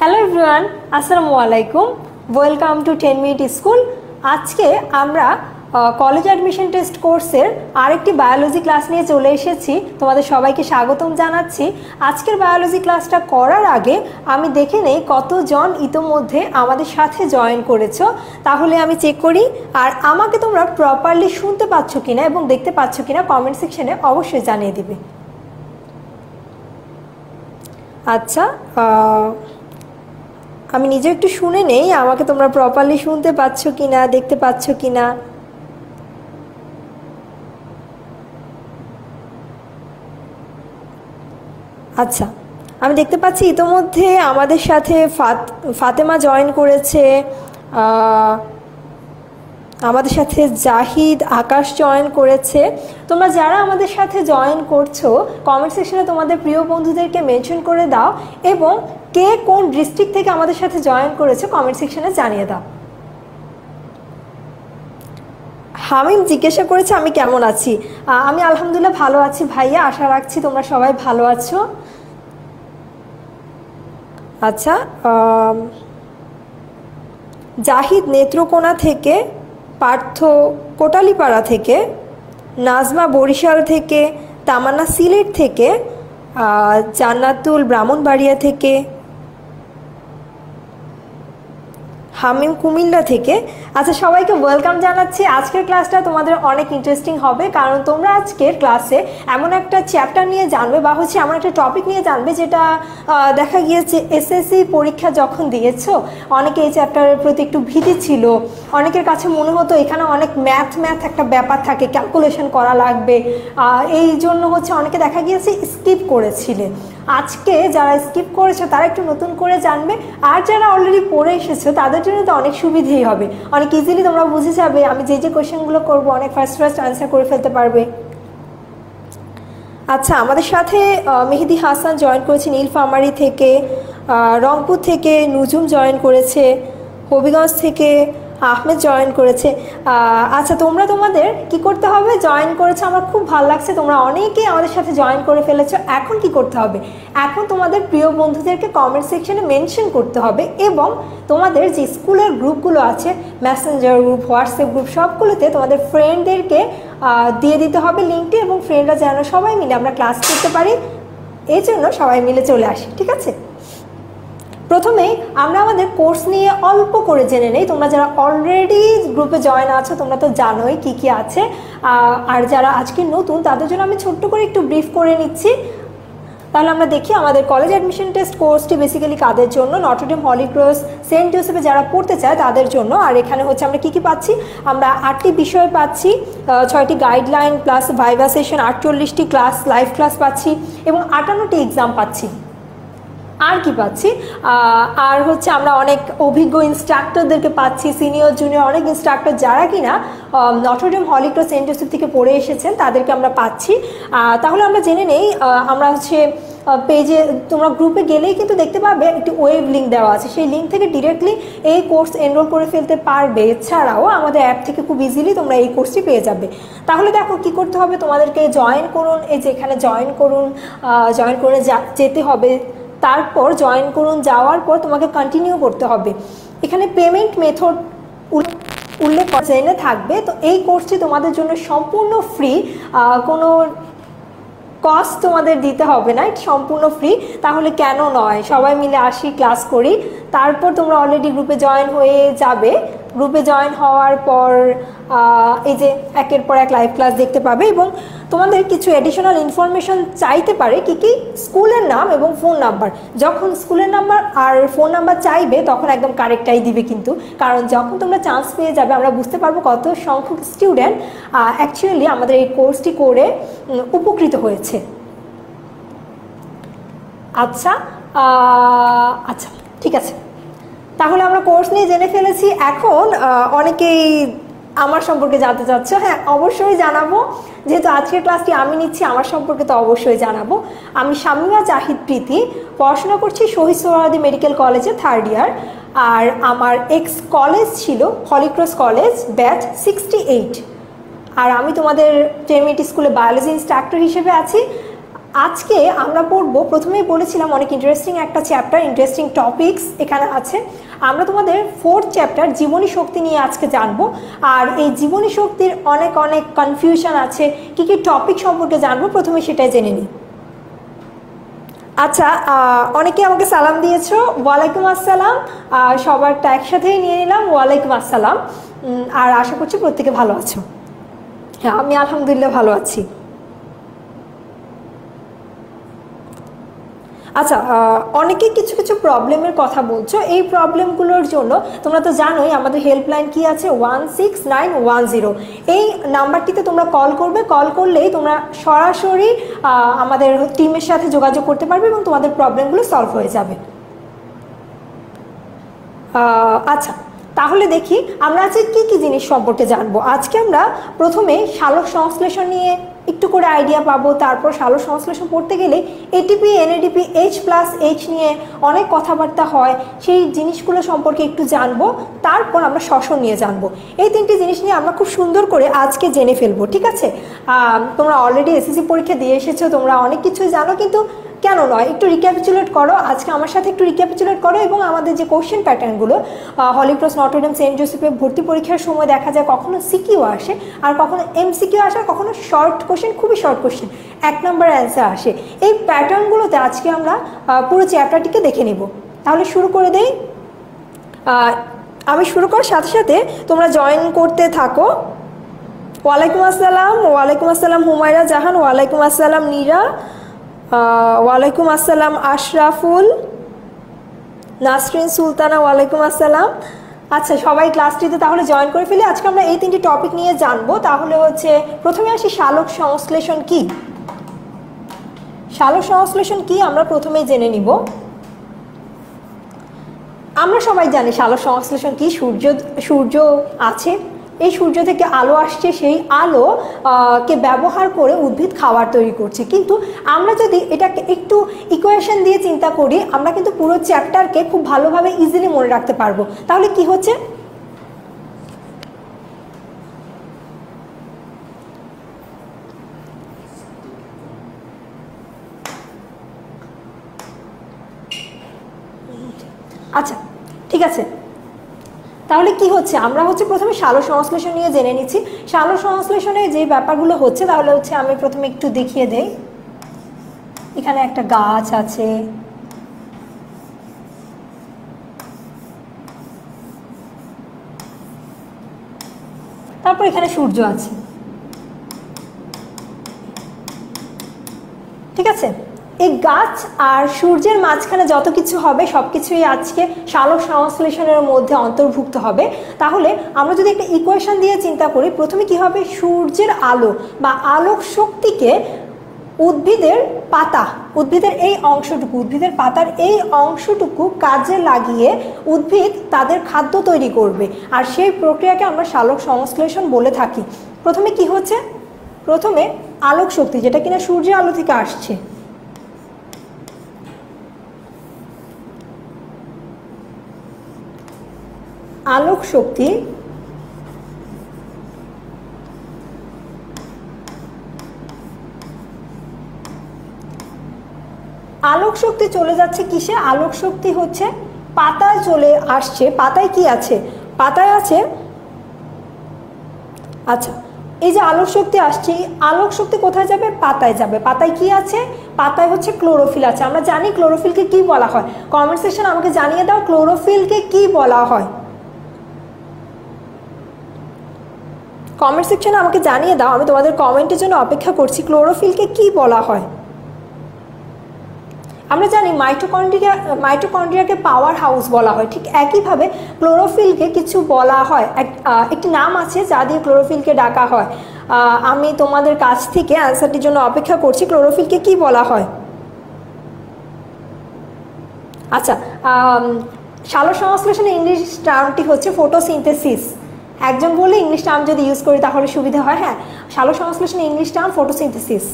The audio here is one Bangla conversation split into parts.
হ্যালো এভরিওয়ান, আসসালামু আলাইকুম। Welcome to 10 minute school. আজকে আমরা কলেজ অ্যাডমিশন টেস্ট কোর্সের আরেকটি বায়োলজি ক্লাস নিয়ে চলে এসেছি। তোমাদের সবাইকে স্বাগতম জানাচ্ছি। আজকের বায়োলজি ক্লাসটা করার আগে আমি দেখে নেই কতজন ইতোমধ্যে আমাদের সাথে জয়েন করেছো। তাহলে আমি চেক করি, আর আমাকে তোমরা প্রপারলি শুনতে পাচ্ছ কিনা এবং দেখতে পাচ্ছ কিনা কমেন্ট সেকশনে অবশ্যই জানিয়ে দিবে। আচ্ছা, আমি নিজে একটু শুনে নেই আমাকে তোমরা প্রপারলি শুনতে পাচ্ছ কিনা, দেখতে পাচ্ছ কিনা। আচ্ছা, আমি দেখতে পাচ্ছি ইতোমধ্যে আমাদের সাথে ফাতেমা জয়েন করেছে, আমাদের সাথে জাহিদ, আকাশ জয়েন করেছে। তোমরা যারা আমাদের সাথে জয়েন করছো কমেন্ট সেকশনে তোমাদের প্রিয় বন্ধুদেরকে মেনশন করে দাও, এবং কে কোন ডিস্ট্রিক্ট থেকে আমাদের সাথে জয়েন করেছে কমেন্ট সেকশনে জানিয়ে দাও। হামিম জিজ্ঞাসা করেছে আমি কেমন আছি। আমি আলহামদুলিল্লাহ ভালো আছি ভাইয়া, আশা রাখছি তোমরা সবাই ভালো আছো। আচ্ছা, জাহিদ নেত্রকোনা থেকে, পার্থ কোটালীপাড়া থেকে, নাজমা বরিশাল থেকে, তামান্না সিলেট থেকে, জান্নাতুল ব্রাহ্মণবাড়িয়া থেকে, হামিম কুমিল্লা থেকে। আচ্ছা, সবাইকে ওয়েলকাম জানাচ্ছি। আজকের ক্লাসটা তোমাদের অনেক ইন্টারেস্টিং হবে, কারণ তোমরা আজকের ক্লাসে এমন একটা চ্যাপ্টার নিয়ে জানবে, বা হচ্ছে এমন একটা টপিক নিয়ে জানবে যেটা দেখা গিয়েছে এসএসসি পরীক্ষা যখন দিয়েছো অনেকে এই চ্যাপ্টারের প্রতি একটু ভীতি ছিল। অনেকের কাছে মনে হতো এখানে অনেক ম্যাথ একটা ব্যাপার থাকে, ক্যালকুলেশন করা লাগবে, এই জন্য হচ্ছে অনেকে দেখা গিয়েছে স্কিপ করেছিলে। আজকে যারা স্কিপ করেছো তারা একটু নতুন করে জানবে, আর যারা অলরেডি পড়ে এসেছো তাদের জন্য তো অনেক সুবিধেই হবে। অনেক ইজিলি তোমরা বুঝে যাবে, আমি যে কোয়েশ্চেনগুলো করবো অনেক ফার্স্ট আনসার করে ফেলতে পারবে। আচ্ছা, আমাদের সাথে মেহেদি হাসান জয়েন করেছে নীলফামারী থেকে, রংপুর থেকে নুজুম জয়েন করেছে, হবিগঞ্জ থেকে আহমেদ জয়েন করেছে। আচ্ছা, তোমরা তোমাদের কি করতে হবে, জয়েন করেছো আমার খুব ভালো লাগছে, তোমরা অনেকেই আমাদের সাথে জয়েন করে ফেলেছো। এখন কি করতে হবে, এখন তোমাদের প্রিয় বন্ধুদেরকে কমেন্ট সেকশনে মেনশন করতে হবে, এবং তোমাদের যে স্কুলের গ্রুপগুলো আছে, মেসেঞ্জার গ্রুপ, হোয়াটসঅ্যাপ গ্রুপ, সবগুলোতে তোমাদের ফ্রেন্ডদেরকে দিয়ে দিতে হবে লিঙ্কটি, এবং ফ্রেন্ডরা যেন সবাই মিলে আমরা ক্লাস করতে পারি, এই জন্য সবাই মিলে চলে আসি। ঠিক আছে, প্রথমেই আমরা আমাদের কোর্স নিয়ে অল্প করে জেনে নেই। তোমরা যারা অলরেডি গ্রুপে জয়েন আছো তোমরা তো জানোই কি কি আছে, আর যারা আজকে নতুন তাদের জন্য আমি ছোট্ট করে একটু ব্রিফ করে নিচ্ছি। তাহলে আমরা দেখি আমাদের কলেজ অ্যাডমিশন টেস্ট কোর্সটি বেসিক্যালি কাদের জন্য, নটরডেম, হলি ক্রস, সেন্ট জোসেফে যারা পড়তে চায় তাদের জন্য। আর এখানে হচ্ছে আমরা কি পাচ্ছি, আমরা 8টি বিষয় পাচ্ছি, 6টি গাইডলাইন প্লাস ভাইভা সেশন, 48টি ক্লাস, লাইভ ক্লাস পাচ্ছি, এবং 58টি এক্সাম পাচ্ছি। আর কি পাচ্ছি, আর হচ্ছে আমরা অনেক অভিজ্ঞ ইনস্ট্রাক্টরদেরকে পাচ্ছি, সিনিয়র জুনিয়র অনেক ইনস্ট্রাক্টর যারা কিনা Notre Dame, Holy Cross, Saint Joseph থেকে পড়ে এসেছেন তাদেরকে আমরা পাচ্ছি। তাহলে আমরা জেনে নেই, আমরা হচ্ছে পেজে তোমরা গ্রুপে গেলেই কিন্তু দেখতে পাবে একটি ওয়েব লিঙ্ক দেওয়া আছে, সেই লিঙ্ক থেকে ডিরেক্টলি এই কোর্স এনরোল করে ফেলতে পারবে। এছাড়াও আমাদের অ্যাপ থেকে খুব ইজিলি তোমরা এই কোর্সটি পেয়ে যাবে। তাহলে দেখো কি করতে হবে, তোমাদেরকে জয়েন করুন, এই যে এখানে জয়েন করুন, জয়েন করে যেতে হবে। তারপর জয়েন করুন, যাওয়ার পর তোমাকে কন্টিনিউ করতে হবে। এখানে পেমেন্ট মেথড উল্লেখ জেনে থাকবে। তো এই কোর্সটি তোমাদের জন্য সম্পূর্ণ ফ্রি, কোনো কস্ট তোমাদের দিতে হবে না, এটা সম্পূর্ণ ফ্রি। তাহলে কেন নয়, সবাই মিলে আসি, ক্লাস করি। তারপর তোমরা অলরেডি গ্রুপে জয়েন হয়ে যাবে। গ্রুপে জয়েন হওয়ার পর এই যে একের পর এক লাইভ ক্লাস দেখতে পাবে, এবং তোমাদের কিছু অ্যাডিশনাল ইনফরমেশন চাইতে পারে, কি স্কুলের নাম এবং ফোন নাম্বার। যখন স্কুলের নাম্বার আর ফোন নাম্বার চাইবে তখন একদম কারেক্টটাই দিবে, কিন্তু কারণ যখন তোমরা চান্স পেয়ে যাবে আমরা বুঝতে পারবো কত সংখ্যক স্টুডেন্ট অ্যাকচুয়ালি আমাদের এই কোর্সটি করে উপকৃত হয়েছে। আচ্ছা, আচ্ছা ঠিক আছে, তাহলে আমরা কোর্স নিয়ে জেনে ফেলেছি। এখন অনেকেই আমার সম্পর্কে জানতে চাচ্ছ। হ্যাঁ, অবশ্যই জানাবো, যেহেতু আজকের ক্লাসটি আমি নিচ্ছি আমার সম্পর্কে তো অবশ্যই জানাবো। আমি শামিমা জাহিদ প্রীতি, পড়াশোনা করছি শহীদ সোহরাওয়ার্দী মেডিকেল কলেজে 3rd ইয়ার, আর আমার এক্স কলেজ ছিল হলি ক্রস কলেজ, ব্যাচ 68। আর আমি তোমাদের 10 মিনিট স্কুলে বায়োলজি ইনস্ট্রাক্টর হিসেবে আছি। আজকে আমরা পড়বো, প্রথমেই বলেছিলাম অনেক ইন্টারেস্টিং একটা চ্যাপ্টার, ইন্টারেস্টিং টপিকস এখানে আছে। আমরা তোমাদের 4th চ্যাপ্টার জীবনী শক্তি নিয়ে আজকে জানবো। আর এই জীবনী শক্তির অনেক অনেক কনফিউশন আছে, কি কি টপিক সম্পর্কে জানবো, প্রথমে সেটাই জেনে নিই। আচ্ছা, অনেকে আমাকে সালাম দিয়েছো, ওয়ালাইকুম আসসালাম। সবারটা একসাথেই নিয়ে নিলাম, ওয়ালাইকুম আসসালাম। আর আশা করছি প্রত্যেকে ভালো আছো। হ্যাঁ, আমি আলহামদুলিল্লাহ ভালো আছি। আচ্ছা, অনেকে কিছু কিছু প্রবলেমের কথা বলছো। এই প্রবলেমগুলোর জন্য তোমরা তো জানোই আমাদের হেল্পলাইন কি আছে, 16910। এই নাম্বারটিতে তোমরা কল করবে। কল করলেই তোমরা সরাসরি আমাদের টিমের সাথে যোগাযোগ করতে পারবে এবং তোমাদের প্রবলেমগুলো সলভ হয়ে যাবে। আচ্ছা, তাহলে দেখি আমরা আজকে কি কি জিনিস সম্পর্কে জানবো। আজকে আমরা প্রথমে সালোক সংশ্লেষণ নিয়ে একটু করে আইডিয়া পাবো। তারপর সালোক সংশ্লেষণ পড়তে গেলে এটিপি, এনএডিপি, H+H নিয়ে অনেক কথাবার্তা হয়, সেই জিনিসগুলো সম্পর্কে একটু জানবো। তারপর আমরা শ্বসন নিয়ে জানবো। এই 3টি জিনিস নিয়ে আমরা খুব সুন্দর করে আজকে জেনে ফেলবো, ঠিক আছে? তোমরা অলরেডি এসএসসি পরীক্ষা দিয়ে এসেছো, তোমরা অনেক কিছুই জানো, কিন্তু কেন নয়, একটু রিক্যাপিচুলেট করো। আজকে আমার সাথে একটু রিক্যাপিচুলেট করো এবং আমাদের যে question প্যাটার্নগুলো, Holy Cross, Notre Dame, Saint জোসেফে ভর্তি পরীক্ষার সময় দেখা যায় কখনো সিকিউ আসে, আর কখনো এমসিকিউ আসে, আর কখনো শর্ট কোশ্চেন, খুবই শর্ট কোশ্চেন 1 নম্বর অ্যান্সার আসে। এই প্যাটার্নগুলোতে আজকে আমরা পুরো চ্যাপ্টারটিকে দেখে নেব। তাহলে শুরু করে দেই। আমি শুরু করার সাথে সাথে তোমরা জয়েন করতে থাকো। ওয়ালাইকুম আসসালাম। ওয়ালাইকুম আসসালাম হুমায়রা জাহান। ওয়ালাইকুম আসসালাম নীরা। ওয়ালাইকুম আসসালাম আশরাফুল। নাসরিন সুলতানা, ওয়ালাইকুম আসসালাম। আচ্ছা, সবাই ক্লাসটিতে তাহলে জয়েন করে ফেলি। আজকে আমরা এই 3টি টপিক নিয়ে জানবো। তাহলে হচ্ছে প্রথমে আসি সালোক সংশ্লেষণ কি। সালোক সংশ্লেষণ কি আমরা প্রথমেই জেনে নিব। আমরা সবাই জানি সালোক সংশ্লেষণ কি। সূর্য আছে, এই সূর্য থেকে আলো আসছে, সেই আলো কে ব্যবহার করে উদ্ভিদ খাবার তৈরি করছে। কিন্তু আমরা যদি এটাকে একটু ইকুয়েশন দিয়ে চিন্তা করি, আমরা কিন্তু পুরো চ্যাপ্টারকে খুব ভালোভাবে ইজিলি মনে রাখতে পারবো। তাহলে কি হচ্ছে, আচ্ছা ঠিক আছে, তাহলে কি হচ্ছে, আমরা হচ্ছে প্রথমে সালোক সংশ্লেষণ নিয়ে জেনে নিচ্ছি। সালোক সংশ্লেষণে যে ব্যাপারগুলো হচ্ছে, তাহলে হচ্ছে আমি প্রথমে একটু দেখিয়ে দেই। এখানে একটা গাছ আছে, তারপর এখানে সূর্য আছে, ঠিক আছে? এই গাছ আর সূর্যের মাঝখানে যত কিছু হবে সবকিছুই আজকে সালোক সংশ্লেষণের মধ্যে অন্তর্ভুক্ত হবে। তাহলে আমরা যদি একটা ইকুয়েশন দিয়ে চিন্তা করি, প্রথমে কি হবে, সূর্যের আলো বা আলোক শক্তিকে উদ্ভিদের পাতা, উদ্ভিদের এই অংশটুকু, উদ্ভিদের পাতার এই অংশটুকু কাজে লাগিয়ে উদ্ভিদ তাদের খাদ্য তৈরি করবে, আর সেই প্রক্রিয়াকে আমরা সালোক সংশ্লেষণ বলে থাকি। প্রথমে কি হচ্ছে, প্রথমে আলোক শক্তি, যেটা কিনা সূর্যের আলো থেকে আসছে, আলোক শক্তি আলোক শক্তি চলে যাচ্ছে কিসে, আলোক শক্তি হচ্ছে পাতায় চলে আসছে। পাতায় কি আছে, পাতায় আছে, আচ্ছা এই যে আলোক শক্তি আসছে, আলোক শক্তি কোথায় যাবে, পাতায় যাবে। পাতায় কি আছে, পাতায় হচ্ছে ক্লোরোফিল আছে। আমরা জানি ক্লোরোফিলকে কি বলা হয়, কমেন্ট সেকশন আমাকে জানিয়ে দাও ক্লোরোফিলকে কি বলা হয়। কমেন্ট সেকশনে আমাকে জানিয়ে দাও, আমি তোমাদের কমেন্টের জন্য অপেক্ষা করছি। ক্লোরোফিলকে কি বলা হয়? আমরা জানি মাইটোকন্ড্রিয়াকে পাওয়ার হাউস বলা হয়, ঠিক একইভাবে ক্লোরোফিলকে কিছু বলা হয়, একটি নাম আছে যা দিয়ে ক্লোরোফিলকে ডাকা হয়। আমি তোমাদের কাছ থেকে অ্যান্সারটির জন্য অপেক্ষা করছি। ক্লোরোফিলকে কি বলা হয়? আচ্ছা, সালোক সংশ্লেষণের ইংলিশ টার্মটি হচ্ছে ফটোসিনথেসিস। একজন বলে ইংলিশ টার্ম যদি ইউজ করি তাহলে সুবিধা হয়। হ্যাঁ, সালোক সংশ্লেষণের ইংলিশ টার্ম ফটোসিনথেসিস।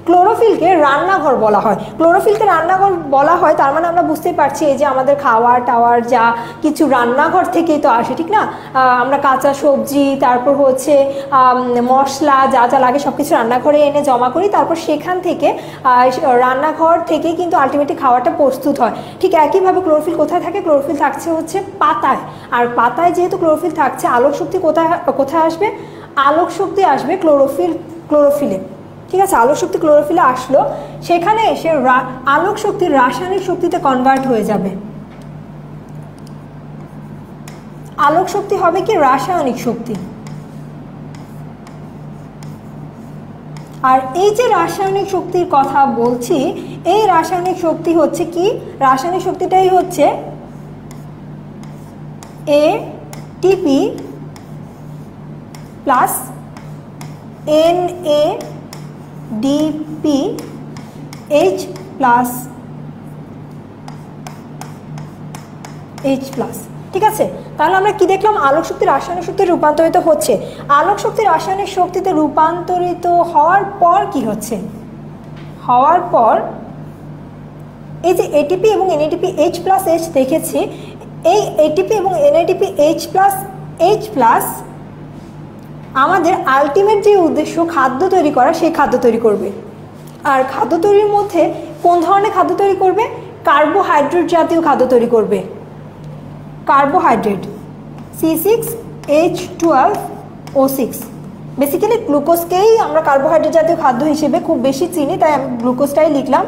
ক্লোরোফিল ক্লোরোফিলকে রান্নাঘর বলা হয়। ক্লোরোফিলকে রান্নাঘর বলা হয় তার মানে আমরা বুঝতেই পারছি এই যে আমাদের খাওয়ার টাওয়ার যা কিছু রান্নাঘর থেকেই তো আসে, ঠিক না? আমরা কাঁচা সবজি, তারপর হচ্ছে মশলা যা যা লাগে সব কিছু রান্নাঘরে এনে জমা করি, তারপর সেখান থেকে রান্নাঘর থেকে কিন্তু আলটিমেটলি খাওয়াটা প্রস্তুত হয়। ঠিক একইভাবে ক্লোরোফিল কোথায় থাকে? ক্লোরোফিল থাকছে হচ্ছে পাতায়। আর পাতায় যেহেতু ক্লোরোফিল থাকছে, আলোক শক্তি কোথায় আসবে? আলোক শক্তি আসবে ক্লোরোফিলে। ঠিক আছে, আলোক শক্তি ক্লোরোফিলে আসলো, সেখানে এসে আলোক শক্তির রাসায়নিক শক্তিতে কনভার্ট হয়ে যাবে। আলোক শক্তি হবে কি? রাসায়নিক শক্তি। আর এই যে রাসায়নিক শক্তির কথা বলছি, এই রাসায়নিক শক্তি হচ্ছে কি? রাসায়নিক শক্তিটাই হচ্ছে ATP plus NADPH plus H+। ঠিক আছে, তাহলে আমরা কি দেখলাম? আলোক শক্তি রাসায়নিক শক্তিতে রূপান্তরিত হচ্ছে। আলোক শক্তি রাসায়নিক শক্তিতে রূপান্তরিত হওয়ার পর কি হচ্ছে? হওয়ার পর এই যে এটিপি এবং NADPH+H দেখেছি, এই এটিপি এবং NADPH+H+ আমাদের আলটিমেট যে উদ্দেশ্য খাদ্য তৈরি করা, সেই খাদ্য তৈরি করবে। আর খাদ্য তৈরির মধ্যে কোন ধরনের খাদ্য তৈরি করবে? কার্বোহাইড্রেট জাতীয় খাদ্য তৈরি করবে। Carbohydrate C6H12O6। বেসিক্যালি গ্লুকোজকেই আমরা কার্বোহাইড্রেট জাতীয় খাদ্য হিসেবে খুব বেশি চিনি, তাই আমি গ্লুকোজটাই লিখলাম।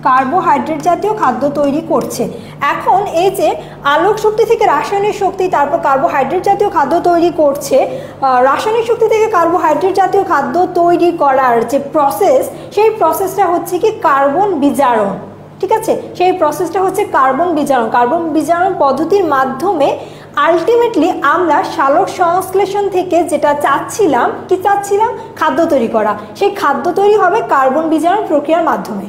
কার্বোহাইড্রেট জাতীয় খাদ্য তৈরি করছে। এখন এই যে আলোক শক্তি থেকে রাসায়নিক শক্তি, তারপর কার্বোহাইড্রেট জাতীয় খাদ্য তৈরি করছে, রাসায়নিক শক্তি থেকে কার্বোহাইড্রেট জাতীয় খাদ্য তৈরি করার যে প্রসেস, সেই প্রসেসটা হচ্ছে কি? কার্বন বিজারণ। ঠিক আছে, সেই প্রসেসটা হচ্ছে কার্বন বিজারণ। কার্বন বিজারণ পদ্ধতির মাধ্যমে আলটিমেটলি আমরা সালোক সংশ্লেষণ থেকে যেটা চাচ্ছিলাম, কি চাচ্ছিলাম? খাদ্য তৈরি করা। সেই খাদ্য তৈরি হবে কার্বন বিজারণ প্রক্রিয়ার মাধ্যমে।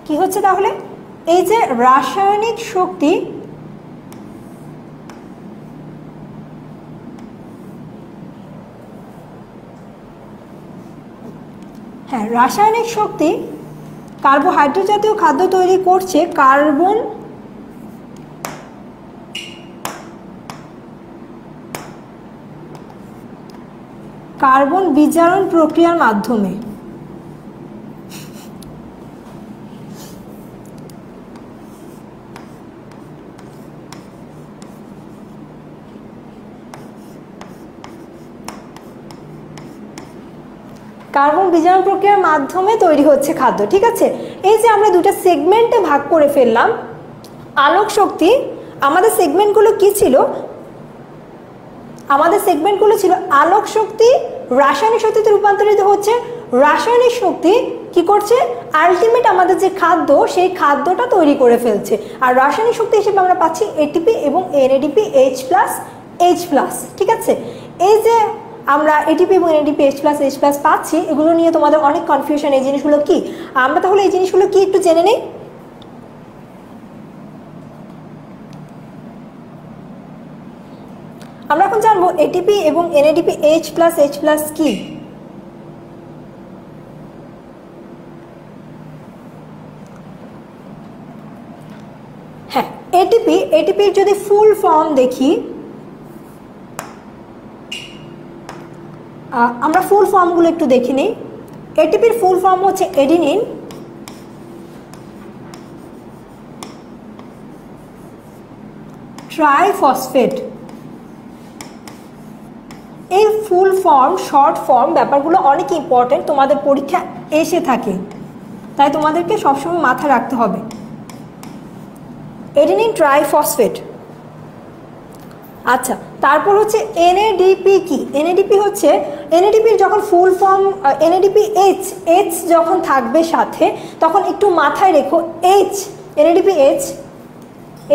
কি হচ্ছে তাহলে? এই যে রাসায়নিক শক্তি, হ্যাঁ, রাসায়নিক শক্তি কার্বোহাইড্রেট জাতীয় খাদ্য তৈরি করছে কার্বন বিজারণ প্রক্রিয়ার মাধ্যমে। কার্বন বিজারণ প্রক্রিয়ার মাধ্যমে তৈরি হচ্ছে খাদ্য। ঠিক আছে, এই যে আমরা দুটো সেগমেন্টে ভাগ করে ফেললাম আলোক শক্তি। আমাদের সেগমেন্টগুলো কি ছিল? আমাদের সেগমেন্টগুলো ছিল আলোক শক্তি রাসায়নিক শক্তিতে রূপান্তরিত হচ্ছে, রাসায়নিক শক্তি কি করছে? আলটিমেট আমাদের যে খাদ্য, সেই খাদ্যটা তৈরি করে ফেলছে। আর রাসায়নিক শক্তি হিসেবে আমরা পাচ্ছি এটিপি এবং NADPH+H+। ঠিক আছে, এই যে আমরা এটিপি এবং NADPH+H+ পাচ্ছি, এগুলো নিয়ে তোমাদের অনেক কনফিউশন। এই জিনিসগুলো কি? আমরা তাহলে এই জিনিসগুলো কি একটু জেনে নেই। আমরা এখন জানবো এটিপি এবং NADPH+H+ কি। হ্যাঁ, এটিপির যদি ফুল ফর্ম দেখি, আমরা ফুল ফর্মগুলো একটু দেখে নিই। এটিপির ফুল ফর্ম হচ্ছে এডিনিন ট্রাইফসফেট। এই ফুল ফর্ম, শর্ট ফর্ম ব্যাপারগুলো অনেক ইম্পর্টেন্ট, তোমাদের পরীক্ষা এসে থাকে, তাই তোমাদেরকে সবসময় মাথায় রাখতে হবে। Adenine triphosphate. আচ্ছা, তারপর হচ্ছে NADP কি? NADP হচ্ছে, NADPর যখন ফুল ফর্ম NADPH যখন থাকবে সাথে, তখন একটু মাথায় রেখো NADPH,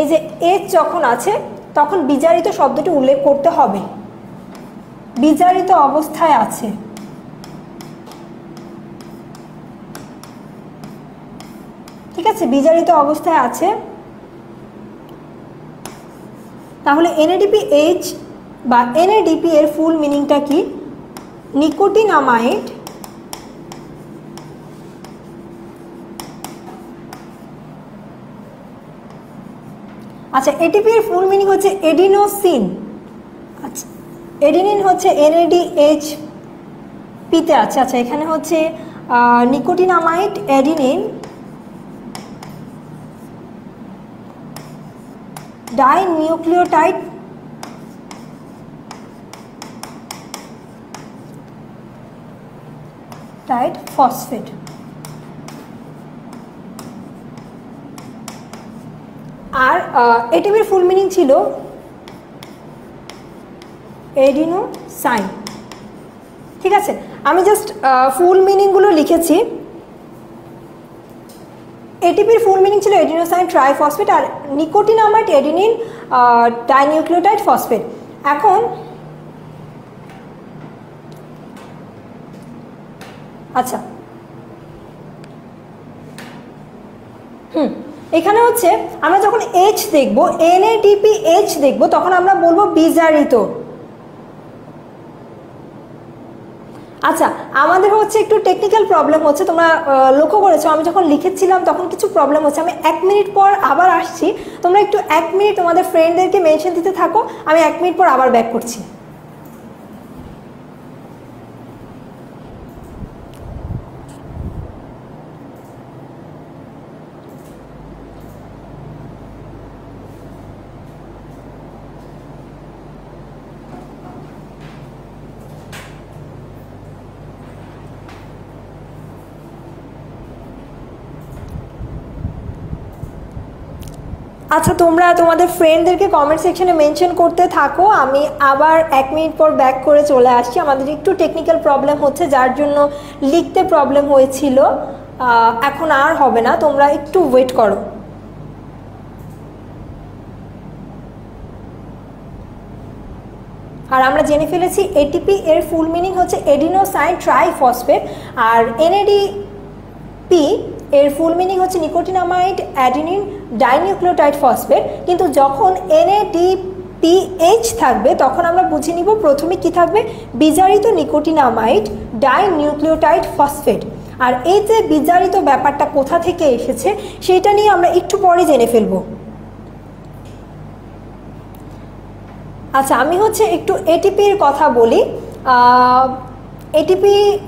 এই যে H যখন আছে তখন বিজারিত শব্দটি উল্লেখ করতে হবে। বিজারিত অবস্থায় আছে। ঠিক আছে, বিজারিত অবস্থায় আছে। তাহলে NADPH বা NADP এর ফুল মিনিংটা কি? নিকোটিনামাইড আচ্ছা, এটিপি এর ফুল মিনিং হচ্ছে এডিনোসিন। আচ্ছা, এডিনিন হচ্ছে NADH তে আছে। আচ্ছা, এখানে হচ্ছে নিকোটিনামাইড এডিনিন ডাইনিউক্লিওটাইড ফসফেট। আর এটিপির ফুল মিনিং ছিল এডিনোসাইন। ঠিক আছে, আমি জাস্ট ফুল মিনিংগুলো লিখেছি। এটিপির ফুল মিনিং ছিল এডিনোসাইন ট্রাইফসফেট আর নিকোটিনামাইড এডিনিন ডাইনিউক্লিওটাইড ফসফেট। এখন আচ্ছা, এখানে হচ্ছে আমরা যখন H দেখব, NADPH দেখব, তখন আমরা বলবো বিজারিত। আচ্ছা, আমাদের হচ্ছে একটু টেকনিক্যাল প্রবলেম হচ্ছে, তোমরা লক্ষ্য করেছো আমি যখন লিখেছিলাম তখন কিছু প্রবলেম হচ্ছে। আমি 1 মিনিট পর আবার আসছি, তোমরা একটু 1 মিনিট তোমাদের ফ্রেন্ডদেরকে মেনশন দিতে থাকো, আমি 1 মিনিট পর আবার ব্যাক করছি। আচ্ছা, তোমরা তোমাদের ফ্রেন্ডদেরকে কমেন্ট সেকশনে মেনশন করতে থাকো, আমি আবার 1 মিনিট পর ব্যাক করে চলে আসছি। আমাদের একটু টেকনিক্যাল প্রবলেম হচ্ছে, যার জন্য লিখতে প্রবলেম হয়েছিল, এখন আর হবে না, তোমরা একটু ওয়েট করো। আর আমরা জেনে ফেলেছি এটিপি এর ফুল মিনিং হচ্ছে এডিনোসাইন ট্রাইফসফেট, আর NADP এর ফুল মিনিং হচ্ছে নিকোটিনামাইড অ্যাডিনিন ডাইনিউক্লিওটাইড ফসফেট। কিন্তু যখন NADPH থাকবে তখন আমরা বুঝে নিব প্রথমে কি থাকবে, বিজারিত নিকোটিনামাইড ডাইনিউক্লিওটাইড ফসফেট। আর এই যে বিজারিত ব্যাপারটা কোথা থেকে এসেছে সেটা নিয়ে আমরা একটু পরে জেনে ফেলবো। আচ্ছা, আমি হচ্ছে একটু এটিপির কথা বলি।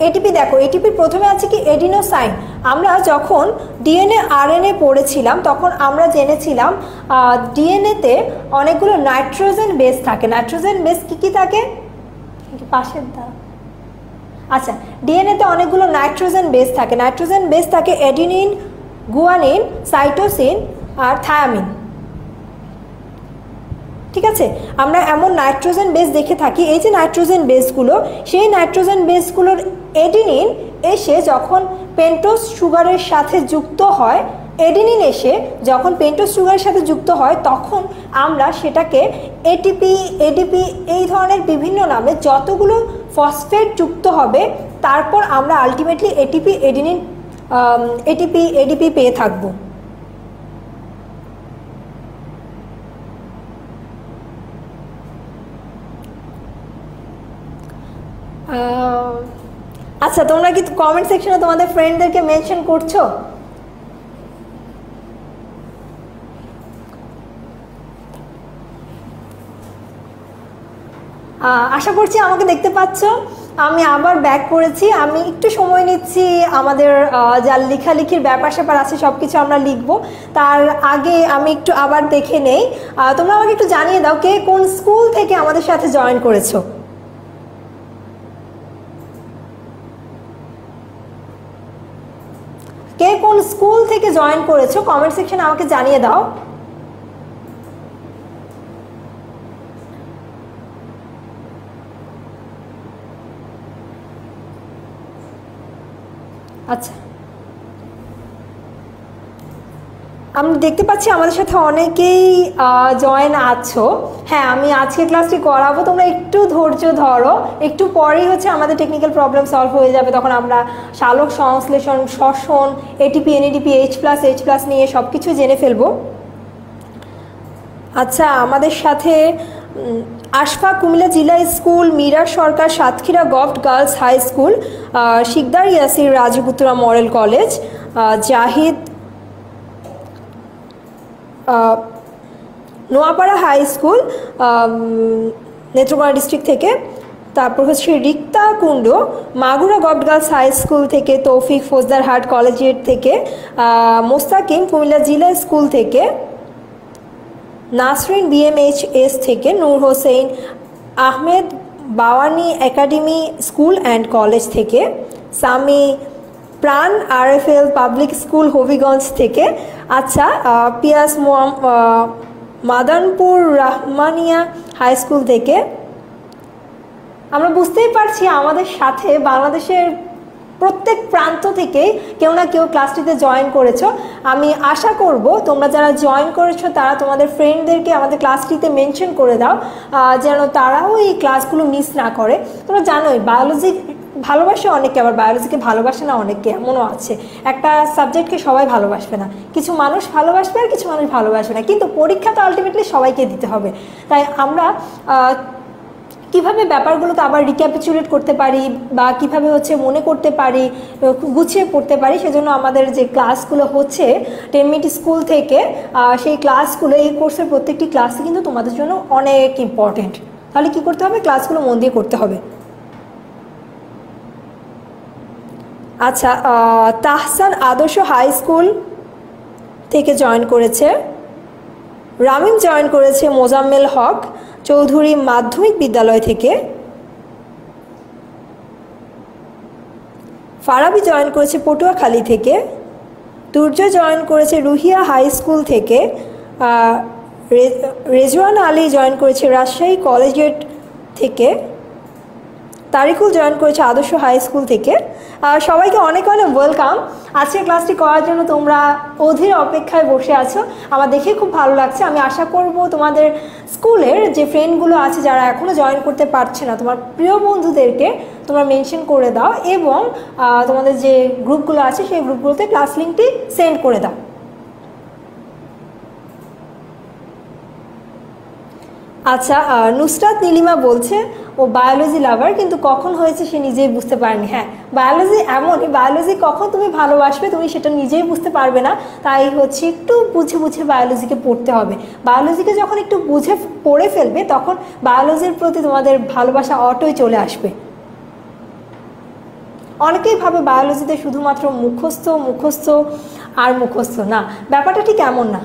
এটিপি দেখো, এটিপির প্রথমে আছে কি এডিনোসাইন। আমরা যখন ডিএনএ RNA পড়েছিলাম তখন আমরা জেনেছিলাম ডিএনএতে অনেকগুলো নাইট্রোজেন বেস থাকে। নাইট্রোজেন বেস কি থাকে পাশের দ্বারা? আচ্ছা, ডিএনএতে অনেকগুলো নাইট্রোজেন বেস থাকে। নাইট্রোজেন বেস থাকে অ্যাডিনিন, গুয়ানিন, সাইটোসিন আর থায়ামিন। ঠিক আছে, আমরা এমন নাইট্রোজেন বেস দেখে থাকি। এই যে নাইট্রোজেন বেসগুলো, সেই নাইট্রোজেন বেসগুলোর এডিনিন এসে যখন পেন্টোজ সুগারের সাথে যুক্ত হয়, এডিনিন এসে যখন পেন্টোজ সুগারের সাথে যুক্ত হয় তখন আমরা সেটাকে এটিপি, এডিপি এই ধরনের বিভিন্ন নামে যতগুলো ফসফেট যুক্ত হবে তারপর আমরা আলটিমেটলি এটিপি, এডিনিন, এডিপি পেয়ে থাকবো। আচ্ছা, তোমরা কি কমেন্ট সেকশনে তোমাদের ফ্রেন্ডদেরকে মেনশন করছো? আশা করছি আমাকে দেখতে পাচ্ছ। আমি আবার ব্যাক করেছি, আমি একটু সময় নিচ্ছি, আমাদের যা লেখালেখির ব্যাপার স্যাপার আছে সব কিছু আমরা লিখবো। তার আগে আমি একটু আবার দেখে নেই। তোমরা আমাকে একটু জানিয়ে দাও কে কোন স্কুল থেকে আমাদের সাথে জয়েন করেছো। কে কোন স্কুল থেকে জয়েন করেছো কমেন্ট সেকশনে আমাকে জানিয়ে দাও। আচ্ছা, আমি দেখতে পাচ্ছি আমাদের সাথে অনেকেই জয়েন আছো। হ্যাঁ, আমি আজকে ক্লাসটি করাবো, তোমরা একটু ধৈর্য ধরো, একটু পরেই হচ্ছে আমাদের টেকনিক্যাল প্রবলেম সলভ হয়ে যাবে। তখন আমরা সালোক সংশ্লেষণ, শ্বসন, এটিপি, NADP, H+ নিয়ে সব কিছু জেনে ফেলবো। আচ্ছা, আমাদের সাথে Ashfaq Comilla zilla school, Mira Sarkar Satkhira government girls high school, Sikdar Yasir Rajputra model college, Zahid Noapara high school Netrokona district থেকে, তারপর হচ্ছে Rikta Kundu Magura government girls high school থেকে, তৌফিক ফৌজদারহাট কলেজিয়েট থেকে, মোস্তাকিম কুমিল্লা জিলা স্কুল থেকে, নাসরিন BMHS থেকে, Noor Hossain Ahmed Bawani academy school and college থেকে, Sami Pran RFL public school Habiganj থেকে। আচ্ছা, পিয়াস মাদানপুর রহমানিয়া হাই স্কুল থেকে। আমরা বুঝতেই পারছি আমাদের সাথে বাংলাদেশের প্রত্যেক প্রান্ত থেকেই কেউ না কেউ ক্লাসটিতে জয়েন করেছো। আমি আশা করব তোমরা যারা জয়েন করেছো তারা তোমাদের ফ্রেন্ডদেরকে আমাদের ক্লাসটিতে মেনশন করে দাও, যেন তারাও এই ক্লাসগুলো মিস না করে। তোমরা জানোই বায়োলজি ভালোবাসে অনেকে, আবার বায়োলজিকে ভালোবাসে না অনেকে, এমনও আছে। একটা সাবজেক্টকে সবাই ভালোবাসবে না, কিছু মানুষ ভালোবাসবে আর কিছু মানুষ ভালোবাসবে না, কিন্তু পরীক্ষা তো আলটিমেটলি সবাইকে দিতে হবে। তাই আমরা কিভাবে ব্যাপারগুলোকে আবার রিক্যাপিচুলেট করতে পারি বা কিভাবে হচ্ছে মনে করতে পারি, গুছিয়ে পড়তে পারি, সেজন্য আমাদের যে ক্লাসগুলো হচ্ছে 10 মিনিট স্কুল থেকে, সেই ক্লাসগুলো, এই কোর্সের প্রত্যেকটি ক্লাসই কিন্তু তোমাদের জন্য অনেক ইম্পর্টেন্ট। তাহলে কি করতে হবে? ক্লাসগুলো মন দিয়ে করতে হবে। আচ্ছা, তাহসান আদর্শ হাই স্কুল থেকে জয়েন করেছে, রামিম জয়েন করেছে মোজাম্মেল হক চৌধুরী মাধ্যমিক বিদ্যালয় থেকে, ফারাবি জয়েন করেছে পটুয়াখালী থেকে, দুর্জয় জয়েন করেছে রুহিয়া হাই স্কুল থেকে, রেজওয়ান আলী জয়েন করেছে রাজশাহী কলেজিয়েট থেকে, তারিকুল জয়েন করেছে আদর্শ হাই স্কুল থেকে। সবাইকে অনেক অনেক ওয়েলকাম। আজকের ক্লাসটি করার জন্য তোমরা অধীর অপেক্ষায় বসে আছো, আমার দেখে খুব ভালো লাগছে। আমি আশা করব তোমাদের স্কুলের যে ফ্রেন্ডগুলো আছে যারা এখনও জয়েন করতে পারছে না, তোমার প্রিয় বন্ধুদেরকে তোমরা মেনশন করে দাও এবং তোমাদের যে গ্রুপগুলো আছে সেই গ্রুপগুলোতে ক্লাস লিঙ্কটি সেন্ড করে দাও। আচ্ছা, নুসরাত নীলিমা বলছে ও বায়োলজি লাভার, কিন্তু কখন হয়েছে সে নিজেই বুঝতে পারেনি। হ্যাঁ, বায়োলজি এমনই, বায়োলজি কখন তুমি ভালোবাসবে তুমি সেটা নিজেই বুঝতে পারবে না, তাই হচ্ছে একটু বুঝে বুঝে বায়োলজিকে পড়তে হবে। বায়োলজিকে যখন একটু বুঝে পড়ে ফেলবে তখন বায়োলজির প্রতি তোমাদের ভালোবাসা অটোই চলে আসবে। অনেকেই ভাবে বায়োলজিতে শুধুমাত্র মুখস্থ মুখস্থ আর মুখস্থ, না, ব্যাপারটা ঠিক এমন না।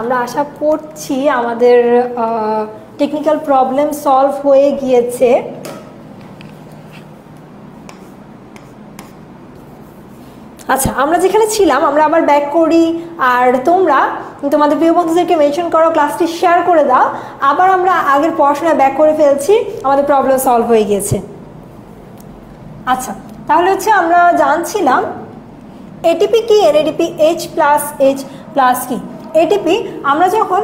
আমরা আশা করছি আমাদের টেকনিক্যাল প্রবলেম সলভ হয়ে গিয়েছে। আচ্ছা, আমরা যেখানে ছিলাম আমরা আবার ব্যাক করি, আর তোমরা তোমাদের প্রিয় বন্ধুদেরকে মেনশন করো, ক্লাসটি শেয়ার করে দাও। আবার আমরা আগের পড়াশোনা ব্যাক করে ফেলছি, আমাদের প্রবলেম সলভ হয়ে গিয়েছে। আচ্ছা, তাহলে হচ্ছে আমরা জানছিলাম এটিপি কি, NADP H+H+ কি। এটিপি আমরা যখন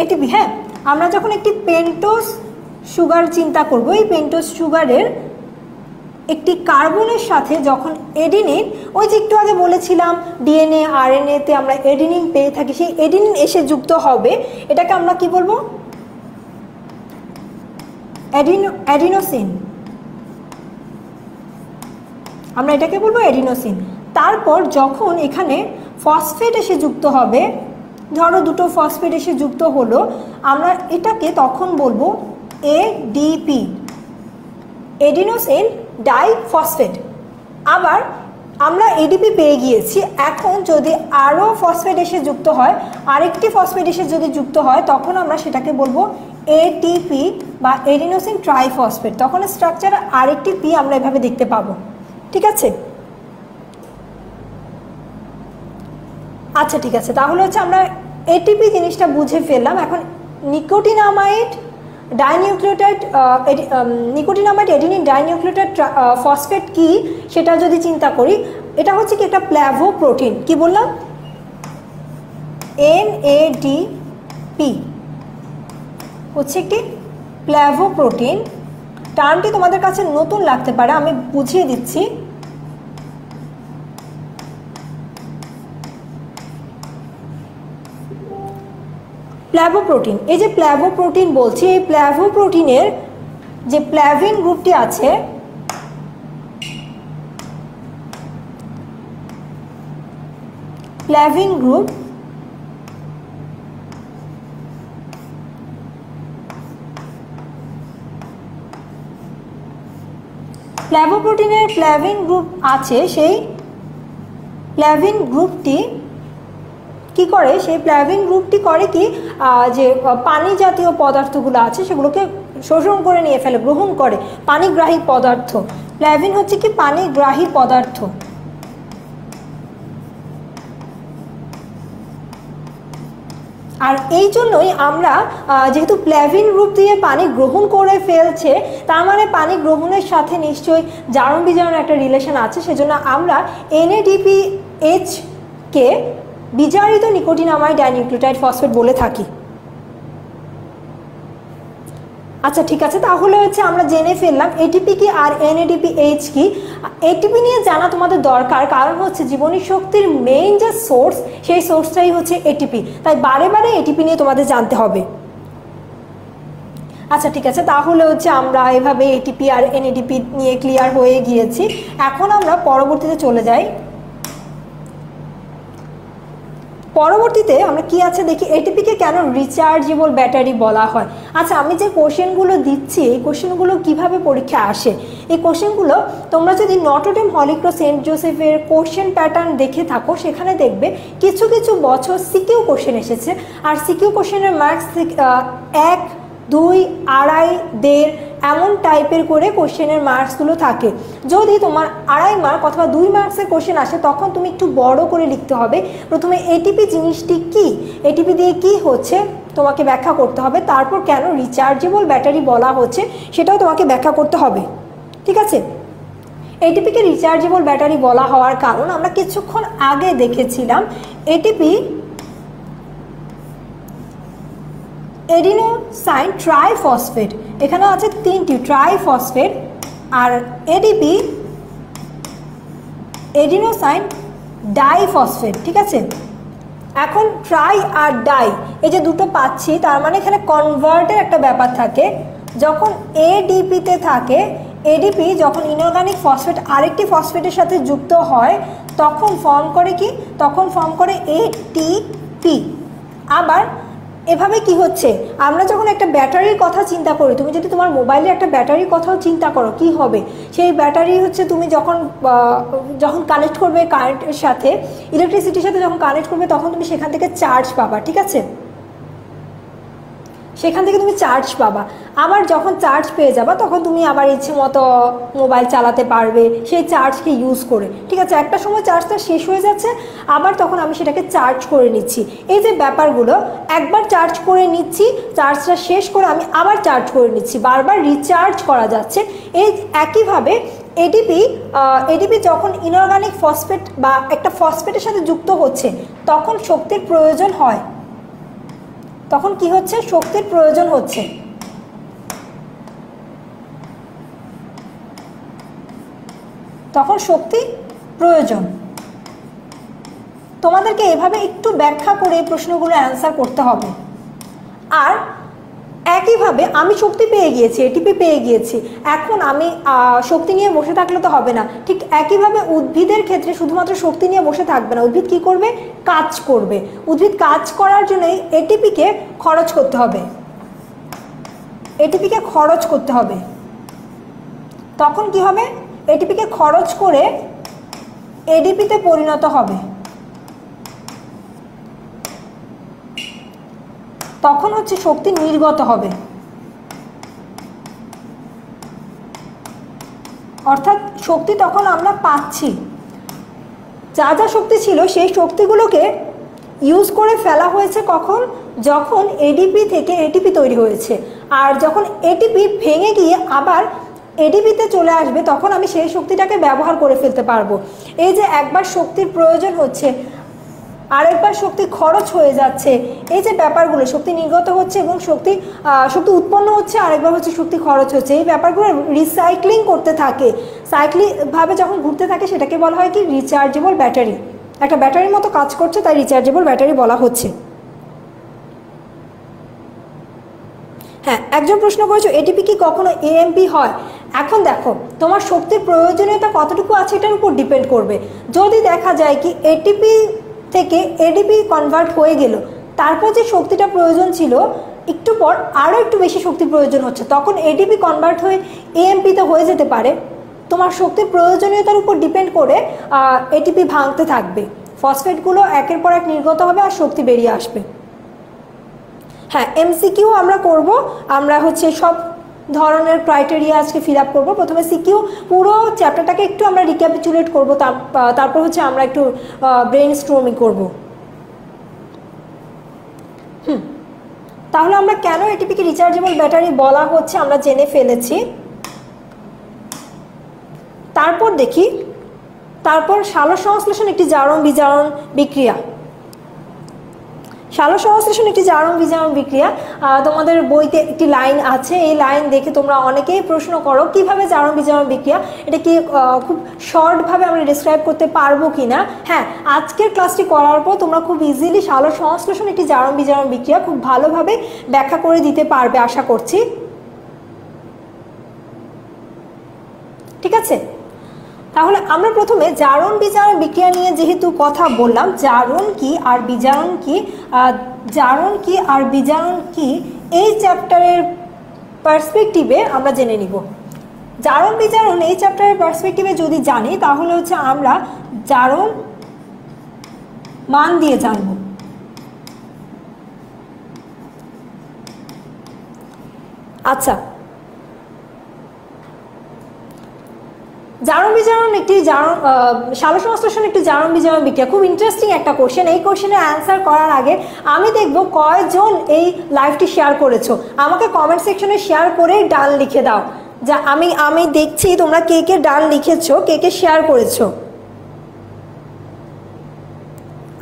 এটিপি, হ্যাঁ, আমরা যখন একটি পেন্টোজ সুগার চিন্তা করব, এই পেন্টোজ সুগারের একটি কার্বনের সাথে যখন এডিনিন, ওই যে একটু আগে বলেছিলাম DNA RNA তে আমরা এডিনিন পেয়ে থাকি, সেই এডিনিন এসে যুক্ত হবে, এটাকে আমরা কি বলবো? অ্যাডিনোসিন। আমরা এটাকে বলবো অ্যাডিনোসিন। তারপর যখন এখানে ফসফেট এসে যুক্ত হবে, ধরো দুটো ফসফেট এসে যুক্ত হলো, আমরা এটাকে তখন বলবো ADP, এডিনোসিন ডাইফসফেট। আবার আমরা ADP পেয়ে গিয়েছি, এখন যদি আরও ফসফেট এসে যুক্ত হয়, আরেকটি ফসফেট এসে যদি যুক্ত হয়, তখন আমরা সেটাকে বলবো ATP বা এডিনোসিন ট্রাইফসফেট। তখন স্ট্রাকচার আরেকটি পি আমরা এভাবে দেখতে পাবো। ঠিক আছে? আচ্ছা, ঠিক আছে, তাহলে হচ্ছে আমরা ATP জিনিসটা বুঝে ফেললাম। এখন nicotinamide dinucleotide, nicotinamide adenine dinucleotide phosphate কি সেটা যদি চিন্তা করি, এটা হচ্ছে কি একটা প্ল্যাভোপ্রোটিন, কি বললাম, NADP হচ্ছে একটি প্ল্যাভোপ্রোটিন। টার্মটি তোমাদের কাছে নতুন লাগতে পারে, আমি বুঝিয়ে দিচ্ছি। প্ল্যাভোপ্রোটিন, এই যে প্ল্যাভোপ্রোটিন বলছি, এই প্ল্যাভোপ্রোটিনের যে প্ল্যাভিন গ্রুপটি আছে, প্ল্যাভিন গ্রুপ, প্ল্যাভোপ্রোটিনের প্ল্যাভিন গ্রুপ আছে, সেই প্ল্যাভিন গ্রুপটি কি করে, সেই প্ল্যাভিন গ্রুপটি করে কি, যে পানি জাতীয় পদার্থগুলো আছে সেগুলোকে শোষণ করে নিয়ে ফেলে, গ্রহণ করে, পানিগ্রাহী পদার্থ। প্ল্যাভিন হচ্ছে কি পানিগ্রাহী পদার্থ। আর এই জন্যই আমরা যেহেতু প্ল্যাভিন গ্রুপ দিয়ে পানি গ্রহণ করে ফেলছে, তার মানে পানি গ্রহণের সাথে নিশ্চয়ই জারণ বিজারণের একটা রিলেশন আছে, সেজন্য আমরা NADPH কে বিজারিত নিকোটিনামাইড ডাইনিউক্লিওটাইড ফসফেট বলে থাকি। আচ্ছা ঠিক আছে, তাহলে হচ্ছে আমরা জেনে ফেললাম এটিপি কি আর NADPH কি। এটিপি নিয়ে জানা তোমাদের দরকার, কারণ হচ্ছে জীবনী শক্তির মেইন যে সোর্স, সেই সোর্সটাই হচ্ছে এটিপি, তাই বারে বারে এটিপি নিয়ে তোমাদের জানতে হবে। আচ্ছা ঠিক আছে, তাহলে হচ্ছে আমরা এভাবে এটিপি আর NADP নিয়ে ক্লিয়ার হয়ে গিয়েছি। এখন আমরা পরবর্তীতে চলে যাই। পরবর্তীতে আমরা কি আছে দেখি, এটিপিকে কেন রিচার্জেবল ব্যাটারি বলা হয়। আচ্ছা, আমি যে কোশ্চেনগুলো দিচ্ছি, এই কোশ্চেনগুলো কিভাবে পরীক্ষা আসে, এই কোশ্চেনগুলো তোমরা যদি Notre Dame Holy Cross Saint জোসেফের question pattern দেখে থাকো, সেখানে দেখবে কিছু কিছু বছর সিকিউ কোশ্চেন এসেছে, আর সিকিউ কোশ্চেনের মার্কস 1, 2, 2.5, 1.5 এমন টাইপের করে কোশ্চেনের মার্কসগুলো থাকে। যদি তোমার 2.5 মার্ক অথবা 2 মার্কসের কোশ্চেন আসে, তখন তুমি একটু বড় করে লিখতে হবে। প্রথমে এটিপি জিনিসটি কি, এটিপি দিয়ে কি হচ্ছে তোমাকে ব্যাখ্যা করতে হবে, তারপর কেন রিচার্জেবল ব্যাটারি বলা হচ্ছে সেটাও তোমাকে ব্যাখ্যা করতে হবে, ঠিক আছে। এটিপিকে রিচার্জেবল ব্যাটারি বলা হওয়ার কারণ আমরা কিছুক্ষণ আগে দেখেছিলাম, এটিপি এডিনোসাইন ট্রাইফসফেট, এখানে আছে 3টি ট্রাইফসফেট, আর এডিপি এডিনোসাইন ডাইফসফেট, ঠিক আছে। এখন ট্রাই আর ডাই এই যে দুটো পাচ্ছি, তার মানে এখানে কনভার্টের একটা ব্যাপার থাকে। যখন এডিপিতে থাকে, এডিপি যখন ইনঅর্গানিক ফসফেট আরেকটি ফসফেটের সাথে যুক্ত হয়, তখন ফর্ম করে কি, তখন ফর্ম করে এটিপি। আবার এভাবে কি হচ্ছে, আমরা যখন একটা ব্যাটারির কথা চিন্তা করি, তুমি যদি তোমার মোবাইলে একটা ব্যাটারির কথাও চিন্তা করো, কি হবে, সেই ব্যাটারি হচ্ছে তুমি যখন কানেক্ট করবে কারেন্টের সাথে, ইলেকট্রিসিটির সাথে যখন কানেক্ট করবে, তখন তুমি সেখান থেকে চার্জ পাবা, ঠিক আছে, সেখান থেকে তুমি চার্জ পাবা। আবার যখন চার্জ পেয়ে যাবা, তখন তুমি আবার ইচ্ছে মতো মোবাইল চালাতে পারবে সেই চার্জকে ইউজ করে, ঠিক আছে। একটা সময় চার্জটা শেষ হয়ে যাচ্ছে, আবার তখন আমি সেটাকে চার্জ করে নিচ্ছি। এই যে ব্যাপারগুলো, একবার চার্জ করে নিচ্ছি, চার্জটা শেষ করে আমি আবার চার্জ করে নিচ্ছি, বারবার রিচার্জ করা যাচ্ছে। এই একইভাবে এটিপি যখন ইনঅর্গানিক ফসফেট বা একটা ফসফেটের সাথে যুক্ত হচ্ছে, তখন শক্তির প্রয়োজন হয়, তখন কি হচ্ছে, শক্তির প্রয়োজন হচ্ছে। তখন শক্তি প্রয়োজন। তোমাদেরকে এভাবে একটু ব্যাখ্যা করে এই প্রশ্নগুলো অ্যান্সার করতে হবে। আর একইভাবে আমি শক্তি পেয়ে গিয়েছি, এটিপি পেয়ে গিয়েছি, এখন আমি শক্তি নিয়ে বসে থাকলে তো হবে না। ঠিক একইভাবে উদ্ভিদের ক্ষেত্রে শুধুমাত্র শক্তি নিয়ে বসে থাকবে না, উদ্ভিদ কি করবে, কাজ করবে। উদ্ভিদ কাজ করার জন্যই এটিপিকে খরচ করতে হবে, এটিপিকে খরচ করতে হবে। তখন কি হবে, এটিপিকে খরচ করে এডিপিতে পরিণত হবে, তখন হচ্ছে শক্তি নির্গত হবে। অর্থাৎ শক্তি তখন আমরা পাচ্ছি, যা যা শক্তি ছিল সেই শক্তিগুলোকে ইউজ করে ফেলা হয়েছে কখন, যখন এডিপি থেকে এটিপি তৈরি হয়েছে। আর যখন এটিপি ভেঙে গিয়ে আবার এডিপিতে চলে আসবে তখন আমি সেই শক্তিটাকে ব্যবহার করে ফেলতে পারবো। এই যে একবার শক্তির প্রয়োজন হচ্ছে, আরেকবার শক্তি খরচ হয়ে যাচ্ছে, এই যে ব্যাপারগুলো, শক্তি নির্গত হচ্ছে এবং শক্তি উৎপন্ন হচ্ছে, আরেকবার হচ্ছে শক্তি খরচ হচ্ছে, এই ব্যাপারগুলো রিসাইক্লিং করতে থাকে, সাইক্লিকভাবে যখন ঘুরতে থাকে সেটাকে বলা হয় কি রিচার্জেবল ব্যাটারি। একটা ব্যাটারির মতো কাজ করছে, তাই রিচার্জেবল ব্যাটারি বলা হচ্ছে। হ্যাঁ, একজন প্রশ্ন করেছো এটিপি কি কখনো এএমপি হয়? এখন দেখো তোমার শক্তির প্রয়োজনীয়তা কতটুকু আছে এটার উপর ডিপেন্ড করবে। যদি দেখা যায় কি এটিপি থেকে এডিপি কনভার্ট হয়ে গেল, তারপর যে শক্তিটা প্রয়োজন ছিল একটু পর আরও একটু বেশি শক্তির প্রয়োজন হচ্ছে, তখন এডিপি কনভার্ট হয়ে এএমপিতে হয়ে যেতে পারে। তোমার শক্তির প্রয়োজনীয়তার উপর ডিপেন্ড করে এটিপি ভাঙতে থাকবে, ফসফেটগুলো একের পর এক নির্গত হবে আর শক্তি বেরিয়ে আসবে। হ্যাঁ, এমসিকিউ আমরা করব, আমরা হচ্ছে সব ধরনের ক্রাইটেরিয়া আজকে ফিল আপ করবো। প্রথমে সিকিউ পুরো চ্যাপ্টারটাকে একটু আমরা রিক্যাপিচুলেট করবো, তারপর হচ্ছে আমরা একটু ব্রেন স্ট্রমিং করবো। তাহলে আমরা কেন এটিপিকে রিচার্জেবল ব্যাটারি বলা হচ্ছে আমরা জেনে ফেলেছি। তারপর দেখি, তারপর সালোক সংশ্লেষণ একটি জারণ বিজারণ বিক্রিয়া। সালোক সংশ্লেষণ একটি জারণ বিজারণ বিক্রিয়া, তোমাদের বইতে একটি লাইন আছে, এই লাইন দেখে তোমরা অনেকেই প্রশ্ন করো কিভাবে জারণ বিজারণ বিক্রিয়া, এটা কি খুব শর্টভাবে আমরা ডিসক্রাইব করতে পারবো কি না। হ্যাঁ, আজকের ক্লাসটি করার পর তোমরা খুব ইজিলি সালোক সংশ্লেষণ একটি জারণ বিজারণ বিক্রিয়া খুব ভালোভাবে ব্যাখ্যা করে দিতে পারবে আশা করছি। ঠিক আছে, তাহলে আমরা প্রথমে জারণ বিজারণ বিক্রিয়া নিয়ে যেহেতু কথা বললাম, জারণ কি আর বিজারণ কি, জারণ কি আর বিজারণ কি এই চ্যাপ্টারের পার্সপেক্টিভে আমরা জেনে নিব। জারণ বিজারণ এই চ্যাপ্টারের পার্সপেক্টিভে যদি জানি তাহলে হচ্ছে আমরা জারণ মান দিয়ে জানব। আচ্ছা, জারণ বিজারণ একটি সালোক সংশ্লেষণ একটি জারণ বিজারণ বিক্রিয়া, খুব ইন্টারেস্টিং একটা কোশ্চেন। এই কোশ্চেনের অ্যান্সার করার আগে আমি দেখব কয়জন এই লাইভটি শেয়ার করেছো, আমাকে কমেন্ট সেকশনে শেয়ার করে ডান লিখে দাও। যা আমি দেখছি তোমরা কে কে ডান লিখেছো, কে কে শেয়ার করেছো,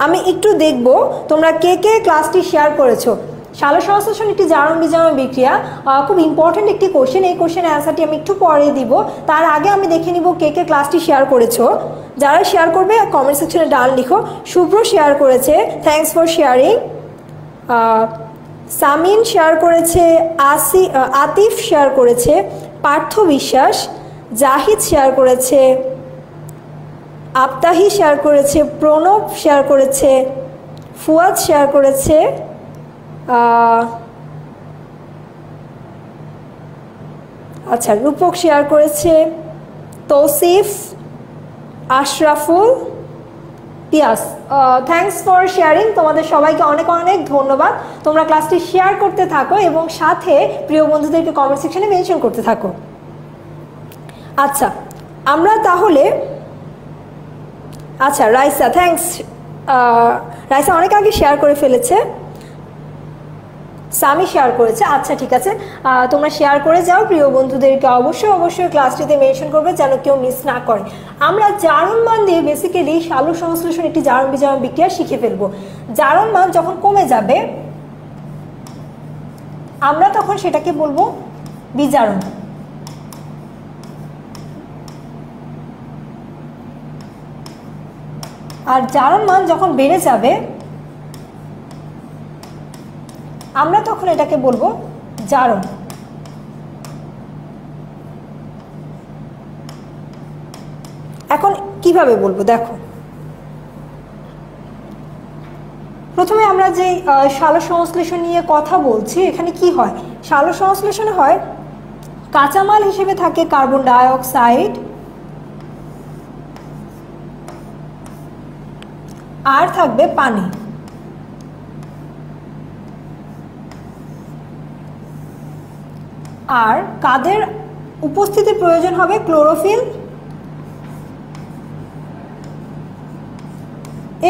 আমি একটু দেখব তোমরা কে কে ক্লাসটি শেয়ার করেছো। সালোক সংশ্লেষণ একটি জারণ বিজারণ বিক্রিয়া খুব ইম্পর্টেন্ট একটি কোশ্চেন, এই কোশ্চেনের অ্যান্সারটি আমি একটু পরে দিব। তার আগে আমি দেখে নিব কে কে ক্লাসটি শেয়ার করেছো। যারা শেয়ার করবে কমেন্ট সেকশনে ডান লিখো। শুভ্র শেয়ার করেছে, thanks for sharing. Samin share করেছে, আতিফ শেয়ার করেছে, পার্থ বিশ্বাস, জাহিদ শেয়ার করেছে, আবতাহি শেয়ার করেছে, প্রণব শেয়ার করেছে, ফুয়াদ শেয়ার করেছে, আচ্ছা রূপক শেয়ার করেছে, তৌসিফ, আশরাফুল, পিয়াস, থ্যাঙ্কস ফর শেয়ারিং। তোমাদের সবাইকে অনেক অনেক ধন্যবাদ। তোমরা ক্লাসটি শেয়ার করতে থাকো এবং সাথে প্রিয় বন্ধুদেরকে কমেন্ট সেকশনে মেনশন করতে থাকো। আচ্ছা, আমরা তাহলে আচ্ছা রাইসা, থ্যাঙ্কস। রাইসা অনেক আগে শেয়ার করে ফেলেছে। সামি শেয়ার করেছে, আচ্ছা ঠিক আছে, তোমরা শেয়ার করে যাও। প্রিয় বন্ধুদেরকে অবশ্যই ক্লাসটিতে মেনশন করবে যেন কেউ মিস না করে। আমরা জারণ মান দিয়ে বেসিক্যালি সালোক সংশ্লেষণ একটি জারণ বিজারণ বিক্রিয়া শিখে ফেলবো। জারণ মান যখন কমে যাবে আমরা তখন সেটাকে বলবো বিজারণ। আর জারণ মান যখন বেড়ে যাবে আমরা তখন এটাকে বলবো জারণ। এখন কিভাবে বলবো দেখো, প্রথমে আমরা যে সালোক সংশ্লেষণ নিয়ে কথা বলছি, এখানে কি হয়, সালোক সংশ্লেষণ হয় কাঁচামাল হিসেবে থাকে কার্বন ডাই অক্সাইড আর থাকবে পানি। আর কাদের উপস্থিতির প্রয়োজন হবে, ক্লোরোফিল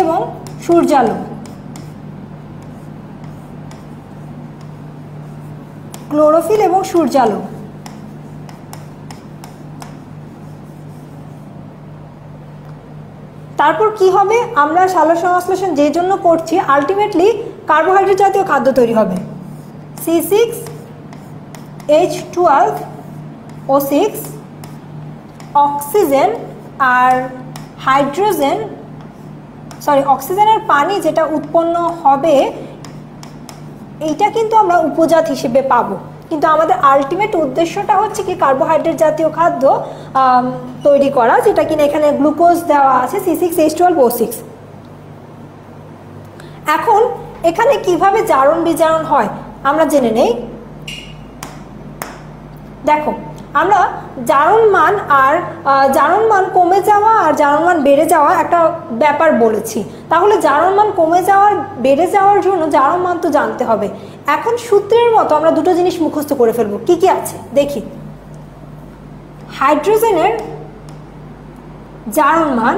এবং সূর্যালো। ক্লোরোফিল এবং সূর্যালো। তারপর কি হবে, আমরা সালোক সংশ্লেষণ যে জন্য করছি আলটিমেটলি কার্বোহাইড্রেট জাতীয় খাদ্য তৈরি হবে। C6H12O6 অক্সিজেন আর হাইড্রোজেন, সরি অক্সিজেন আর পানি যেটা উৎপন্ন হবে এইটা কিন্তু আমরা উপজাত হিসেবে পাবো, কিন্তু আমাদের আলটিমেট উদ্দেশ্যটা হচ্ছে কি কার্বোহাইড্রেট জাতীয় খাদ্য তৈরি করা, যেটা কিনা এখানে গ্লুকোজ দেওয়া আছে C6H12O6। এখন এখানে কিভাবে জারণ বিজারণ হয় আমরা জেনে নেই। দেখো আমরা জারণ মান কমে যাওয়া আর জারণ মান বেড়ে যাওয়া একটা ব্যাপার বলেছি, তাহলে জারণ মান কমে যাওয়ার বেড়ে যাওয়ার জন্য জারণ মান তো জানতে হবে। এখন সূত্রের মতো আমরা দুটো জিনিস মুখস্থ করে ফেলবো, কি কি আছে দেখি। হাইড্রোজেনের জারণ মান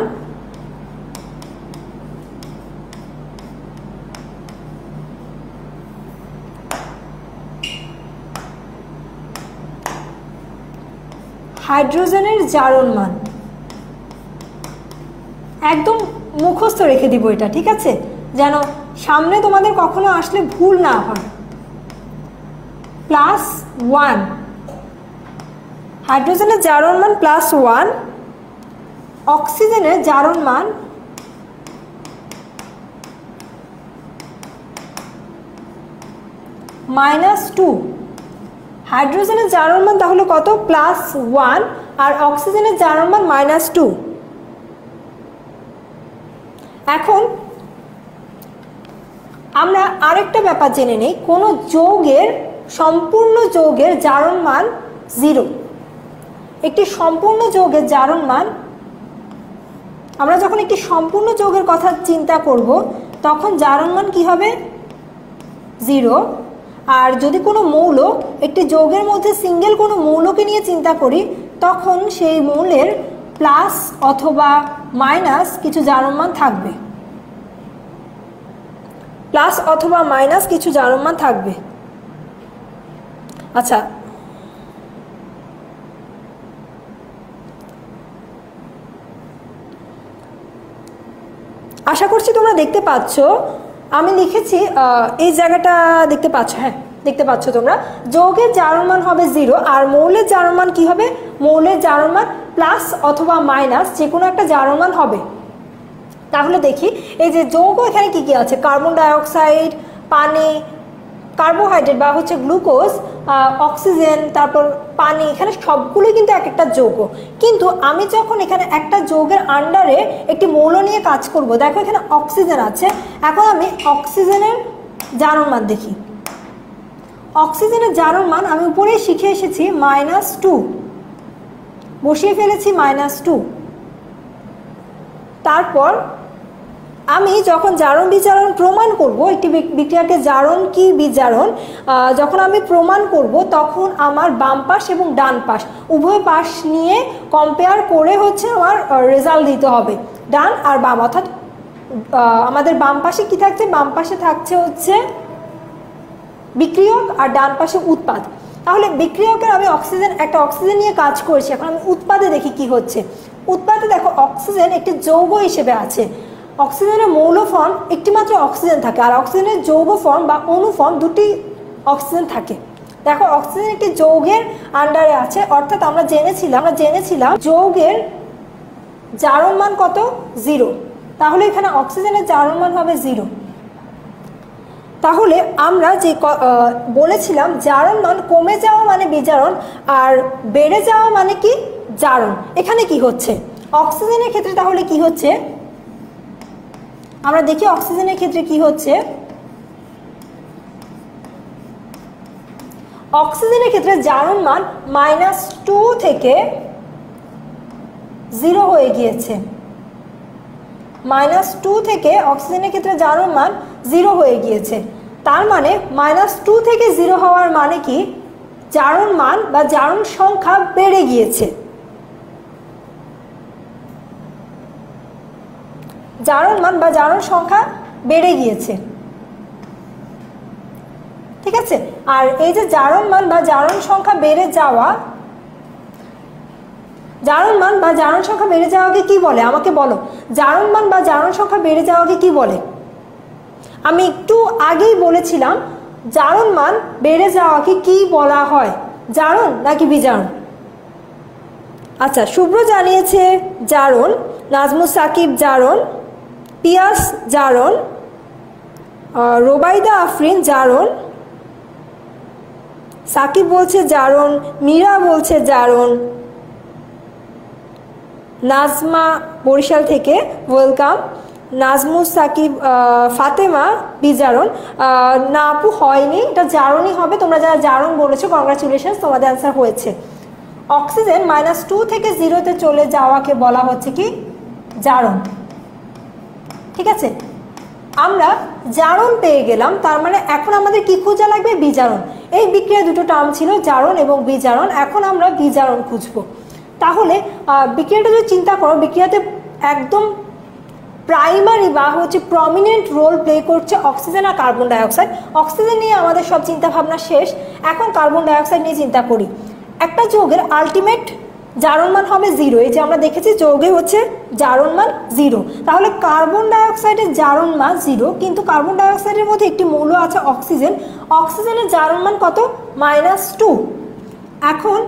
একদম মুখস্থ রেখে দিব এটা, ঠিক আছে, যেন সামনে তোমাদের কখনো আসলে ভুল না হয়। +1 হাইড্রোজেনের জারণ মান +1, অক্সিজেনের জারণ মান -2। হাইড্রোজেনের জারণ মান তাহলে কত, +1 আর অক্সিজেনের জারণ মান -2। এখন আমরা আরেকটা ব্যাপার জেনে নেই, কোনো সম্পূর্ণ যৌগের জারণ মান 0। একটি সম্পূর্ণ যৌগের জারণ মান, আমরা যখন একটি সম্পূর্ণ যৌগের কথা চিন্তা করব তখন জারণ মান কি হবে, 0। আর যদি কোনো মৌল, একটি যৌগের মধ্যে সিঙ্গেল কোনো মৌলকে নিয়ে চিন্তা করি তখন সেই মৌলের প্লাস অথবা মাইনাস কিছু জারণ মান থাকবে, প্লাস অথবা মাইনাস কিছু জারণ মান থাকবে। আচ্ছা, আশা করছি তোমরা দেখতে পাচ্ছ, আমি লিখেছি এই জায়গাটা দেখতে পাচ্ছ, হ্যাঁ দেখতে পাচ্ছ তোমরা। যৌগের জারণ মান হবে 0 আর মৌলের জারণ মান কি হবে, মৌলের জারণ মান প্লাস অথবা মাইনাস যে কোনো একটা জারণ মান হবে। তাহলে দেখি এই যে যৌগ এখানে কি কি আছে, কার্বন ডাইঅক্সাইড, পানি, কার্বোহাইড্রেট বা হচ্ছে গ্লুকোজ, অক্সিজেন, তারপর পানি, এখানে সবগুলোই কিন্তু এক একটা যৌগ। কিন্তু আমি যখন এখানে একটা যৌগের আন্ডারে একটি মৌল নিয়ে কাজ করব, দেখো এখানে অক্সিজেন আছে, এখন আমি অক্সিজেনের জারণ মান দেখি। অক্সিজেনের জারণ মান আমি উপরে শিখে এসেছি -2, বসিয়ে ফেলেছি -2। তারপর আমি যখন জারণ বিজারণ প্রমাণ করব, একটি বিক্রিয়াকে জারণ কি বিজারণ যখন আমি প্রমাণ করব তখন আমার বাম পাশ এবং ডান পাশ উভয় পাশ নিয়ে কম্পেয়ার করে হচ্ছে আমার রেজাল্ট দিতে হবে, ডান আর বাম। অর্থাৎ আমাদের বাম পাশে কি থাকছে, বাম পাশে থাকছে হচ্ছে বিক্রিয়ক আর ডান পাশে উৎপাদ। তাহলে বিক্রিয়কের আমি একটা অক্সিজেন নিয়ে কাজ করেছি, এখন আমি উৎপাদে দেখি কি হচ্ছে। উৎপাদে দেখো অক্সিজেন একটি যৌগ হিসেবে আছে, অক্সিজেনের মৌল ফর্ম একটি মাত্র অক্সিজেন থাকে আর অক্সিজেনের যৌগ ফর্ম বা অণু ফর্ম দুটি অক্সিজেন থাকে। দেখো অক্সিজেন একটি যৌগের আন্ডারে আছে, অর্থাৎ আমরা জেনেছিলাম যৌগের জারণ মান কত, 0। তাহলে এখানে অক্সিজেনের জারণ মান হবে 0। তাহলে আমরা যে বলেছিলাম জারণ মান কমে যাওয়া মানে বিজারণ আর বেড়ে যাওয়া মানে কি জারণ, এখানে কি হচ্ছে অক্সিজেনের ক্ষেত্রে, তাহলে কি হচ্ছে আমরা দেখি অক্সিজেনের ক্ষেত্রে কি হচ্ছে। অক্সিজেনের ক্ষেত্রে জারণ মান -2 থেকে 0 হয়ে গিয়েছে, -2 থেকে অক্সিজেনের ক্ষেত্রে জারণ মান 0 হয়ে গিয়েছে। তার মানে -2 থেকে 0 হওয়ার মানে কি জারণ মান বা জারণ সংখ্যা বেড়ে গিয়েছে, জারণ মান বা জারণ সংখ্যা বেড়ে গিয়েছে, ঠিক আছে। আর এই যে জারণ মান বা জারণ সংখ্যা বেড়ে যাওয়া, জারণ মান বা জারণ সংখ্যা বেড়ে যাওয়াকে কি বলে আমাকে বলো। জারণ মান বা জারণ সংখ্যা বেড়ে যাওয়াকে কি বলে? আমি একটু আগেই বলেছিলাম জারণ মান বেড়ে যাওয়াকে কি বলা হয়, জারণ নাকি বিজারণ? আচ্ছা, শুভ্র জানিয়েছে জারণ, নাজমুস সাকিব জারণ, পিয়াস জারণ, রোবাইদা আফরিন জারণ, সাকিব বলছে জারণ, মীরা বলছে জারণ, নাজমা বরিশাল থেকে ওয়েলকাম, নাজমুস সাকিব, ফাতেমা বিজারণ। না আপু হয়নি, এটা জারণই হবে। তোমরা যারা জারণ বলেছো কংগ্রাচুলেশন, তোমাদের অ্যান্সার হয়েছে। অক্সিজেন -2 থেকে 0-তে চলে যাওয়াকে বলা হচ্ছে কি? জারণ। ঠিক আছে, আমরা জারণ পেয়ে গেলাম, তার মানে এখন আমাদের কি খোঁজা লাগবে? বিজারণ। এই বিক্রিয়া দুটো টার্ম ছিল, জারণ এবং বিজারণ, এখন আমরা বিজারণ খুঁজবো। তাহলে বিক্রিয়াটা যদি চিন্তা করো, বিক্রিয়াতে একদম প্রাইমারি বা হচ্ছে প্রমিনেন্ট রোল প্লে করছে অক্সিজেন আর কার্বন ডাইঅক্সাইড। অক্সিজেন নিয়ে আমাদের সব চিন্তা ভাবনা শেষ, এখন কার্বন ডাইঅক্সাইড নিয়ে চিন্তা করি। একটা যৌগের আলটিমেট জারণ মান হবে 0, এই যে আমরা দেখেছি যৌগে হচ্ছে জারণ মান 0। তাহলে কার্বন ডাইঅক্সাইডের জারণ মান 0, কিন্তু কার্বন ডাইঅক্সাইডের মধ্যে একটি মৌল আছে অক্সিজেন, অক্সিজেনের জারণ মান কত? -2। এখন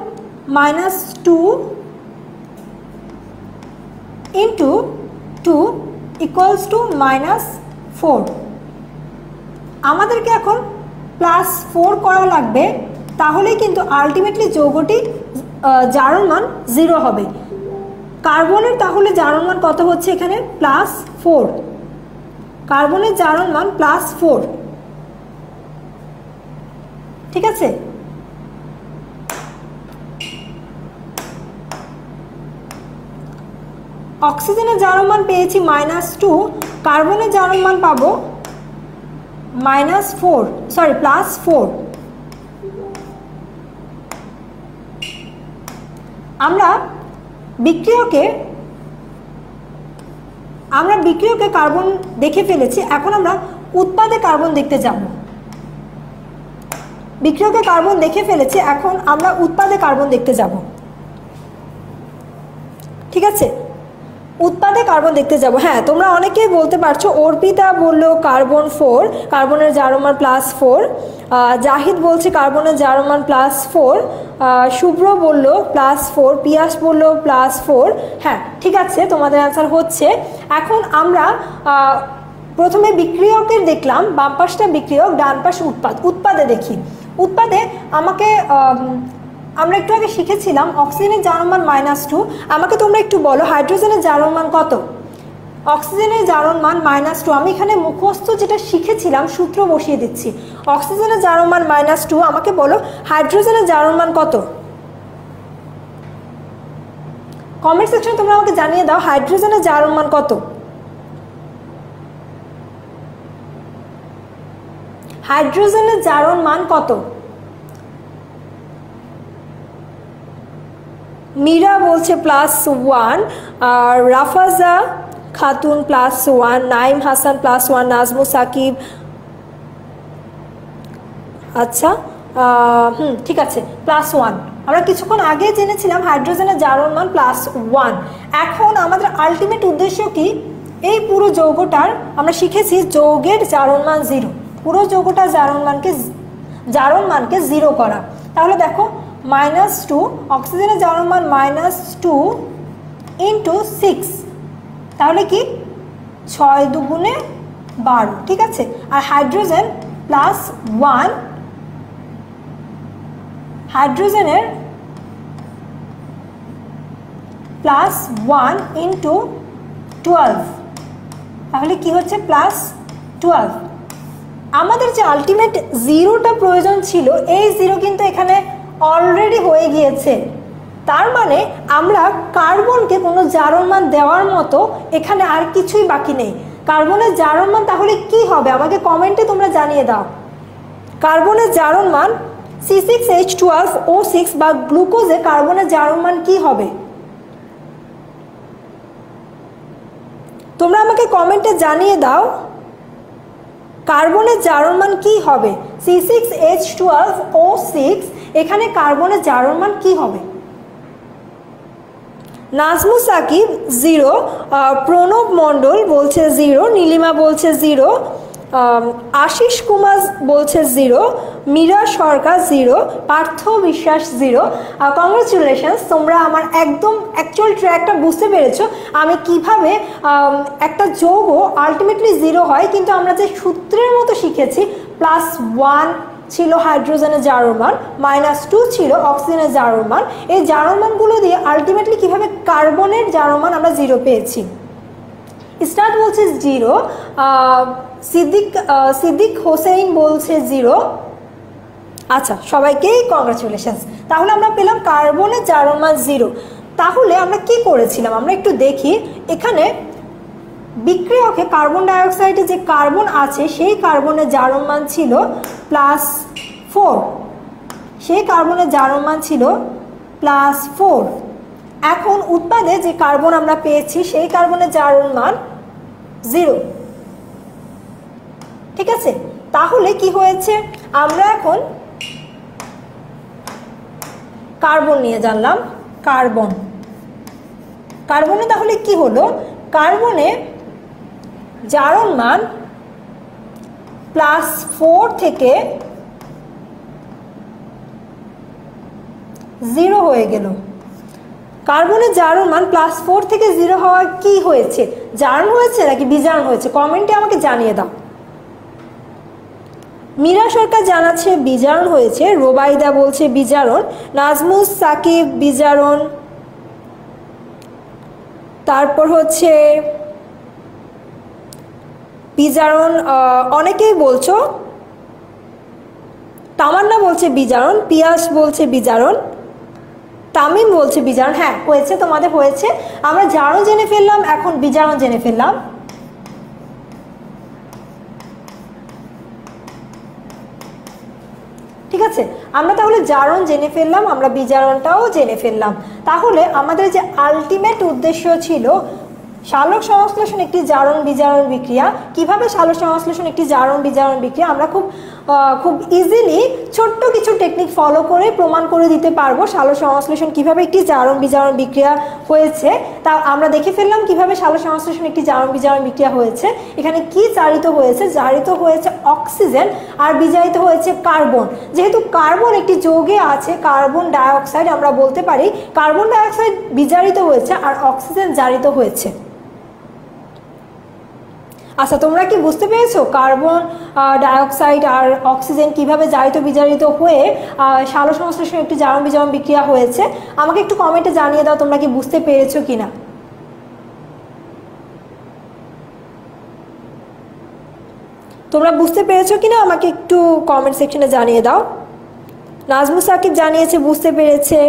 -2 ইন্টু 2 ইকুয়ালস টু -4। আমাদেরকে এখন +4 করা লাগবে, তাহলে কিন্তু আলটিমেটলি যৌগটি জারণ মান 0 হবে। কার্বনের তাহলে জারণ মান কত হচ্ছে এখানে? +4। কার্বনের জারণ মান +4। ঠিক আছে, অক্সিজেনের জারণ মান পেয়েছি -2, কার্বনের জারণ মান পাবো +4। আমরা বিক্রিয়কে কার্বন দেখে ফেলেছি, এখন আমরা উৎপাদে কার্বন দেখতে যাব। বিক্রিয়কে কার্বন দেখে ফেলেছি, এখন আমরা উৎপাদে কার্বন দেখতে যাব। ঠিক আছে, উৎপাদে কার্বন দেখতে যাব। হ্যাঁ, তোমরা অনেকেই বলতে পারছো, অর্পিতা বললো কার্বন 4, কার্বনের জারণ মান +4, জাহিদ বলছে কার্বনের জারণ মান +4, শুভ্র বলল +4, পিয়াস বলল +4। হ্যাঁ ঠিক আছে, তোমাদের অ্যান্সার হচ্ছে। এখন আমরা প্রথমে বিক্রিয়কের দেখলাম, বাম পাশটা বিক্রিয়ক, ডান পাশ উৎপাদে দেখি। উৎপাদে আমাকে আমরা একটু আগে শিখেছিলাম অক্সিজেনের জারণ মান -2। আমাকে তোমরা একটু বলো হাইড্রোজেনের জারণ মান কত? অক্সিজেনের জারণ মান -2। আমি এখানে মুখস্থ যেটা শিখেছিলাম সূত্র বসিয়ে দিচ্ছি। অক্সিজেনের জারণ মান -2, আমাকে বলো হাইড্রোজেনের জারণ মান কত? কমেন্ট সেকশনে তোমরা আমাকে জানিয়ে দাও হাইড্রোজেনের জারণ মান কত? হাইড্রোজেনের জারণ মান কত? মীরা বলছে +1, আর রাফাজা খাতুন +1, নাইম হাসান +1, নাজমু সাকিব। আচ্ছা ঠিক আছে, +1। আমরা কিছুক্ষণ আগে জেনেছিলাম হাইড্রোজেনের জারণ মান +1। এখন আমাদের আলটিমেট উদ্দেশ্য কি? এই পুরো যৌগটার আমরা শিখেছি যৌগের জারণ মান 0, পুরো যৌগটার জারণ মানকে 0 করা। তাহলে দেখো -2, অক্সিজেনের জারণ মান -2 ইন্টু 6, তাহলে কি 6 দুগুণে 12। ঠিক আছে, আর হাইড্রোজেন +1, হাইড্রোজেনের +1 ইন্টু 12, তাহলে কি হচ্ছে +12। আমাদের যে আলটিমেট 0টা প্রয়োজন ছিল, এই 0 কিন্তু এখানে অলরেডি হয়ে গিয়েছে। তার মানে আমরা কার্বনকে কোনো জারণ মান দেওয়ার মতো এখানে আর কিছুই বাকি নেই। কার্বনের জারণ মান তাহলে কি হবে? আমাকে কমেন্টে তোমরা জানিয়ে দাও। কার্বনের জারণ মান C6H12O6 বা গ্লুকোজে কার্বনের জারণ মান কি হবে? তোমরা আমাকে কমেন্টে জানিয়ে দাও কার্বনের জারণ মান কি হবে। C6H12O6, এখানে কার্বনের জারণ মান কি হবে? নাজমু সাকিব 0, প্রণব মণ্ডল বলছে 0, নীলিমা বলছে 0, আশিস কুমার বলছে 0, মীরা সরকার 0, পার্থ বিশ্বাস 0। কংগ্রেচুলেশনস, তোমরা আমার একদম অ্যাকচুয়াল ট্র্যাকটা বুঝতে পেরেছো আমি কিভাবে একটা যৌগ আলটিমেটলি 0 হয়, কিন্তু আমরা যে সূত্রের মতো শিখেছি +1 ছিল হাইড্রোজেনের জারণ মান, -2 ছিল অক্সিজেনের জারণ মান, এই জারণ মানগুলো দিয়ে আলটিমেটলি কিভাবে কার্বনের জারণ মান আমরা 0 পেয়েছি। স্টার্ট বলছে 0, সিদ্দিক হোসেন বলছে 0। আচ্ছা, সবাইকেই কংগ্রাচুলেশনস। তাহলে আমরা পেলাম কার্বনের জারণ মান 0। তাহলে আমরা কি করেছিলাম আমরা একটু দেখি। এখানে বিক্রিয়কে কার্বন ডাইঅক্সাইডে যে কার্বন আছে সেই কার্বনের জারণ মান ছিল +4, সেই কার্বনের জারণ মান ছিল +4। এখন উৎপাদে যে কার্বন আমরা পেয়েছি সেই কার্বনের জারণ মান 0। ঠিক আছে, তাহলে কি হয়েছে, আমরা এখন কার্বন নিয়ে জানলাম। কার্বনে তাহলে কি হলো, কার্বনে জারণ মান +4 থেকে 0 হয়ে গেল। কার্বনের জারণ মান +4 থেকে 0 হওয়া কি হয়েছে, জারণ হয়েছে নাকি বিজারণ হয়েছে? কমেন্টে আমাকে জানিয়ে দাও। মীরা সরকার জানাচ্ছে বিজারণ হয়েছে, রোবাইদা বলছে বিজারণ, নাজমুস সাকিব বিজারণ, তারপর হচ্ছে বিজারণ অনেকেই বলছো, তামান্না বলছে বিজারণ, পিয়াস বলছে বিজারণ, তামিম বলছে বিজারণ। হ্যাঁ হয়েছে, তোমাদের হয়েছে। আমরা জারণ জেনে ফেললাম, এখন বিজারণ জেনে ফেললাম। ঠিক আছে, আমরা তাহলে জারণ জেনে ফেললাম, আমরা বিজারণটাও জেনে ফেললাম। তাহলে আমাদের যে আলটিমেট উদ্দেশ্য ছিল সালোক সংশ্লেষণ একটি জারণ বিজারণ বিক্রিয়া, কিভাবে সালোক সংশ্লেষণ একটি জারণ বিজারণ বিক্রিয়া আমরা খুব ইজিলি ছোট্ট কিছু টেকনিক ফলো করে প্রমাণ করে দিতে পারবো সালোক সংশ্লেষণ কিভাবে একটি জারণ বিজারণ বিক্রিয়া হয়েছে। তা আমরা দেখে ফেললাম কিভাবে সালোক সংশ্লেষণ একটি জারণ বিজারণ বিক্রিয়া হয়েছে। এখানে কি জারিত হয়েছে, জারিত হয়েছে অক্সিজেন আর বিজারিত হয়েছে কার্বন। যেহেতু কার্বন একটি যৌগে আছে কার্বন ডাইঅক্সাইড, আমরা বলতে পারি কার্বন ডাইঅক্সাইড বিজারিত হয়েছে আর অক্সিজেন জারিত হয়েছে। আচ্ছা, তোমরা কি বুঝতে পেরেছো কার্বন ডাইঅক্সাইড আর অক্সিজেন কিভাবে জারিত বিজারিত হয়ে সালোক সংশ্লেষণ একটি জারণ বিজারণ বিক্রিয়া হয়েছে? আমাকে একটু কমেন্টে জানিয়ে দাও তোমরা কি বুঝতে পেরেছো কিনা। তোমরা বুঝতে পেরেছো কিনা আমাকে একটু কমেন্ট সেকশনে জানিয়ে দাও। নাজমু সাকিব জানিয়েছে বুঝতে পেরেছে।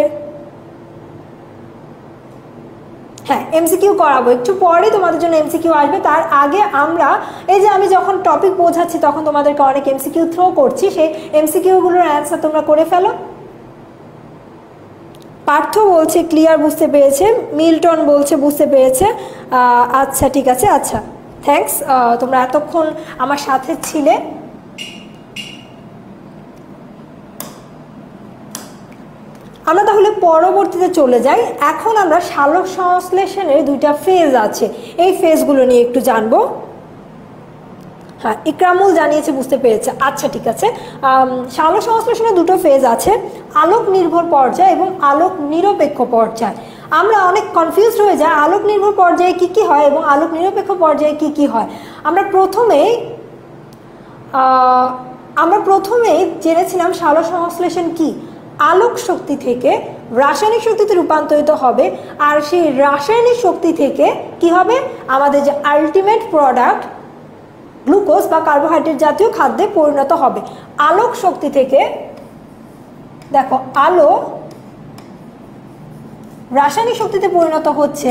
হ্যাঁ, এমসিকিউ করাবো একটু পরে, তোমাদের জন্য এমসিকিউ আসবে। তার আগে আমরা এই যে আমি যখন টপিক বোঝাচ্ছি তখন তোমাদেরকে অনেক এমসিকিউ থ্রো করছি, সেই এমসিকিউগুলোর অ্যান্সার তোমরা করে ফেলো। পার্থ বলছে ক্লিয়ার বুঝতে পেরেছে, মিল্টন বলছে বুঝতে পেরেছে। আচ্ছা ঠিক আছে, আচ্ছা থ্যাঙ্কস, তোমরা এতক্ষণ আমার সাথে ছিলে। আমরা তাহলে পরবর্তীতে চলে যাই। এখন আমরা সালোক সংশ্লেষণের দুইটা ফেজ আছে, এই ফেজগুলো নিয়ে একটু জানবো। হ্যাঁ, ইকরামুল জানিয়েছে বুঝতে পেরেছে। আচ্ছা ঠিক আছে, সালোক সংশ্লেষণের দুটো ফেজ আছে, আলোক নির্ভর পর্যায় এবং আলোক নিরপেক্ষ পর্যায়। আমরা অনেক কনফিউজড হয়ে যাই আলোক নির্ভর পর্যায়ে কি কি হয় এবং আলোক নিরপেক্ষ পর্যায়ে কি কি হয়। আমরা প্রথমেই জেনেছিলাম সালোক সংশ্লেষণ কি, আলোক শক্তি থেকে রাসায়নিক শক্তিতে রূপান্তরিত হবে, আর সেই রাসায়নিক শক্তি থেকে কি হবে, আমাদের যে আলটিমেট প্রোডাক্ট গ্লুকোজ বা কার্বোহাইড্রেট জাতীয় খাদ্যে পরিণত হবে। আলোক শক্তি থেকে দেখো আলো রাসায়নিক শক্তিতে পরিণত হচ্ছে,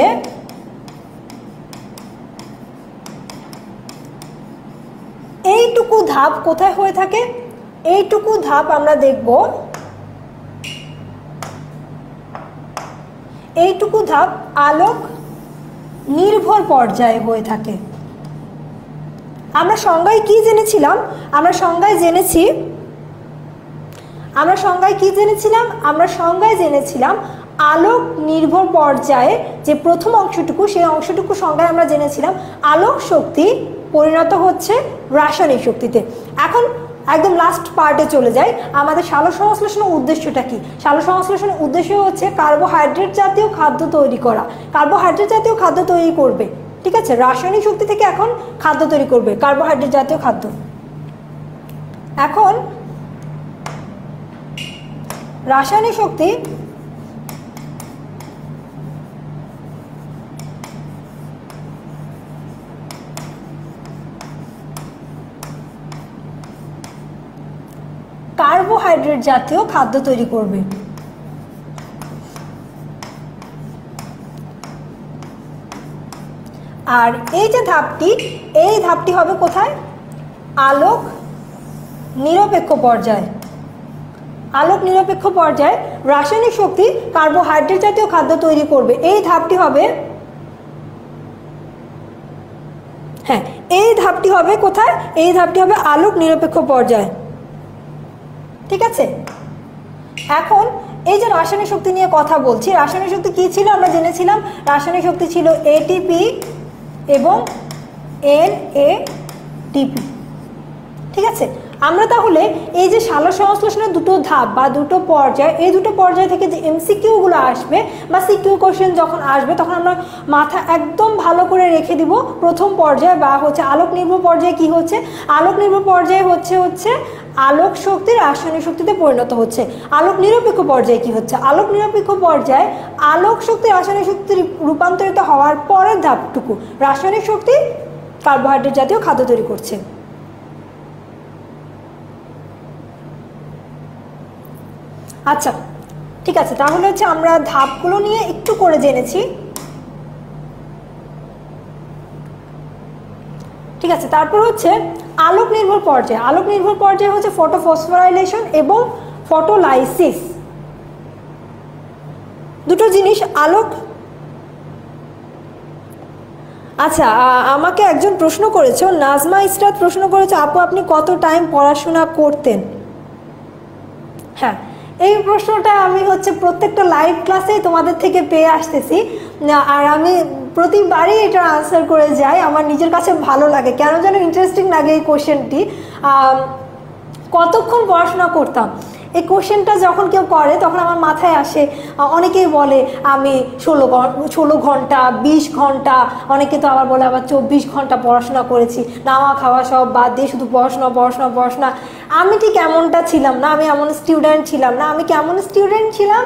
এইটুকু ধাপ কোথায় হয়ে থাকে, এইটুকু ধাপ আমরা দেখব, এইটুকু ধাপ আলোক নির্ভর পর্যায়ে হয়ে থাকে। আমরা সংজ্ঞায় কি জেনেছিলাম, আমরা সংজ্ঞায় জেনেছিলাম আলোক নির্ভর পর্যায়ে যে প্রথম অংশটুকু, সেই অংশটুকু সংজ্ঞায় আমরা জেনেছিলাম আলোক শক্তি পরিণত হচ্ছে রাসায়নিক শক্তিতে। এখন একদম লাস্ট পার্টে চলে যাই, আমাদের সালোক সংশ্লেষণের উদ্দেশ্যটা কি? সালোক সংশ্লেষণের উদ্দেশ্য হচ্ছে কার্বোহাইড্রেট জাতীয় খাদ্য তৈরি করা। কার্বোহাইড্রেট জাতীয় খাদ্য তৈরি করবে, ঠিক আছে? রাসায়নিক শক্তি থেকে এখন খাদ্য তৈরি করবে, কার্বোহাইড্রেট জাতীয় খাদ্য। এখন রাসায়নিক শক্তি কার্বোহাইড্রেট জাতীয় খাদ্য তৈরি করবে। আর এই যে ধাপটি, এই ধাপটি হবে কোথায়? আলোক নিরপেক্ষ পর্যায়ে। আলোক নিরপেক্ষ পর্যায়ে রাসায়নিক শক্তি কার্বোহাইড্রেট জাতীয় খাদ্য তৈরি করবে। এই ধাপটি হবে, হ্যাঁ, এই ধাপটি হবে কোথায়? এই ধাপটি হবে আলোক নিরপেক্ষ পর্যায়ে, ঠিক আছে? এখন এই যে রাসায়নিক শক্তি নিয়ে কথা বলছি, রাসায়নিক শক্তি কি ছিল আমরা জেনেছিলাম? রাসায়নিক শক্তি ছিল এটিপি এবং এনএডিপি, ঠিক আছে? আমরা তাহলে এই যে সালোক সংশ্লেষণের দুটো ধাপ বা দুটো পর্যায়, এই দুটো পর্যায় থেকে যে এমসিকিউগুলো আসবে বা সিকিউ কোশ্চেন যখন আসবে তখন আমরা মাথা একদম ভালো করে রেখে দিব। প্রথম পর্যায়ে বা হচ্ছে আলোক নির্ভর পর্যায়ে কি হচ্ছে? আলোক নির্ভর পর্যায়ে হচ্ছে আলোক শক্তি রাসায়নিক শক্তিতে পরিণত হচ্ছে। আলোক নিরপেক্ষ পর্যায়ে কি হচ্ছে? আলোক নিরপেক্ষ পর্যায়ে আলোক শক্তি রাসায়নিক শক্তি রূপান্তরিত হওয়ার পরের ধাপটুকু রাসায়নিক শক্তি কার্বোহাইড্রেট জাতীয় খাদ্য তৈরি করছে। আচ্ছা, ঠিক আছে, তাহলে হচ্ছে আমরা ধাপগুলো নিয়ে একটু করে জেনেছি, ঠিক আছে? তারপর হচ্ছে আলোক নির্ভর পর্যায়ে। আলোক নির্ভর পর্যায়ে হচ্ছে ফটোফসফোরাইলেশন এবং ফটোলাইসিস, দুটো জিনিস। আলোক, আচ্ছা, আমাকে একজন প্রশ্ন করেছে, নাজমা ইসরাত প্রশ্ন করেছে, আপু আপনি কত টাইম পড়াশোনা করতেন? হ্যাঁ, এই প্রশ্নটা আমি হচ্ছে প্রত্যেকটা লাইভ ক্লাসেই তোমাদের থেকে পেয়ে আসতেছি, আর আমি প্রতিবারই এটা আনসার করে যাই। আমার নিজের কাছে ভালো লাগে, কেন যেন ইন্টারেস্টিং লাগে এই কোশ্চেনটি। কতক্ষণ পড়াশোনা করতাম, এই কোশ্চেনটা যখন কেউ করে তখন আমার মাথায় আসে, অনেকেই বলে আমি 16 ঘন্টা, 20 ঘন্টা, অনেকে তো আবার বলে আবার 24 ঘন্টা পড়াশোনা করেছি, নাওয়া খাওয়া সব বাদ দিয়ে শুধু পড়াশোনা পড়াশোনা পড়াশোনা। আমি ঠিক এমনটা ছিলাম না, আমি এমন স্টুডেন্ট ছিলাম না। আমি কেমন স্টুডেন্ট ছিলাম?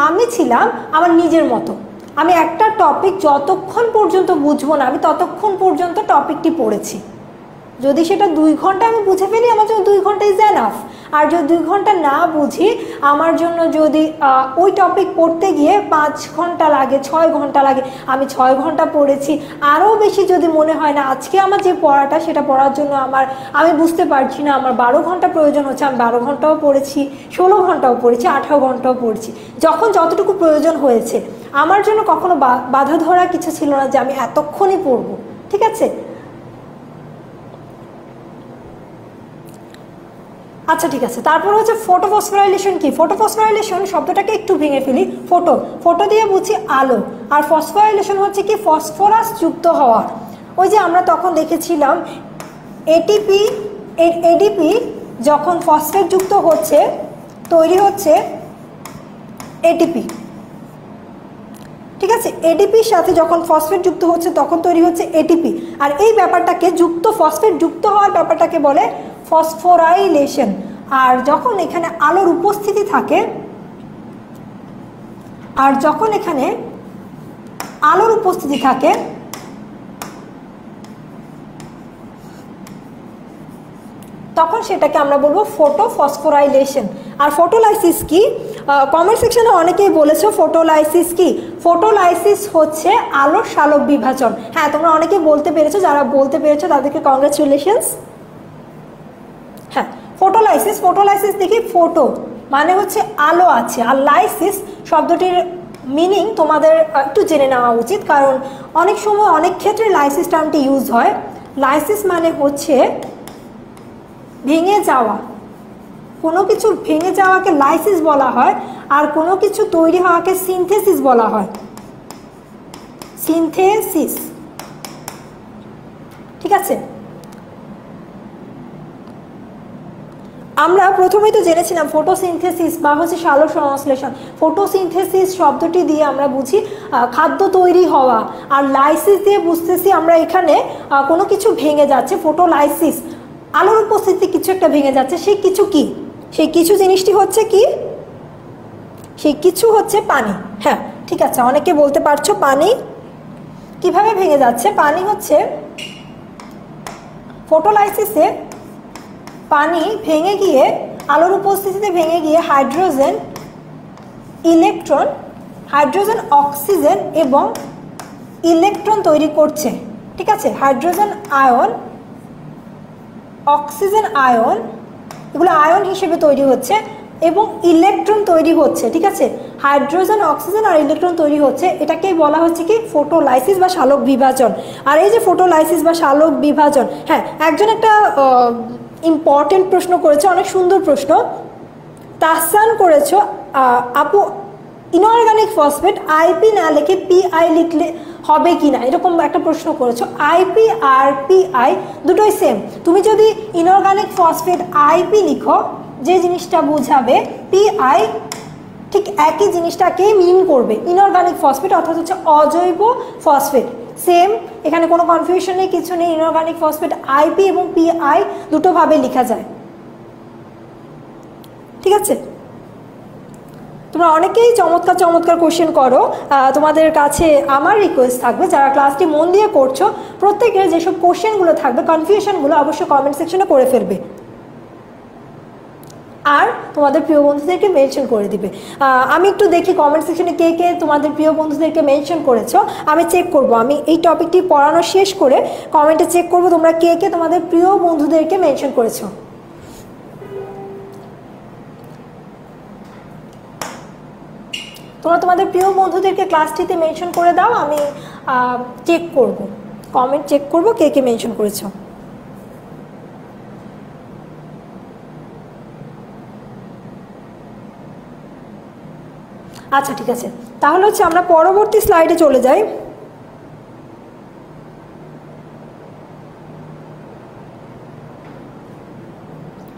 আমি ছিলাম আমার নিজের মতো। আমি একটা টপিক যতক্ষণ পর্যন্ত বুঝবো না, আমি ততক্ষণ পর্যন্ত টপিকটি পড়েছি। যদি সেটা 2 ঘন্টা আমি বুঝে ফেলি, আমার জন্য 2 ঘন্টা ইজ এনাফ। আর যদি 2 ঘন্টা না বুঝি, আমার জন্য যদি ওই টপিক পড়তে গিয়ে 5 ঘন্টা লাগে, 6 ঘন্টা লাগে, আমি 6 ঘন্টা পড়েছি। আরও বেশি যদি মনে হয় না আজকে আমার যে পড়াটা, সেটা পড়ার জন্য আমি বুঝতে পারছি না, আমার 12 ঘন্টা প্রয়োজন হচ্ছে, আমি 12 ঘন্টাও পড়েছি, 16 ঘন্টাও পড়েছি, 18 ঘন্টাও পড়েছি। যখন যতটুকু প্রয়োজন হয়েছে, আমার জন্য কখনো বাধা ধরা কিছু ছিল না যে আমি এতক্ষণই পড়বো, ঠিক আছে? আচ্ছা, ঠিক আছে। তারপর হচ্ছে ফটোফসফোরাইলেশন কি? ফটোফসফোরাইলেশন শব্দটাকে একটু ভেঙে ফেলি। ফটো দিয়ে বুঝি আলো, আর ফসফোরাইলেশন হচ্ছে কি ফসফরাস যুক্ত হওয়া। ওই যে আমরা তখন দেখেছিলাম এডিপি যখন ফসফেট যুক্ত হচ্ছে তৈরি হচ্ছে এটিপি, ঠিক আছে? এডিপির সাথে যখন ফসফেট যুক্ত হচ্ছে তখন তৈরি হচ্ছে এটিপি। আর এই ব্যাপারটাকে ফসফেট যুক্ত হওয়ার ব্যাপারটাকে বলে ফসফোরাইলেশন। আর যখন এখানে আলোর উপস্থিতি থাকে, তখন সেটাকে আমরা বলবো ফটোফসফোরাইলেশন। আর ফটোলাইসিস কি? কমেন্ট সেকশনে অনেকেই বলেছো ফটোলাইসিস কি। ফটোলাইসিস হচ্ছে আলোর সালোক বিভাজন। হ্যাঁ, তোমরা অনেকেই বলতে পেরেছো, যারা বলতে পেরেছো তাদেরকে কংগ্রাচুলেশনস। হ্যাঁ, ফটোলাইসিস দেখি, ফটো মানে হচ্ছে আলো আছে, আর লাইসিস শব্দটির মিনিং তোমাদের একটু জেনে নেওয়া উচিত, কারণ অনেক সময় অনেক ক্ষেত্রে লাইসিস টার্মটি ইউজ হয়। লাইসিস মানে হচ্ছে ভেঙে যাওয়া, কোনো কিছু ভেঙে যাওয়াকে লাইসিস বলা হয়, আর কোনো কিছু তৈরি হওয়াকে সিনথেসিস বলা হয়। সিনথেসিস, ঠিক আছে। আমরা প্রথমেই তো জেনেছিলাম ফটোসিনথেসিস বা হচ্ছে সালোক সংশ্লেষণ। ফটোসিনথেসিস শব্দটি দিয়ে আমরা বুঝি খাদ্য তৈরি হওয়া, আর লাইসিস দিয়ে বুঝতেছি আমরা এখানে কোনো কিছু ভেঙে যাচ্ছে, ফটোলাইসিস, আলোর উপস্থিতি কিছু একটা ভেঙে যাচ্ছে। সেই কিছু কি? সেই কিছু জিনিসটি হচ্ছে কি? সেই কিছু হচ্ছে পানি। হ্যাঁ, ঠিক আছে, অনেকে বলতে পারছো পানি কিভাবে ভেঙে যাচ্ছে। পানি হচ্ছে ফটোলাইসিসে পানি ভেঙে গিয়ে আলোর উপস্থিতিতে ভেঙে গিয়ে হাইড্রোজেন, ইলেকট্রন, হাইড্রোজেন, অক্সিজেন এবং ইলেকট্রন তৈরি করছে, ঠিক আছে। হাইড্রোজেন আয়ন, অক্সিজেন আয়ন, এগুলো আয়ন হিসেবে তৈরি হচ্ছে এবং ইলেকট্রন তৈরি হচ্ছে, ঠিক আছে। হাইড্রোজেন, অক্সিজেন আর ইলেকট্রন তৈরি হচ্ছে, এটাকেই বলা হচ্ছে কি ফটোলাইসিস বা সালোক বিভাজন। আর এই যে ফটোলাইসিস বা সালোক বিভাজন, হ্যাঁ, একজন একটা ইম্পর্টেন্ট প্রশ্ন করেছে, অনেক সুন্দর প্রশ্ন। তাহসান করেছো আপু, ইনঅর্গানিক ফসফেট আইপি না লিখে পিআই লিখলে হবে কি না, এরকম একটা প্রশ্ন করেছো। আইপি আর পিআই দুটোই সেম। তুমি যদি ইনঅর্গানিক ফসফেট আইপি লিখো, যে জিনিসটা বোঝাবে পিআই ঠিক একই জিনিসটাকে মিন করবে, ইনঅর্গানিক ফসফেট অর্থাৎ হচ্ছে অজৈব ফসফেট। সেম, এখানে কোনো কনফিউশন নেই, কিছু নেই। ইনঅর্গানিক ফসফেট আইপি এবং পিআই দুটোভাবে লেখা যায়, ঠিক আছে। তোমরা অনেকেই চমৎকার চমৎকার কোশ্চেন করো। তোমাদের কাছে আমার রিকোয়েস্ট থাকবে, যারা ক্লাসটি মন দিয়ে করছো, প্রত্যেকের যেসব কোশ্চেনগুলো থাকবে, কনফিউশনগুলো অবশ্যই কমেন্ট সেকশনে করে ফেলবে, আর তোমাদের প্রিয় বন্ধুদেরকে মেনশন করে দিবে। আমি একটু দেখি কমেন্ট সেকশনে কে কে তোমাদের প্রিয় বন্ধুদেরকে মেনশন করেছো, আমি চেক করব। আমি এই টপিকটি পড়ানো শেষ করে কমেন্টে চেক করব তোমরা কে কে তোমাদের প্রিয় বন্ধুদেরকে মেনশন করেছো। তোমরা তোমাদের প্রিয় বন্ধুদেরকে ক্লাসটিতে মেনশন করে দাও, আমি চেক করব, কমেন্ট চেক করব কে কে মেনশন করেছো। আচ্ছা, ঠিক আছে, তাহলে হচ্ছে আমরা পরবর্তী স্লাইডে চলে যাই।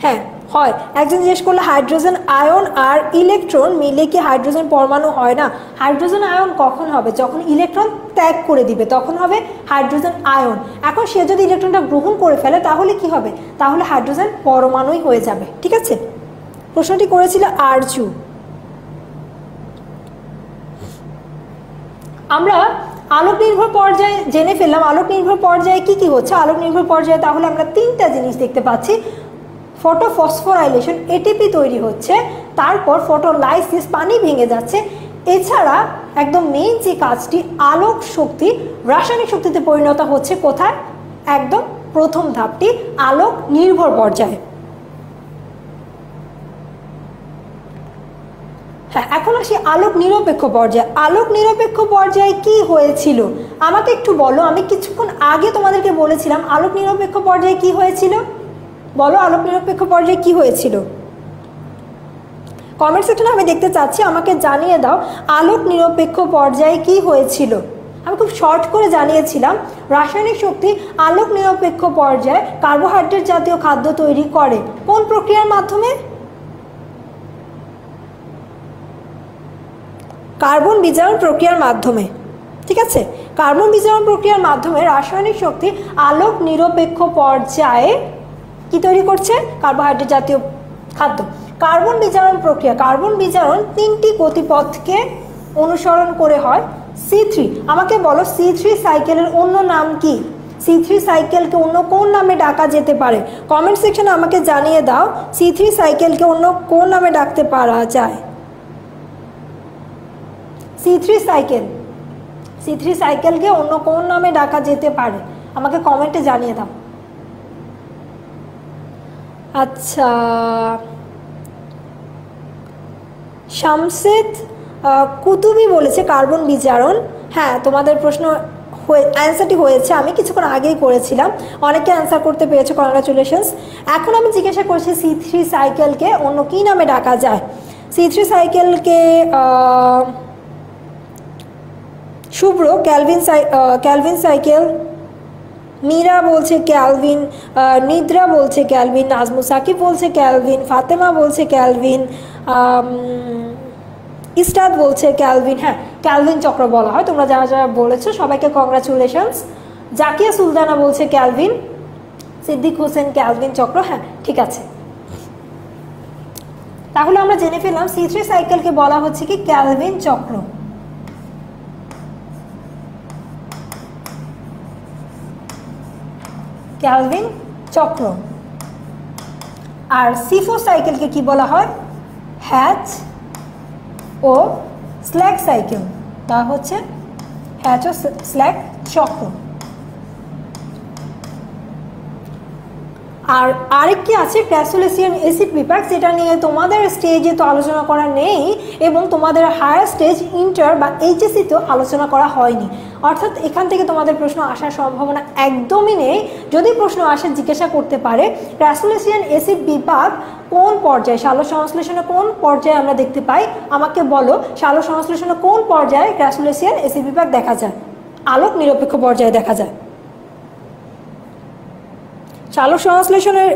হ্যাঁ, হয়, একজন জিজ্ঞেস করলে হাইড্রোজেন আয়ন আর ইলেকট্রন মিলে কি হাইড্রোজেন পরমাণু হয় না? হাইড্রোজেন আয়ন কখন হবে? যখন ইলেকট্রন ত্যাগ করে দিবে তখন হবে হাইড্রোজেন আয়ন। এখন সে যদি ইলেকট্রনটা গ্রহণ করে ফেলে তাহলে কি হবে? তাহলে হাইড্রোজেন পরমাণুই হয়ে যাবে, ঠিক আছে। প্রশ্নটি করেছিল আরজু। আমরা আলোক নির্ভর পর্যায়ে জেনে ফেললাম আলোক নির্ভর পর্যায়ে কি কি হচ্ছে। আলোক নির্ভর পর্যায়ে তাহলে আমরা তিনটা জিনিস দেখতে পাচ্ছি। ফটোফসফোরাইলেশন, এটিপি তৈরি হচ্ছে, তারপর ফটোলাইসিস, পানি ভেঙে যাচ্ছে। এছাড়া একদম মেইন যে কাজটি, আলোক শক্তি রাসায়নিক শক্তিতে পরিণত হচ্ছে কোথায়? একদম প্রথম ধাপটি আলোক নির্ভর পর্যায়ে। হ্যাঁ, এখন আসি আলোক নিরপেক্ষ পর্যায়ে। আলোক নিরপেক্ষ পর্যায়ে কি হয়েছিল আমাকে একটু বলো। আমি কিছুক্ষণ আগে তোমাদেরকে বলেছিলাম আলোক নিরপেক্ষ পর্যায়ে কি হয়েছিল, বলো আলোক নিরপেক্ষ পর্যায়ে কি হয়েছিল। কমেন্ট সেকশনে আমি দেখতে চাচ্ছি, আমাকে জানিয়ে দাও আলোক নিরপেক্ষ পর্যায়ে কি হয়েছিল। আমি খুব শর্ট করে জানিয়েছিলাম রাসায়নিক শক্তি আলোক নিরপেক্ষ পর্যায়ে কার্বোহাইড্রেট জাতীয় খাদ্য তৈরি করে কোন প্রক্রিয়ার মাধ্যমে? কার্বন বিজারণ প্রক্রিয়ার মাধ্যমে, ঠিক আছে। কার্বন বিজারণ প্রক্রিয়ার মাধ্যমে রাসায়নিক শক্তি আলোক নিরপেক্ষ পর্যায়ে কি তৈরি করছে? কার্বোহাইড্রেট জাতীয় খাদ্য। কার্বন বিজারণ প্রক্রিয়া, কার্বন বিজারণ তিনটি গতিপথকে অনুসরণ করে হয়। C3, আমাকে বলো C3 সাইকেলের অন্য নাম কি? C3 সাইকেলকে অন্য কোন নামে ডাকা যেতে পারে? কমেন্ট সেকশনে আমাকে জানিয়ে দাও C3 সাইকেলকে অন্য কোন নামে ডাকতে পারা যায়। C3 সাইকেলকে অন্য কোন নামে ডাকা যেতে পারে আমাকে কমেন্টে জানিয়ে দাও। আচ্ছা, শামসেদ কুতুবি বলেছে কার্বন বিজারণ। হ্যাঁ, তোমাদের প্রশ্ন অ্যান্সারটি হয়েছে, আমি কিছুক্ষণ আগেই করেছিলাম, অনেকে অ্যান্সার করতে পেরেছে, কনগ্রাচুলেশনস। এখন আমি জিজ্ঞাসা করছি C3 সাইকেলকে অন্য কী নামে ডাকা যায়? C3 সাইকেলকে শুভ্র ক্যালভিন সাইকেল, মীরা বলছে ক্যালভিন, নিদ্রা বলছে ক্যালভিন, নাজমু সাকিব বলছে ক্যালভিন, ফাতেমা বলছে ক্যালভিন, ইস্তাদ বলছে ক্যালভিন। হ্যাঁ, ক্যালভিন চক্র বলা হয়। তোমরা যারা যারা বলেছো সবাইকে কংগ্রাচুলেশনস। জাকিয়া সুলতানা বলছে ক্যালভিন, সিদ্দিক হোসেন ক্যালভিন চক্র। হ্যাঁ, ঠিক আছে। তাহলে আমরা জেনে ফেললাম C3 সাইকেলকে বলা হচ্ছে কি ক্যালভিন চক্র। ক্যালভিন চক্র। আর C4 সাইকেলকে কি বলা হয়? হ্যাচ ও স্ল্যাক সাইকেল, তা হচ্ছে হ্যাচ ও স্ল্যাক চক্র। আর আরেকটি আছে ক্র্যাসুলেসিয়ান অ্যাসিড বিপাক, যেটা নিয়ে তোমাদের স্টেজে তো আলোচনা করা নেই এবং তোমাদের হায়ার স্টেজ ইন্টার বা এইচএসসিতেও আলোচনা করা হয়নি। অর্থাৎ এখান থেকে তোমাদের প্রশ্ন আসার সম্ভাবনা একদমই নেই। যদি প্রশ্ন আসে জিজ্ঞাসা করতে পারে ক্র্যাসুলেসিয়ান অ্যাসিড বিপাক কোন পর্যায়ে, সালোক সংশ্লেষণে কোন পর্যায়ে আমরা দেখতে পাই, আমাকে বলো সালোক সংশ্লেষণে কোন পর্যায়ে ক্র্যাসুলেসিয়ান অ্যাসিড বিপাক দেখা যায়? আলোক নিরপেক্ষ পর্যায়ে দেখা যায়। সালোক সংশ্লেষণের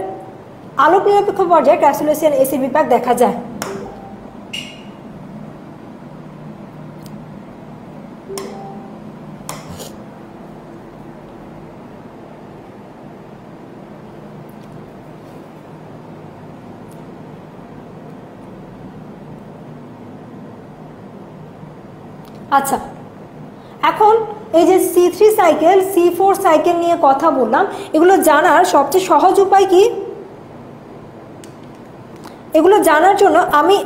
আলোক নিরপেক্ষ পর্যায়ে ক্র্যাসুলেসিয়ান অ্যাসিড বিপাক দেখা যায়। আচ্ছা, এখন এই যে C3 সাইকেল C4 সাইকেল নিয়ে কথা বললাম, এগুলো জানার সবচেয়ে সহজ উপায় কি? এগুলো জানার জন্য আমি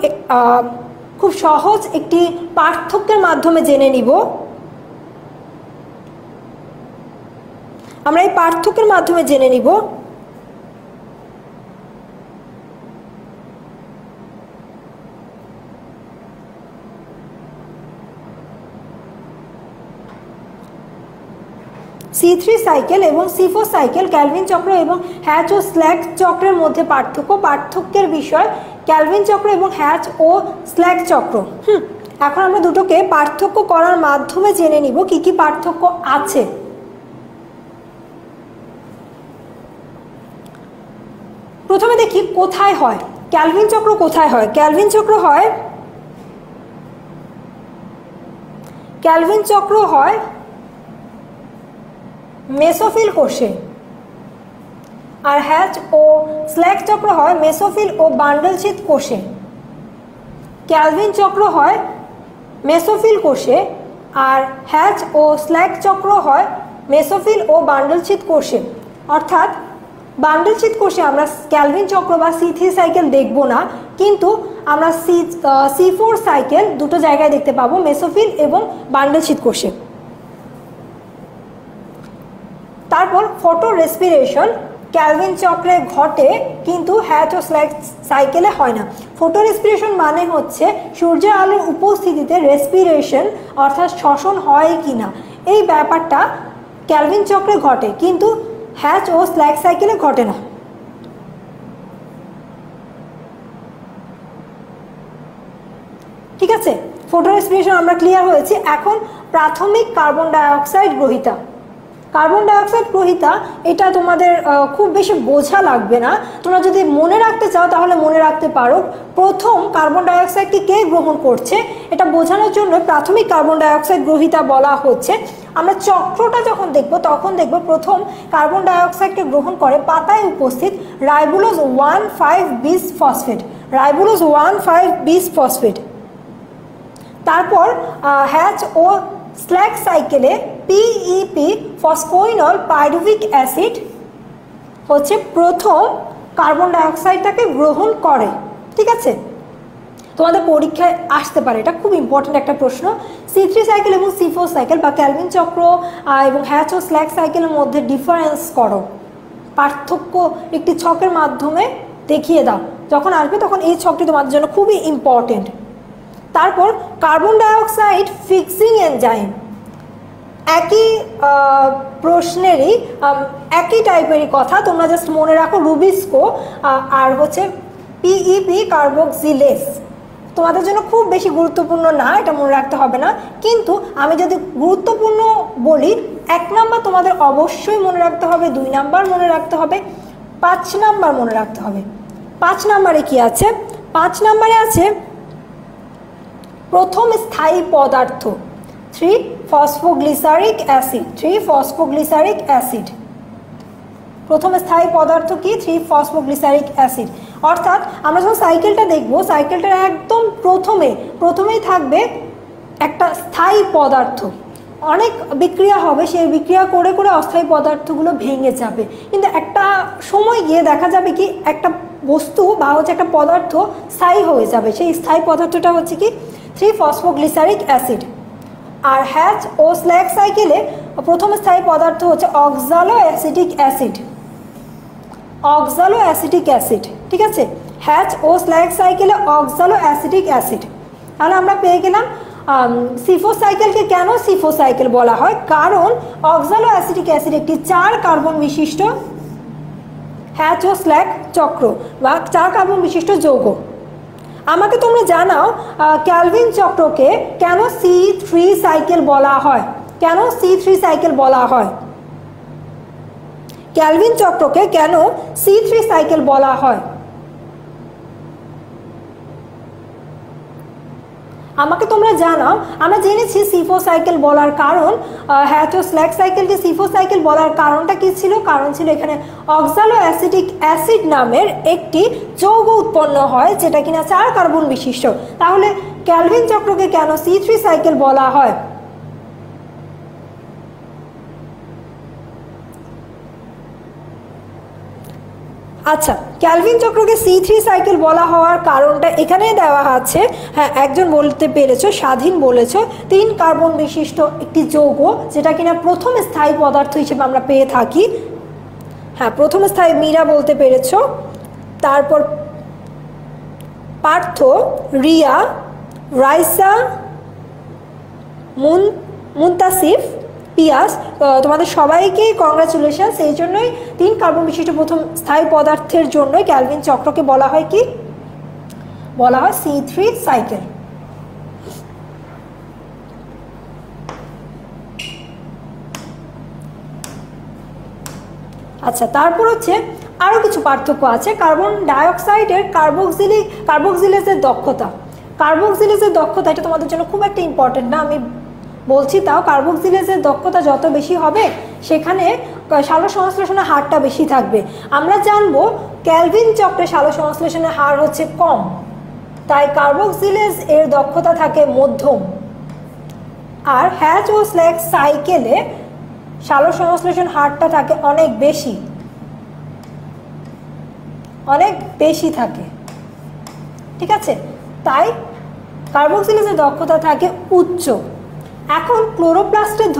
খুব সহজ একটি পার্থক্যের মাধ্যমে জেনে নিব। আমরা এই পার্থক্যের মাধ্যমে জেনে নিব C3 সাইকেল এবং C4 সাইকেল, ক্যালভিন চক্র এবং হ্যাচ ও স্ল্যাক চক্রের মধ্যে পার্থক্যের বিষয় ক্যালভিন চক্র এবং হ্যাচ ও স্ল্যাক চক্র। এখন আমরা দুটোকে পার্থক্য করার মাধ্যমে জেনে নিব কি কি পার্থক্য আছে। প্রথমে দেখি কোথায় হয় ক্যালভিন চক্র। কোথায় হয় ক্যালভিন চক্র? ক্যালভিন চক্র হয় মেসোফিল কোষে, আর হ্যাচ ও স্ল্যাক চক্র হয় মেসোফিল ও বান্ডলশীথ কোষে। ক্যালভিন চক্র হয় মেসোফিল কোষে, আর হ্যাচ ও স্ল্যাক চক্র হয় মেসোফিল ও বান্ডলশীথ কোষে। অর্থাৎ বান্ডলশীথ কোষে আমরা ক্যালভিন চক্র বা C3 সাইকেল দেখব না, কিন্তু আমরা C4 সাইকেল দুটো জায়গায় দেখতে পাবো, মেসোফিল এবং বান্ডলশীথ কোষে। তারপর ফটো রেসপিরেশন ক্যালভিন চক্রে ঘটে, কিন্তু হ্যাচ ও স্ল্যাক সাইকেলে হয় না। ফটো রেসপিরেশন মানে হচ্ছে সূর্যের আলোর উপস্থিতিতে রেসপিরেশন অর্থাৎ শ্বসন হয় কি না, এই ব্যাপারটা ক্যালভিন চক্রে ঘটে, কিন্তু হ্যাচ ও স্ল্যাক সাইকেলে ঘটে না। ঠিক আছে, ফটো রেসপিরেশন আমরা ক্লিয়ার হয়েছি। এখন প্রাথমিক কার্বন ডাইঅক্সাইড গ্রহিতা। কার্বন ডাইঅক্সাইড গ্রহিতা এটা তোমাদের খুব বেশি বোঝা লাগবে না, তোমরা যদি মনে রাখতে চাও তাহলে মনে রাখতে পারো। প্রথম কার্বন ডাইঅক্সাইডকে কে গ্রহণ করছে এটা বোঝানোর জন্য প্রাথমিক কার্বন ডাইঅক্সাইড গ্রহিতা বলা হচ্ছে। আমরা চক্রটা যখন দেখব তখন দেখব প্রথম কার্বন ডাইঅক্সাইডকে গ্রহণ করে পাতায় উপস্থিত রাইবোলোজ 1,5-বিস ফসফেট, রাইবোলোজ 1,5-বিস ফসফেট। তারপর হ্যাচ ও স্ল্যাক সাইকেলে PEP ফসফোইনল পাইরুভিক অ্যাসিড হচ্ছে প্রথম কার্বন ডাইঅক্সাইডটাকে গ্রহণ করে। ঠিক আছে, তোমাদের পরীক্ষায় আসতে পারে, এটা খুব ইম্পর্টেন্ট একটা প্রশ্ন। C3 সাইকেল এবং C4 সাইকেল বা ক্যালভিন চক্র এবং হ্যাচ ও স্ল্যাক সাইকেলের মধ্যে ডিফারেন্স করো, পার্থক্য একটি ছকের মাধ্যমে দেখিয়ে দাও। যখন আসবে তখন এই ছকটি তোমাদের জন্য খুবই ইম্পর্টেন্ট। তারপর কার্বন ডাইঅক্সাইড ফিক্সিং এনজাইম, একই প্রশ্নেরই একই টাইপেরই কথা, তোমরা জাস্ট মনে রাখো রুবিস্কো আর হচ্ছে পিইপি কার্বক্সিলেজ তোমাদের জন্য খুব বেশি গুরুত্বপূর্ণ না, এটা মনে রাখতে হবে না। কিন্তু আমি যদি গুরুত্বপূর্ণ বলি, 1 নাম্বার তোমাদের অবশ্যই মনে রাখতে হবে, 2 নাম্বার মনে রাখতে হবে, 5 নাম্বার মনে রাখতে হবে। 5 নাম্বারে কি আছে? 5 নাম্বারে আছে প্রথম স্থায়ী পদার্থ 3-ফসফোগ্লিসারিক অ্যাসিড। 3-ফসফোগ্লিসারিক অ্যাসিড প্রথম স্থায়ী পদার্থ কি? 3-ফসফোগ্লিসারিক অ্যাসিড। অর্থাৎ আমরা যখন সাইকেলটা দেখব, সাইকেলটার একদম প্রথমেই থাকবে একটা স্থায়ী পদার্থ, অনেক বিক্রিয়া হবে, সেই বিক্রিয়া করে করে অস্থায়ী পদার্থগুলো ভেঙে যাবে, কিন্তু একটা সময় গিয়ে দেখা যাবে কি একটা বস্তু বা হচ্ছে একটা পদার্থ স্থায়ী হয়ে যাবে। সেই স্থায়ী পদার্থটা হচ্ছে কি? 3-ফসফোগ্লিসারিক অ্যাসিড। আর হ্যাচ ও স্ল্যাগ সাইকেলে প্রথম স্থায়ী পদার্থ হচ্ছে অক্সালো অ্যাসিটিক অ্যাসিড। অক্সালো অ্যাসিটিক অ্যাসিড, ঠিক আছে? হ্যাচ ও স্ল্যাগ সাইকেলে অক্সালো অ্যাসিটিক অ্যাসিড। তাহলে আমরা পেয়ে গেলাম সিফো সাইকেলকে কেন সিফো সাইকেল বলা হয়? কারণ অক্সালো অ্যাসিটিক অ্যাসিড একটি 4 কার্বন বিশিষ্ট হ্যাচ ও স্ল্যাগ চক্র বা 4 কার্বন বিশিষ্ট যৌগ। আমাকে তোমরা জানাও ক্যালভিন চক্রকে কেন C3 সাইকেল বলা হয়? কেন C3 সাইকেল বলা হয়? ক্যালভিন চক্রকে কেন C3 সাইকেল বলা হয়? আমাকে তোমরা জানাও। আমরা জেনেছি সিফো সাইকেল বলার কারণ, হ্যাচ ও স্ল্যাগ সাইকেলকে সিফো সাইকেল বলার কারণটা কি ছিল? কারণ ছিল এখানে অক্সালো অ্যাসিটিক অ্যাসিড নামের একটি যৌগ উৎপন্ন হয় যেটা কিনা 4 কার্বন বিশিষ্ট। তাহলে ক্যালভিন চক্রকে কেন C3 সাইকেল বলা হয়? আচ্ছা, ক্যালভিন চক্রকে C3 সাইকেল বলা হওয়ার কারণটা এখানে দেওয়া আছে। হ্যাঁ, একজন বলতে পেরেছো, স্বাধীন বলেছো, 3 কার্বন বিশিষ্ট একটি যৌগ যেটা কিনা প্রথম স্থায়ী পদার্থ হিসেবে আমরা পেয়ে থাকি। হ্যাঁ, প্রথম স্থায়ী মীরা বলতে পেরেছো। তারপর পার্থ, রিয়া, রাইসা, মুনতাসিফ, পিয়াস, তোমাদের সবাইকে কংগ্রাচুলেশন। সেই জন্যই 3 কার্বন বিশিষ্ট প্রথম স্থায়ী পদার্থের জন্যই ক্যালভিন চক্রকে বলা হয় কি? বলা হয় C3 সাইকেল। আচ্ছা, তারপর হচ্ছে আরও কিছু পার্থক্য আছে। কার্বন ডাইঅক্সাইডের কার্বক্সিলেজের দক্ষতা। কার্বক্সিলেজের দক্ষতা এটা তোমাদের জন্য খুব একটা ইম্পর্টেন্ট না, আমি বলছি তাও। কার্বক্সিলেজের দক্ষতা যত বেশি হবে সেখানে সালোক সংশ্লেষণের হারটা বেশি থাকবে। আমরা জানবো ক্যালভিন চক্রে সালোক সংশ্লেষণের হার হচ্ছে কম, তাই কার্বক্সিলেজ এর দক্ষতা থাকে মধ্যম। আর হ্যাচ ও স্ল্যাগ সাইকেলে সালোক সংশ্লেষণ হারটা থাকে অনেক বেশি থাকে, ঠিক আছে? তাই কার্বক্সিলেজের দক্ষতা থাকে উচ্চ। এখন ক্লোরোপ্লাস্টের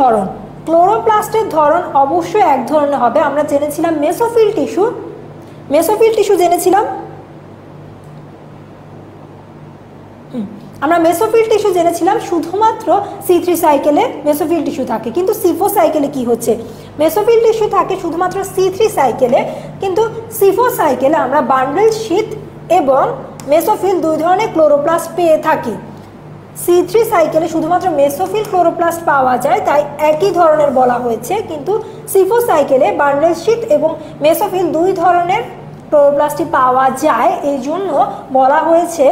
ধরন অবশ্যই এক ধরনের হবে। আমরা জেনেছিলাম মেসোফিল টিস্যু জেনেছিলাম। আমরা মেসোফিল টিস্যু জেনেছিলাম শুধুমাত্র C3 সাইকেলে মেসোফিল টিস্যু থাকে, কিন্তু সিফো সাইকেলে কি হচ্ছে? মেসোফিল টিস্যু থাকে শুধুমাত্র C3 সাইকেলে, কিন্তু সিফো সাইকেলে আমরা বান্ডেল শীথ এবং মেসোফিল 2 ধরনের ক্লোরোপ্লাস্ট পেয়ে থাকি। C3 সাইকেলে শুধুমাত্র মেসোফিল ক্লোরোপ্লাস্ট পাওয়া যায়, তাই একই ধরনের বলা হয়েছে, কিন্তু সিফো সাইকেলে বান্ডেল শীথ এবং মেসোফিল 2 ধরনের ক্লোরোপ্লাস্টই পাওয়া যায়, এই জন্য বলা হয়েছে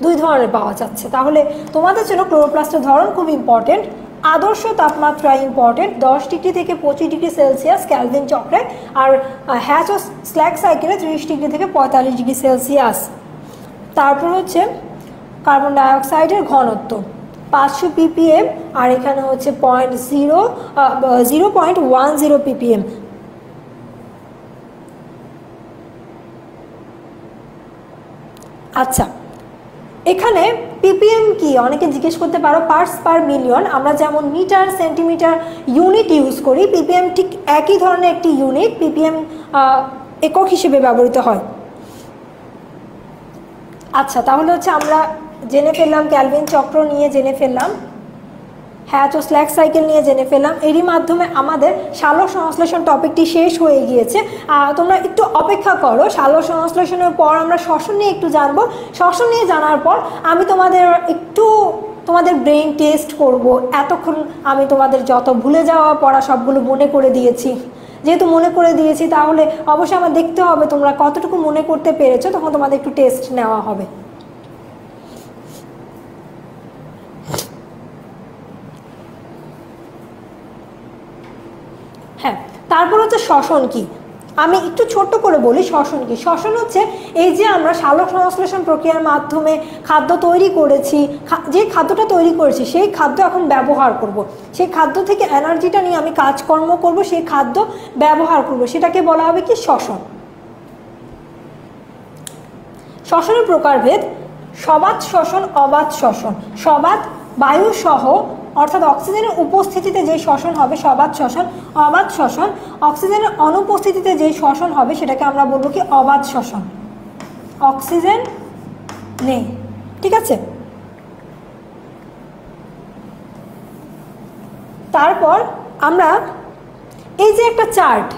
2 ধরনের পাওয়া যাচ্ছে। তাহলে তোমাদের জন্য ক্লোরোপ্লাস্টের ধরন খুব ইম্পর্টেন্ট। আদর্শ তাপমাত্রা ইম্পর্টেন্ট, 10 ডিগ্রি থেকে 25 ডিগ্রি সেলসিয়াস ক্যালভিন চক্রে, আর হ্যাচ ও স্ল্যাগ সাইকেলে 30 ডিগ্রি থেকে 45 ডিগ্রি সেলসিয়াস। তারপর হচ্ছে কার্বন ডাইঅক্সাইডের ঘনত্ব 500 ppm, আর এখানে হচ্ছে 0.10 ppm। আচ্ছা, এখানে ppm কি অনেকে জিজ্ঞেস করতে পারো। Parts per million. আমরা যেমন মিটার, সেন্টিমিটার ইউনিট ইউজ করি, ppm ঠিক একই ধরনের একটি ইউনিট, ppm একক হিসেবে ব্যবহৃত হয়। আচ্ছা, তাহলে হচ্ছে আমরা জেনে ফেললাম ক্যালভিন চক্র নিয়ে, জেনে ফেললাম। হ্যাঁ, তো স্ল্যাগ সাইকেল নিয়ে জেনে ফেললাম। এরই মাধ্যমে আমাদের সালোক সংশ্লেষণ টপিকটি শেষ হয়ে গিয়েছে। তোমরা একটু অপেক্ষা করো, সালোক সংশ্লেষণের পর আমরা শ্বসন নিয়ে একটু জানবো। শ্বসন নিয়ে জানার পর আমি তোমাদের ব্রেইন টেস্ট করব। এতক্ষণ আমি তোমাদের যত ভুলে যাওয়া পড়া সবগুলো মনে করে দিয়েছি। যেহেতু মনে করে দিয়েছি, তাহলে অবশ্যই আমার দেখতে হবে তোমরা কতটুকু মনে করতে পেরেছো, তখন তোমাদের একটু টেস্ট নেওয়া হবে। হ্যাঁ, তারপর হচ্ছে শ্বসন কি, আমি একটু ছোট্ট করে বলি শ্বসন কি। শ্বসন হচ্ছে এই যে আমরা সালোক সংশ্লেষণ প্রক্রিয়ার মাধ্যমে খাদ্য তৈরি করেছি, যে খাদ্যটা তৈরি করেছি সেই খাদ্য এখন ব্যবহার করব। সেই খাদ্য থেকে এনার্জিটা নিয়ে আমি কাজকর্ম করব, সেই খাদ্য ব্যবহার করব, সেটাকে বলা হবে কি শ্বসন। শ্বসনের প্রকারভেদ: সবাত শ্বসন, অবাত শ্বসন। সবাত বায়ু সহ অর্থাৎ অক্সিজেনের উপস্থিতিতে যে শ্বসন হবে সবাত শ্বসন। অবাত শ্বসন অক্সিজেনের অনুপস্থিতিতে যে শ্বসন হবে সেটাকে আমরা বলবো কি অবাত শ্বসন। অক্সিজেন নেই, ঠিক আছে। তারপর আমরা এই যে একটা চার্ট,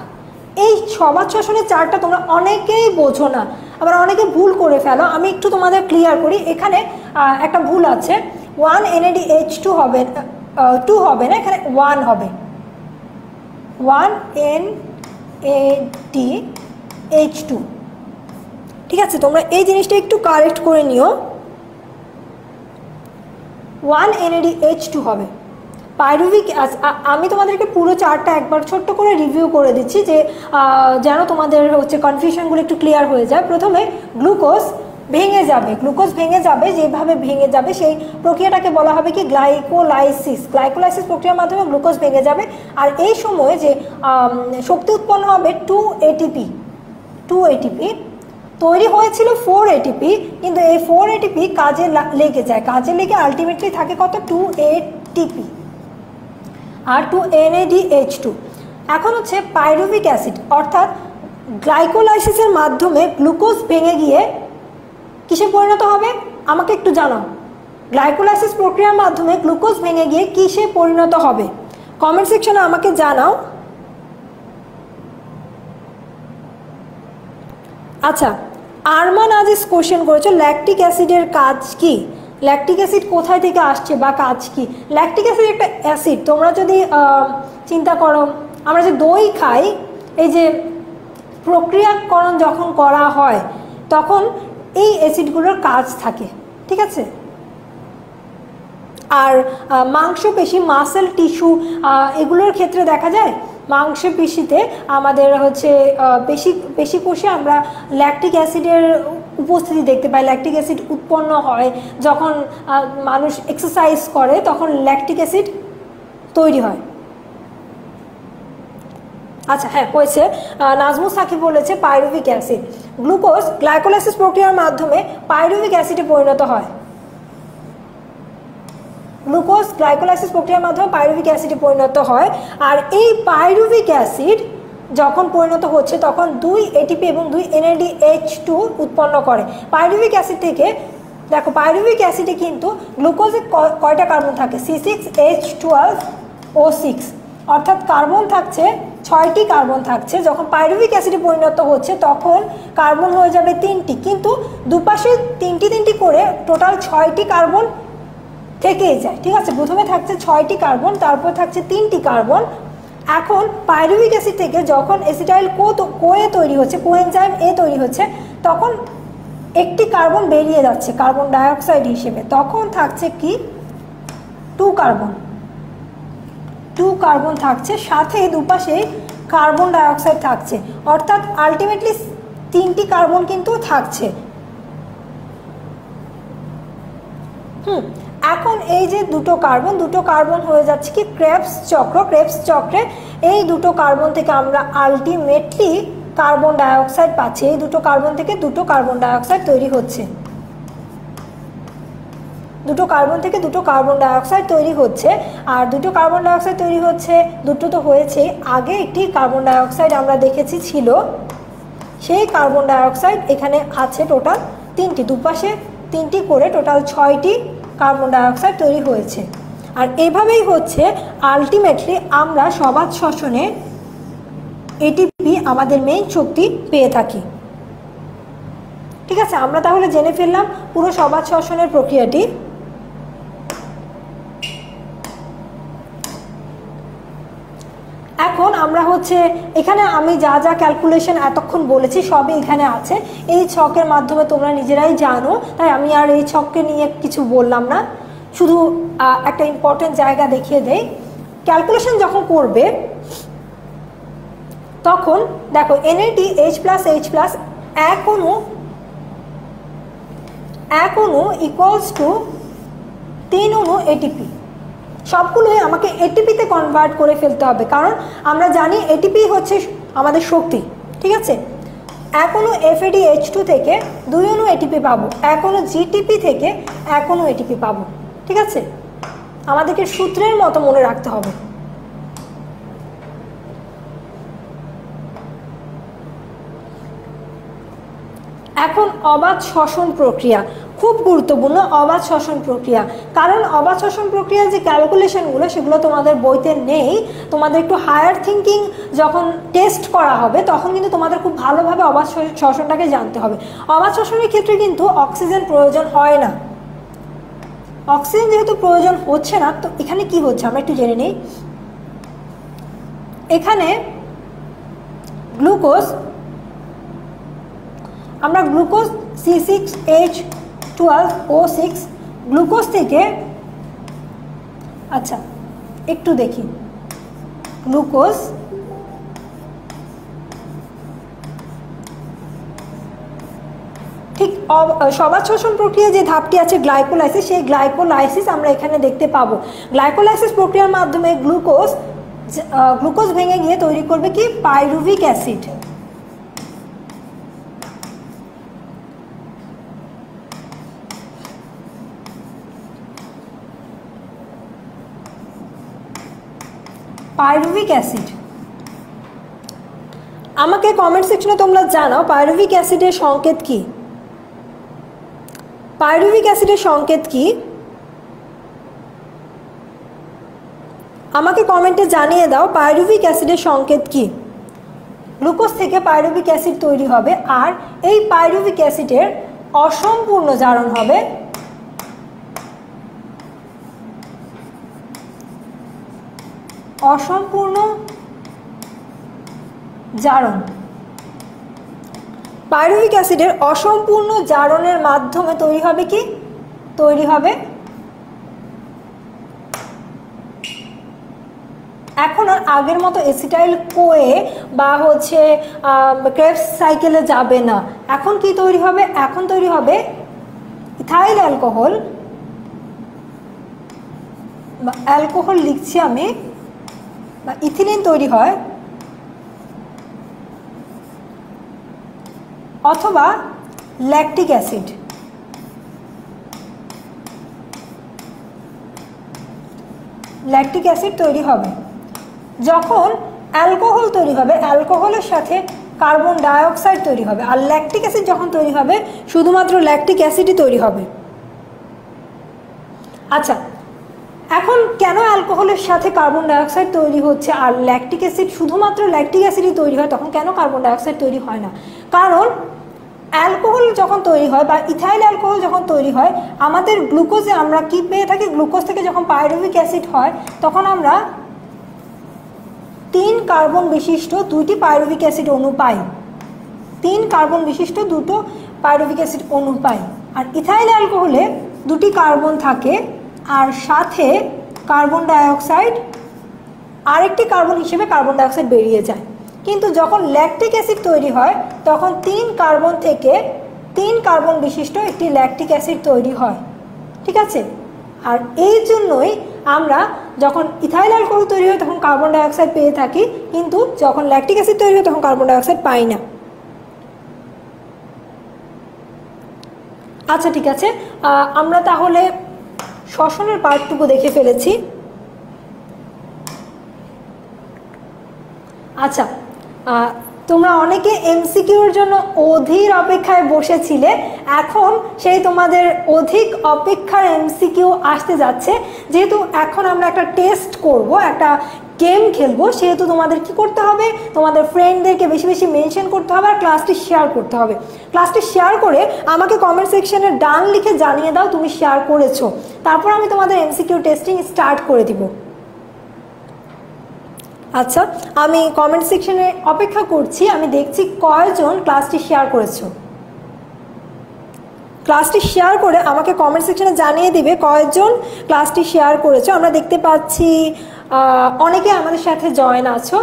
এই সবাত শ্বসনের চার্টটা তোমরা অনেকেই বোঝো না, আবার অনেকে ভুল করে ফেলো। আমি একটু তোমাদের ক্লিয়ার করি। এখানে একটা ভুল আছে, 1 NADH2 হবে, 2 হবে না, এখানে 1 হবে। 1 NADH2, ঠিক আছে। তোমরা এই জিনিসটা একটু কারেক্ট করে নিও, 1 NADH2 হবে। পাইরুভিক আমি তোমাদেরকে পুরো চার্টটা একবার ছোট্ট করে রিভিউ করে দিচ্ছি, যে যেন তোমাদের হচ্ছে কনফিউশনগুলো একটু ক্লিয়ার হয়ে যায়। প্রথমে গ্লুকোজ ভেঙে যাবে, গ্লুকোজ ভেঙে যাবে, যেভাবে ভেঙে যাবে সেই প্রক্রিয়াটাকে বলা হবে কি গ্লাইকোলাইসিস। গ্লাইকোলাইসিস প্রক্রিয়ার মাধ্যমে গ্লুকোজ ভেঙে যাবে, আর এই সময়ে যে শক্তি উৎপন্ন হবে 2 ATP। তৈরি হয়েছিল 4 ATP, কিন্তু এই 4 ATP কাজে লেগে যায়, কাজে লেগে আলটিমেটলি থাকে কত 2 ATP আর 2 NADH2। এখন হচ্ছে পাইরুভিক অ্যাসিড, অর্থাৎ গ্লাইকোলাইসিসের মাধ্যমে গ্লুকোজ ভেঙে গিয়ে কিসে পরিণত হবে আমাকে একটু জানাও। গ্লাইকোলাইসিস প্রক্রিয়ার মাধ্যমে গ্লুকোজ ভেঙে গিয়ে কিসে পরিণত হবে, কমেন্ট সেকশনে আমাকে জানাও। আচ্ছা, আরমান আজিজ কোশ্চেন করেছো ল্যাকটিক অ্যাসিডের কাজ কি, ল্যাকটিক অ্যাসিড কোথায় থেকে আসছে বা কাজ কি। ল্যাকটিক অ্যাসিড একটা অ্যাসিড। তোমরা যদি চিন্তা করো, আমরা যে দই খাই, এই যে প্রক্রিয়াকরণ যখন করা হয় তখন এই অ্যাসিডগুলোর কাজ থাকে, ঠিক আছে। আর মাংসপেশি, মাসেল টিস্যু, এগুলোর ক্ষেত্রে দেখা যায় মাংসপেশিতে আমাদের হচ্ছে পেশি কোষে আমরা ল্যাকটিক অ্যাসিডের উপস্থিতি দেখতে পাই। ল্যাকটিক অ্যাসিড উৎপন্ন হয় যখন মানুষ এক্সারসাইজ করে, তখন ল্যাকটিক অ্যাসিড তৈরি হয়। আচ্ছা, হ্যাঁ হয়েছে। নাজমুস সাকিব বলেছে পাইরুভিক অ্যাসিড। গ্লুকোজ গ্লাইকোলাইসিস প্রক্রিয়ার মাধ্যমে পাইরুভিক অ্যাসিডে পরিণত হয়। গ্লুকোজ গ্লাইকোলাইসিস প্রক্রিয়ার মাধ্যমে পাইরুভিক অ্যাসিডে পরিণত হয়। আর এই পাইরুভিক অ্যাসিড যখন পরিণত হচ্ছে তখন 2 ATP এবং 2 NADH2 উৎপন্ন করে। পাইরুভিক অ্যাসিড থেকে দেখো, পাইরুভিক অ্যাসিডে কিন্তু গ্লুকোজে কয়টা কার্বন থাকে, C6H12O6, অর্থাৎ কার্বন থাকছে 6টি কার্বন থাকছে। যখন পাইরুভিক অ্যাসিডে পরিণত হচ্ছে তখন কার্বন হয়ে যাবে 3টি, কিন্তু দুপাশে 3টি করে টোটাল 6টি কার্বন থেকেই যায়, ঠিক আছে। প্রথমে থাকছে 6টি কার্বন, তারপর থাকছে 3টি কার্বন। এখন পাইরুভিক অ্যাসিড থেকে যখন অ্যাসিটাইল কোয়ে তৈরি হচ্ছে, কোএনজাইম এ তৈরি হচ্ছে, তখন একটি কার্বন বেরিয়ে যাচ্ছে কার্বন ডাইঅক্সাইড হিসেবে, তখন থাকছে কি 2 কার্বন থাকছে, সাথে দুপাশে কার্বন ডাইঅক্সাইড থাকছে, অর্থাৎ আলটিমেটলি 3টি কার্বন কিন্তু থাকছে। এখন এই যে দুটো কার্বন হয়ে যাচ্ছে কি ক্রেবস চক্রে এই দুটো কার্বন থেকে আমরা আলটিমেটলি কার্বন ডাইঅক্সাইড পাচ্ছি। এই দুটো কার্বন থেকে 2টো কার্বন ডাইঅক্সাইড তৈরি হচ্ছে, 2টো কার্বন থেকে 2টো কার্বন ডাইঅক্সাইড তৈরি হচ্ছে। আর 2টো কার্বন ডাইঅক্সাইড তৈরি হচ্ছে, 2টো তো হয়েছে, আগে একটি কার্বন ডাইঅক্সাইড আমরা দেখেছি ছিল, সেই কার্বন ডাইঅক্সাইড এখানে আছে টোটাল 3টি, দুপাশে 3টি করে টোটাল 6টি কার্বন ডাইঅক্সাইড তৈরি হয়েছে। আর এভাবেই হচ্ছে আলটিমেটলি আমরা সবাত শ্বসনে এটিপি আমাদের মেইন শক্তি পেয়ে থাকি। ঠিক আছে, আমরা তাহলে জেনে ফেললাম পুরো সবাত শ্বসনের প্রক্রিয়াটি। এখন আমরা হচ্ছে এখানে আমি যা যা ক্যালকুলেশন এতক্ষণ বলেছি সবই এখানে আছে, এই ছকের মাধ্যমে তোমরা নিজেরাই জানো, তাই আমি আর এই ছককে নিয়ে কিছু বললাম না, শুধু একটা ইম্পর্টেন্ট জায়গা দেখিয়ে দেই। ক্যালকুলেশন যখন করবে তখন দেখো NADH+H+ এক অণু ইকুয়ালস টু 3 অণু এটিপি, সবগুলোই আমাকে এটিপিতে কনভার্ট করে ফেলতে হবে, কারণ আমরা জানি এটিপি হচ্ছে আমাদের শক্তি। ঠিক আছে, এক অণু FADH2 থেকে 2 অণু এটিপি পাবো, এক অণু GTP থেকে 1 অণু এটিপি পাবো। ঠিক আছে, আমাদেরকে সূত্রের মতো মনে রাখতে হবে। এখন অবাধ শ্বসন প্রক্রিয়া খুব গুরুত্বপূর্ণ, অবাধ শ্বসন প্রক্রিয়া, কারণ অবাধ শ্বসন প্রক্রিয়ার যে ক্যালকুলেশনগুলো সেগুলো তোমাদের বইতে নেই, তোমাদের একটু হায়ার থিঙ্কিং যখন টেস্ট করা হবে তখন কিন্তু তোমাদের খুব ভালোভাবে অবাধ শ্বসনটাকে জানতে হবে। অবাধ শ্বসনের ক্ষেত্রে কিন্তু অক্সিজেন প্রয়োজন হয় না, অক্সিজেন যেহেতু প্রয়োজন হচ্ছে না, তো এখানে কি হচ্ছে আমরা একটু জেনে নিই। এখানে গ্লুকোজ, আমরা গ্লুকোজ C6H12O6 গ্লুকোজ থেকে, আচ্ছা একটু দেখি, গ্লুকোজ ঠিক সবাত শ্বসন প্রক্রিয়া যে ধাপটি আছে গ্লাইকোলাইসিস, সেই গ্লাইকোলাইসিস আমরা এখানে দেখতে পাবো। গ্লাইকোলাইসিস প্রক্রিয়ার মাধ্যমে গ্লুকোজ ভেঙে গিয়ে তৈরি করবে কি পাইরুভিক অ্যাসিড। পাইরুভিক অ্যাসিড, আমাকে কমেন্ট সেকশনে তোমরা জানাও পাইরুভিক অ্যাসিডের সংকেত কি, পাইরুভিক অ্যাসিডের সংকেত কি আমাকে কমেন্টে জানিয়ে দাও পাইরুভিক অ্যাসিডের সংকেত কি। গ্লুকোজ থেকে পাইরুভিক অ্যাসিড তৈরি হবে, আর এই পাইরুভিক অ্যাসিডের অসম্পূর্ণ জারণ হবে অসম্পূর্ণ জারণ। পাইরুভিক অ্যাসিডের অসম্পূর্ণ জারণের মাধ্যমে তৈরি হবে কি, তৈরি হবে এখন আর আগের মতো এসিটাইল কোয়ে বা হচ্ছে ক্রেবস সাইকেলে যাবে না, এখন কি তৈরি হবে, এখন তৈরি হবে ইথাইল অ্যালকোহল, অ্যালকোহল লিখছি আমি, বা ইথিলিন তৈরি হয়, অথবা ল্যাকটিক অ্যাসিড। ল্যাকটিক অ্যাসিড তৈরি হবে। যখন অ্যালকোহল তৈরি হবে, অ্যালকোহলের সাথে কার্বন ডাইঅক্সাইড তৈরি হবে, আর ল্যাকটিক অ্যাসিড যখন তৈরি হবে শুধুমাত্র ল্যাকটিক অ্যাসিডই তৈরি হবে। আচ্ছা, এখন কেন অ্যালকোহলের সাথে কার্বন ডাইঅক্সাইড তৈরি হচ্ছে আর ল্যাকটিক অ্যাসিড শুধুমাত্র ল্যাকটিক অ্যাসিডই তৈরি হয়, তখন কেন কার্বন ডাইঅক্সাইড তৈরি হয় না? কারণ অ্যালকোহল যখন তৈরি হয় বা ইথাইল অ্যালকোহল যখন তৈরি হয়, আমাদের গ্লুকোজে আমরা কি পেয়ে থাকি, গ্লুকোজ থেকে যখন পাইরুভিক অ্যাসিড হয় তখন আমরা 3 কার্বন বিশিষ্ট 2টি পাইরুভিক অ্যাসিড অণু পাই, 3 কার্বন বিশিষ্ট 2টো পাইরুভিক অ্যাসিড অণু পাই। আর ইথাইল অ্যালকোহলে 2টি কার্বন থাকে আর সাথে কার্বন ডাইঅক্সাইড, আরেকটি কার্বন হিসেবে কার্বন ডাইঅক্সাইড বেরিয়ে যায়। কিন্তু যখন ল্যাকটিক অ্যাসিড তৈরি হয় তখন 3 কার্বন থেকে 3 কার্বন বিশিষ্ট একটি ল্যাকটিক অ্যাসিড তৈরি হয়। ঠিক আছে, আর এই জন্যই আমরা যখন ইথাইল অ্যালকোহল তৈরি হয় তখন কার্বন ডাইঅক্সাইড পেয়ে থাকি, কিন্তু যখন ল্যাকটিক অ্যাসিড তৈরি হয় তখন কার্বন ডাইঅক্সাইড পাই না। আচ্ছা ঠিক আছে, আমরা তাহলে শ্বসনের পার্টটুকু দেখে ফেলেছি। আচ্ছা, তোমরা অনেকে এমসিকিউর জন্য অধীর অপেক্ষায় বসেছিলে, এখন সেই তোমাদের অধিক অপেক্ষার এমসিকিউ আসতে যাচ্ছে। যেহেতু এখন আমরা একটা টেস্ট করব, একটা গেম খেলবো, সেহেতু তোমাদের কি করতে হবে, তোমাদের ফ্রেন্ডদেরকে বেশি বেশি মেনশন করতে হবে আর ক্লাসটি শেয়ার করতে হবে। ক্লাসটি শেয়ার করে আমাকে কমেন্ট সেকশনে ডান লিখে জানিয়ে দাও তুমি শেয়ার করেছো, তারপর আমি তোমাদের এমসিকিউ টেস্টিং স্টার্ট করে দিব। আচ্ছা, আমি কমেন্ট সেকশনে অপেক্ষা করছি, আমি দেখছি কয়জন ক্লাসটি শেয়ার করেছো। ক্লাসটি শেয়ার করে আমাকে কমেন্ট সেকশনে জানিয়ে দিবে কয়জন ক্লাসটি শেয়ার করেছো। আমরা দেখতে পাচ্ছি অনেকে আমাদের সাথে জয়েন আছো।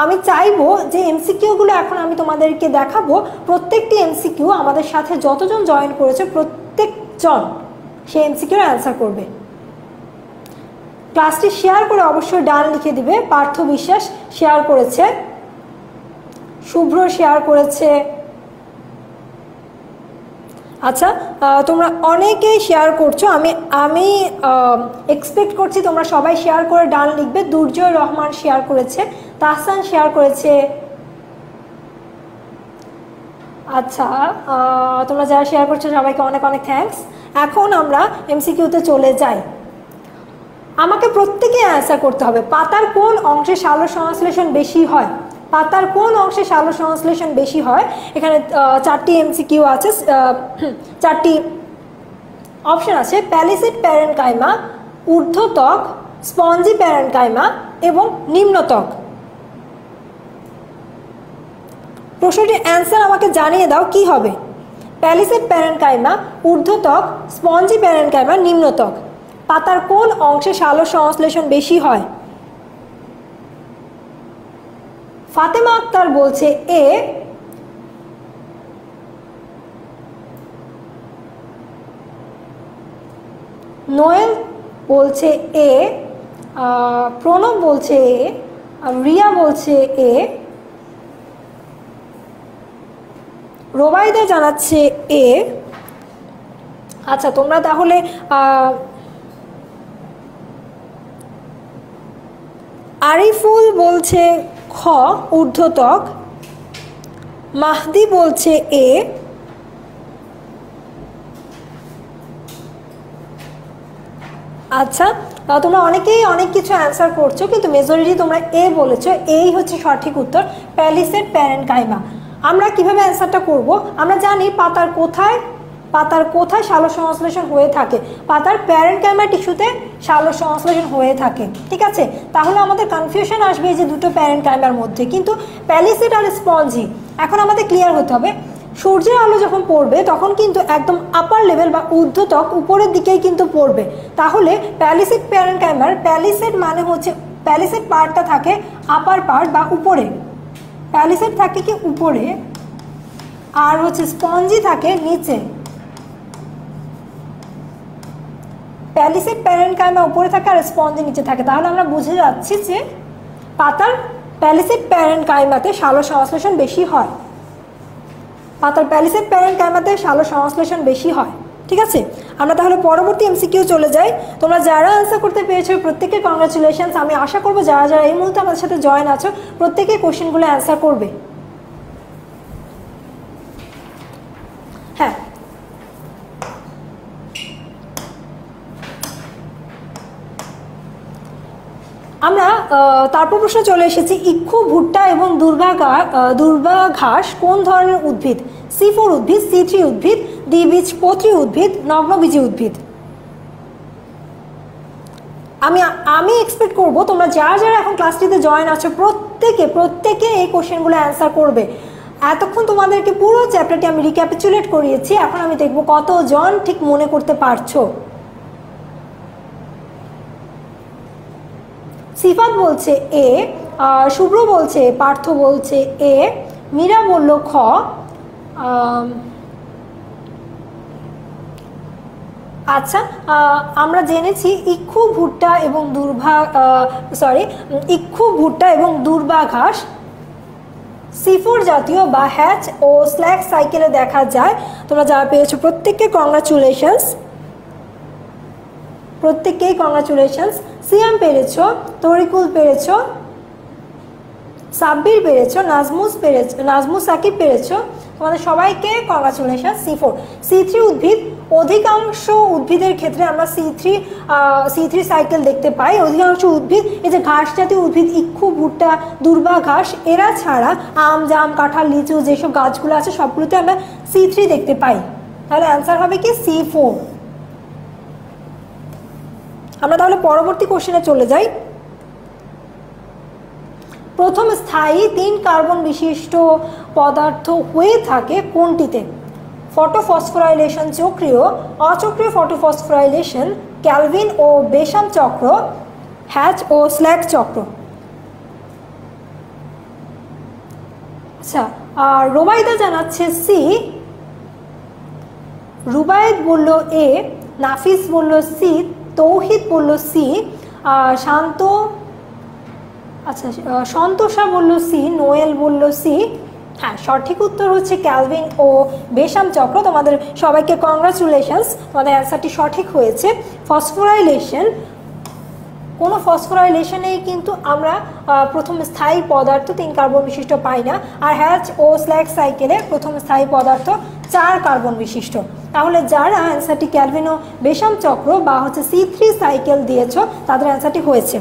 আমি চাইবো যে এমসিকিউগুলো এখন আমি তোমাদেরকে দেখাবো, প্রত্যেকটি এমসিকিউ আমাদের সাথে যতজন জয়েন করেছে প্রত্যেকজন সেই এমসিকিউর অ্যান্সার করবে। ক্লাসটি শেয়ার করে অবশ্যই ডান লিখে দিবে। পার্থ বিশ্বাস শেয়ার করেছে, শুভ্র শেয়ার করেছে। আচ্ছা, তোমরা অনেকেই শেয়ার করছো, আমি এক্সপেক্ট করছি তোমরা সবাই শেয়ার করে ডান লিখবে। দুর্জয় রহমান শেয়ার করেছে, তাহসান শেয়ার করেছে। আচ্ছা, তোমরা যারা শেয়ার করছো সবাইকে অনেক অনেক থ্যাঙ্কস। এখন আমরা এমসিকিউতে চলে যাই। আমাকে প্রত্যেকে অ্যান্সার করতে হবে, পাতার কোন অংশে সালোক সংশ্লেষণ বেশি হয়। পাতার কোন অংশে সালোক সংশ্লেষণ বেশি হয়। এখানে 4টি এমসিকিউ আছে, 4টি অপশন আছে। প্যালিসিড প্যারেনকাইমা, ঊর্ধ্বত্বক, স্পঞ্জি প্যারেনকাইমা এবং নিম্নত্বক। প্রশ্নটির অ্যান্সার আমাকে জানিয়ে দাও কি হবে। প্যালিসিড প্যারেনকাইমা, ঊর্ধ্বত্বক, স্পঞ্জি প্যারেনকাইমা, নিম্নত্বক। পাতার কোন অংশে সালোক সংশ্লেষণ বেশি হয়। ফাতেমা আক্তার বলছে এ, নোয়েল বলছে এ, প্রণব বলছে এ, রিয়া বলছে এ, রোবাইদা জানাচ্ছে এ। আচ্ছা, তোমরা তাহলে আরিফুল বলছে খ ঊর্ধ্বত্বক, মাহদি বলছে এ, আচ্ছা তোমরা অনেকেই অনেক কিছু অ্যান্সার করছো, কিন্তু মেজরিটি তোমরা এ বলেছো। এই হচ্ছে সঠিক উত্তর, প্যালিসেড প্যারেনকাইমা। আমরা কিভাবে অ্যান্সারটা করব, আমরা জানি পাতার কোথায় সালোক সংশ্লেষণ হয়ে থাকে। পাতার প্যারেনকাইমা টিস্যুতে সালোক সংশ্লেষণ হয়ে থাকে, ঠিক আছে। তাহলে আমাদের কনফিউশন আসবে এই যে দুটো প্যারেনকাইমার মধ্যে, কিন্তু প্যালিসেড আর স্পঞ্জি এখন আমাদের ক্লিয়ার হতে হবে। সূর্যের আলো যখন পড়বে তখন কিন্তু একদম আপার লেভেল বা ঊর্ধ্বত্বক উপরের দিকেই কিন্তু পড়বে। তাহলে প্যালিসেড প্যারেনকাইমার, প্যালিসেড মানে হচ্ছে প্যালিসেড পার্টটা থাকে আপার পার্ট বা উপরে, প্যালিসেড থাকে কি উপরে, আর হচ্ছে স্পঞ্জি থাকে নিচে। প্যালিসেড প্যারেনকাইমা উপরে থাকে আর স্পঞ্জি নিচে থাকে। তাহলে আমরা বুঝে যাচ্ছি যে পাতার প্যালিসেড প্যারেনকাইমাতে সালোক সংশ্লেষণ বেশি হয়। পাতার প্যালিসেড প্যারেনকাইমাতে সালোক সংশ্লেষণ বেশি হয়, ঠিক আছে। আমরা তাহলে পরবর্তী এমসিকিউ চলে যাই। তোমরা যারা আনসার করতে পেরেছো প্রত্যেককে কংগ্রাচুলেশনস। আমি আশা করবো যারা যারা এই মুহূর্তে আমাদের সাথে জয়েন আছো প্রত্যেকে কোশ্চেনগুলো অ্যান্সার করবে। হ্যাঁ, আমরা তারপর প্রশ্ন চলে এসেছি, ইক্ষু, ভুট্টা এবং দুর্বাঘাস কোন ধরনের উদ্ভিদ। C4 উদ্ভিদ, C3 উদ্ভিদ, দ্বিবীজপত্রী উদ্ভিদ, নগ্নবীজী উদ্ভিদ। আমি এক্সপেক্ট করবো তোমরা যারা যারা এখন ক্লাসটিতে জয়েন আছো প্রত্যেকে এই কোশ্চেনগুলো অ্যান্সার করবে। এতক্ষণ তোমাদেরকে পুরো চ্যাপ্টারটি আমি রিক্যাপিচুলেট করিয়েছি, এখন আমি দেখবো কতজন ঠিক মনে করতে পারছো। সিফাত বলছে এ, শুভ্র বলছে, পার্থ বলছে এ, মীরা বলল খ। আচ্ছা, আমরা জেনেছি ইক্ষু, ভুট্টা এবং দুর্বাঘাস C4 জাতীয় বা হ্যাচ ও স্ল্যাক সাইকেলে দেখা যায়। তোমরা যারা পেয়েছো প্রত্যেককে কংগ্রাচুলেশনস, প্রত্যেককেই কংগ্রাচুলেশনস। সিয়াম পেরেছো, তরিকুল পেরেছো, সাব্বির পেরেছো, নাজমুস সাকিব পেরেছো, তোমাদের সবাইকে কংগ্রাচুলেশন। C4 C3 উদ্ভিদ, অধিকাংশ উদ্ভিদের ক্ষেত্রে আমরা C3 সাইকেল দেখতে পাই। অধিকাংশ উদ্ভিদ, এই যে ঘাস জাতীয় উদ্ভিদ, ইক্ষু, ভুট্টা, দুর্বা ঘাস, এরা ছাড়া আম, জাম, কাঁঠাল, লিচু যেসব গাছগুলো আছে সবগুলোতে আমরা C3 দেখতে পাই। তাহলে অ্যান্সার হবে কি C4। আমরা তাহলে পরবর্তী কোশ্চেনে চলে যাই। প্রথম স্থায়ী 3 কার্বন বিশিষ্ট পদার্থ হয়ে থাকে কোনটিতে? ফটোফসফোরাইলেশন চক্রীয়, অচক্রীয় ফটোফসফোরাইলেশন, ক্যালভিন ও বেসাম চক্র, হ্যাচ ও স্ল্যাক চক্র। আচ্ছা, আর রোবাইদা জানাচ্ছে সি, রুবায়েদ বলল এ, নাফিস বলল সি, তৌহিদ বলল সি, সন্তোষা বলল সি, নোয়েল বলল সি। হ্যাঁ, সঠিক উত্তর হচ্ছে ক্যালভিন ও বেসাম চক্র। তোমাদের সবাইকে কংগ্রাচুলেশনস, তোমাদের অ্যান্সারটি সঠিক হয়েছে। ফসফোরাইলেশন, কোনো ফসফোরাইলেশনেই কিন্তু আমরা প্রথম স্থায়ী পদার্থ 3 কার্বন বিশিষ্ট পাই না। আর হ্যাচ ও স্ল্যাক সাইকেলে প্রথম স্থায়ী পদার্থ 4 কার্বন বিশিষ্ট। তাহলে যারা অ্যান্সারটি ক্যালভিন ও বেসাম চক্র বা হচ্ছে C3 সাইকেল দিয়েছ তাদের অ্যান্সারটি হয়েছে।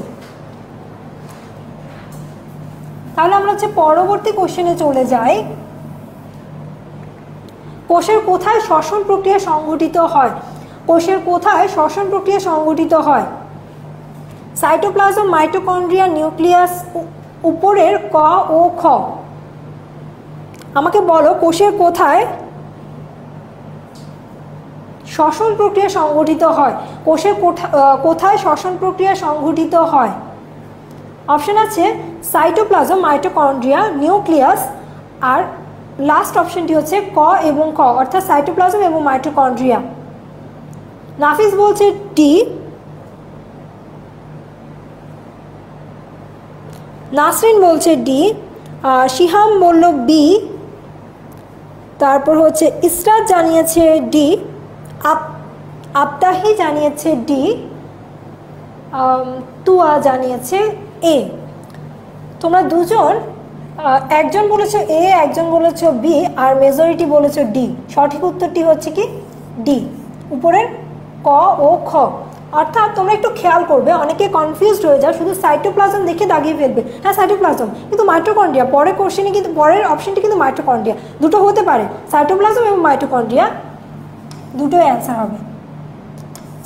তাহলে আমরা হচ্ছে পরবর্তী কোশ্চেনে চলে যাই। কোষের কোথায় শ্বসন প্রক্রিয়া সংঘটিত হয়? কোষের কোথায় শ্বসন প্রক্রিয়া সংঘটিত হয়? সাইটোপ্লাজম, মাইটোকন্ড্রিয়া, নিউক্লিয়াস, উপরের ক ও খ। আমাকে বলো কোষের কোথায় শ্বসন প্রক্রিয়া সংঘটিত হয়? কোষের কোথায় শ্বসন প্রক্রিয়া সংঘটিত হয়? অপশন আছে সাইটোপ্লাজম, মাইটোকন্ড্রিয়া, নিউক্লিয়াস, আর লাস্ট অপশনটি হচ্ছে ক এবং খ, অর্থাৎ সাইটোপ্লাজম এবং মাইটোকন্ড্রিয়া। নাফিস বলছে ডি, নাসরিন বলছে ডি, শিহাম বলল বি, তারপর হচ্ছে ইসরাত জানিয়েছে ডি, আবতাহি জানিয়েছে ডি, তুয়া জানিয়েছে এ। তোমরা দুজন, একজন বলেছো এ, একজন বলেছো বি, আর মেজরিটি বলেছো ডি। সঠিক উত্তরটি হচ্ছে কি ডি, উপরের ক ও খ। অর্থাৎ তোমরা একটু খেয়াল করবে, অনেকে কনফিউজড হয়ে যায়, শুধু সাইটোপ্লাজম দেখে দাগিয়ে ফেলবে, হ্যাঁ সাইটোপ্লাজম, কিন্তু মাইটোকন্ড্রিয়া পরের কোশ্চেনে কিন্তু পরের অপশনটি কিন্তু মাইটোকন্ড্রিয়া। দুটো হতে পারে, সাইটোপ্লাজম এবং মাইটোকন্ড্রিয়া, দুটোই অ্যান্সার হবে।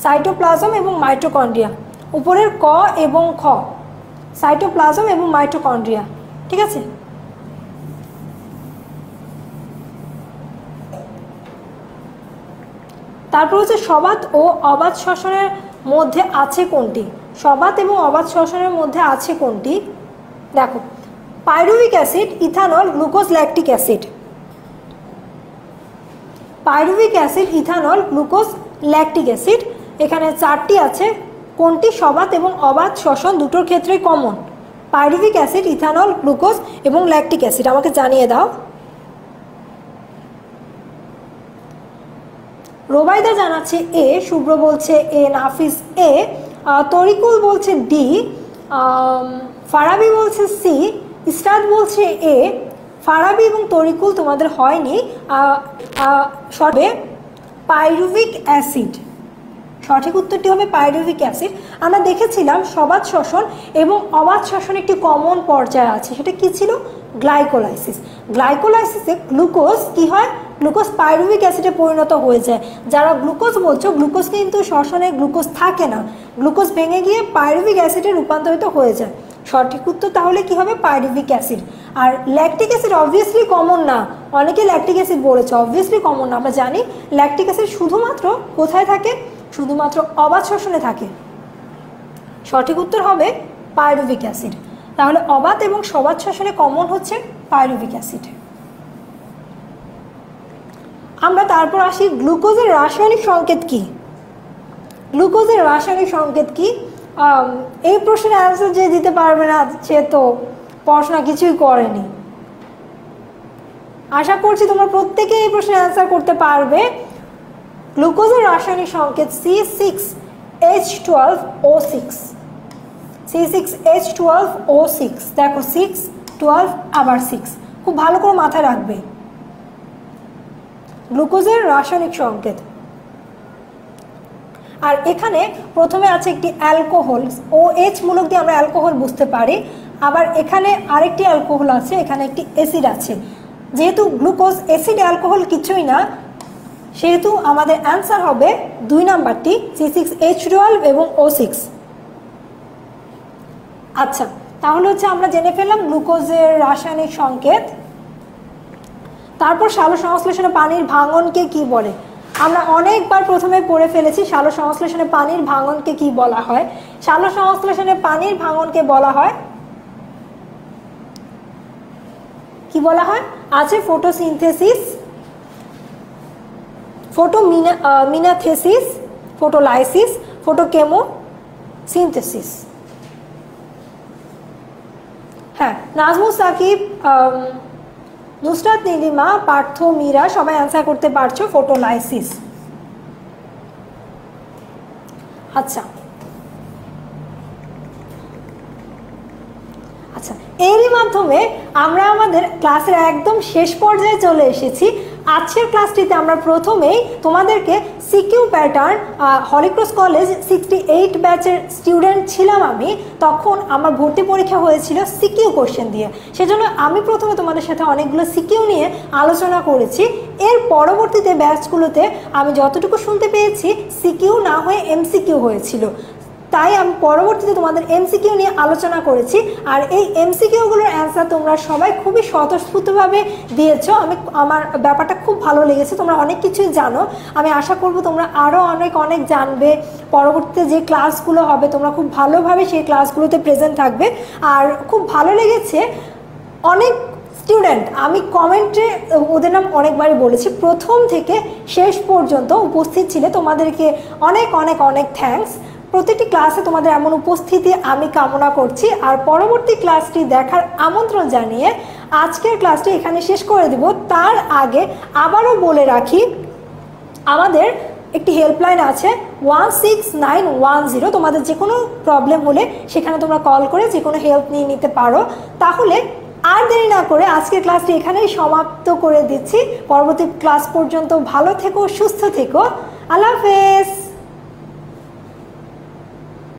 সাইটোপ্লাজম এবং মাইটোকন্ড্রিয়া, উপরের ক এবং খ, সাইটোপ্লাজম এবং মাইটোকন্ড্রিয়া। ঠিক আছে, তারপর হচ্ছে সবাত ও অবাত শ্বসনের মধ্যে আছে কোনটি? সবাত এবং অবাত শ্বসনের মধ্যে আছে কোনটি? দেখো, pyruvic acid, ethanol, glucose, lactic acid. Pyruvic acid, ethanol, glucose, lactic acid, এখানে 4টি আছে। কোনটি সবাত এবং অবাত শ্বসন দুটোর ক্ষেত্রেই common? Pyruvic acid, ethanol, glucose এবং ল্যাকটিক অ্যাসিড। আমাকে জানিয়ে দাও। রোবাইদা জানাচ্ছে এ, শুভ্র বলছে এ, নাফিস এ, তরিকুল বলছে ডি, ফারাবি বলছে সি, ইসরাত বলছে এ। ফারাবি এবং তরিকুল তোমাদের হয়নি, সবে পাইরুভিক অ্যাসিড। সঠিক উত্তরটি হবে পাইরুভিক অ্যাসিড। আমরা দেখেছিলাম সবাত শ্বসন এবং অবাত শ্বসন একটি কমন পর্যায়ে আছে, সেটা কি ছিল? গ্লাইকোলাইসিস। গ্লাইকোলাইসিসে গ্লুকোজ কি হয়? গ্লুকোজ পাইরুভিক অ্যাসিডে পরিণত হয়ে যায়। যারা গ্লুকোজ বলছো, গ্লুকোজ কিন্তু শ্বসনে গ্লুকোজ থাকে না, গ্লুকোজ ভেঙে গিয়ে পাইরুভিক অ্যাসিডে রূপান্তরিত হয়ে যায়। সঠিক উত্তর তাহলে কি হবে? Pyruvic acid. আর ল্যাকটিক অ্যাসিড অবভিয়াসলি কমন না, অনেকে ল্যাকটিক অ্যাসিড বলেছে, অবভিয়াসলি কমন না। আমরা জানি ল্যাকটিক অ্যাসিড শুধুমাত্র কোথায় থাকে? শুধুমাত্র অবাত শ্বসনে থাকে। সঠিক উত্তর হবে পাইরুভিক অ্যাসিড। তাহলে অবাত এবং সবাত শ্বসনে কমন হচ্ছে পাইরুভিক অ্যাসিড। আমরা তারপর আসি গ্লুকোজের রাসায়নিক সংকেত কি? গ্লুকোজের রাসায়নিক সংকেত কি? এই প্রশ্নের অ্যান্সার যে দিতে পারবে না সে তো পড়াশোনা কিছুই করেনি। আশা করছি তোমরা প্রত্যেকে এই প্রশ্নের অ্যান্সার করতে পারবে। গ্লুকোজের রাসায়নিক সংকেত C6H12O6। C6H12O6, দেখো 6 12 আবার 6। খুব ভালো করে মাথায় রাখবে গ্লুকোজের রাসায়নিক সংকেত। আর এখানে প্রথমে আছে একটি অ্যালকোহল, OH মূলক দিয়ে আমরা অ্যালকোহল বুঝতে পারি। আবার এখানে আরেকটি অ্যালকোহল আছে, এখানে একটি অ্যাসিড আছে। যেহেতু গ্লুকোজ অ্যাসিড অ্যালকোহল কিছুই না, সেহেতু আমাদের অ্যান্সার হবে 2 নাম্বারটি C6H12 এবং O6। আচ্ছা, তাহলে হচ্ছে আমরা জেনে ফেললাম গ্লুকোজের রাসায়নিক সংকেত। তারপর সালোক সংশ্লেষণে পানির ভাঙনকে কি বলে? আমরা অনেকবার প্রথমে পড়ে ফেলেছি সালোক সংশ্লেষণে পানির ভাঙনকে কি বলা হয়। সালোক সংশ্লেষণে পানির ভাঙনকে বলা হয়, কি বলা হয়? আছে ফটোসিনথেসিস, ফটোমিনাথেসিস, ফটোলাইসিস, ফটোকেমোসিনথেসিস। হ্যাঁ, নাজমুস সাকিব, নুসরাত নীলিমা, পার্থ, মীরা সবাই অ্যান্সার করতে পারছো ফটোলাইসিস। আচ্ছা আচ্ছা, এরই মাধ্যমে আমরা আমাদের ক্লাসের একদম শেষ পর্যায়ে চলে এসেছি। আজকের ক্লাসটিতে আমরা প্রথমেই তোমাদেরকে সিকিউ প্যাটার্ন, হলিক্রস কলেজ 68 ব্যাচের স্টুডেন্ট ছিলাম আমি, তখন আমার ভর্তি পরীক্ষা হয়েছিল সিকিউ কোশ্চেন দিয়ে। সেজন্য আমি প্রথমে তোমাদের সাথে অনেকগুলো সিকিউ নিয়ে আলোচনা করেছি। এর পরবর্তীতে ব্যাচগুলোতে আমি যতটুকু শুনতে পেয়েছি সিকিউ না হয়ে MCQ হয়েছিল, তাই আমি পরবর্তীতে তোমাদের MCQ নিয়ে আলোচনা করেছি। আর এই MCQগুলোর অ্যান্সার তোমরা সবাই খুবই স্বতঃস্ফূর্তভাবে দিয়েছো। আমার ব্যাপারটা খুব ভালো লেগেছে, তোমরা অনেক কিছুই জানো। আমি আশা করব তোমরা আরও অনেক জানবে। পরবর্তীতে যে ক্লাসগুলো হবে তোমরা খুব ভালোভাবে সেই ক্লাসগুলোতে প্রেজেন্ট থাকবে। আর খুব ভালো লেগেছে, অনেক স্টুডেন্ট, আমি কমেন্টে ওদের নাম অনেকবারই বলেছি, প্রথম থেকে শেষ পর্যন্ত উপস্থিত ছিলে, তোমাদেরকে অনেক থ্যাঙ্কস। প্রতিটি ক্লাসে তোমাদের এমন উপস্থিতি আমি কামনা করছি। আর পরবর্তী ক্লাসটি দেখার আমন্ত্রণ জানিয়ে আজকের ক্লাসটি এখানে শেষ করে দেব। তার আগে আবারও বলে রাখি, আমাদের একটি হেল্পলাইন আছে 16910। তোমাদের যে কোনো প্রবলেম হলে সেখানে তোমরা কল করে যে কোনো হেল্প নিয়ে নিতে পারো। তাহলে আর দেরি না করে আজকের ক্লাসটি এখানেই সমাপ্ত করে দিচ্ছি। পরবর্তী ক্লাস পর্যন্ত ভালো থেকো, সুস্থ থেকো। আল্লাহ হাফেজ।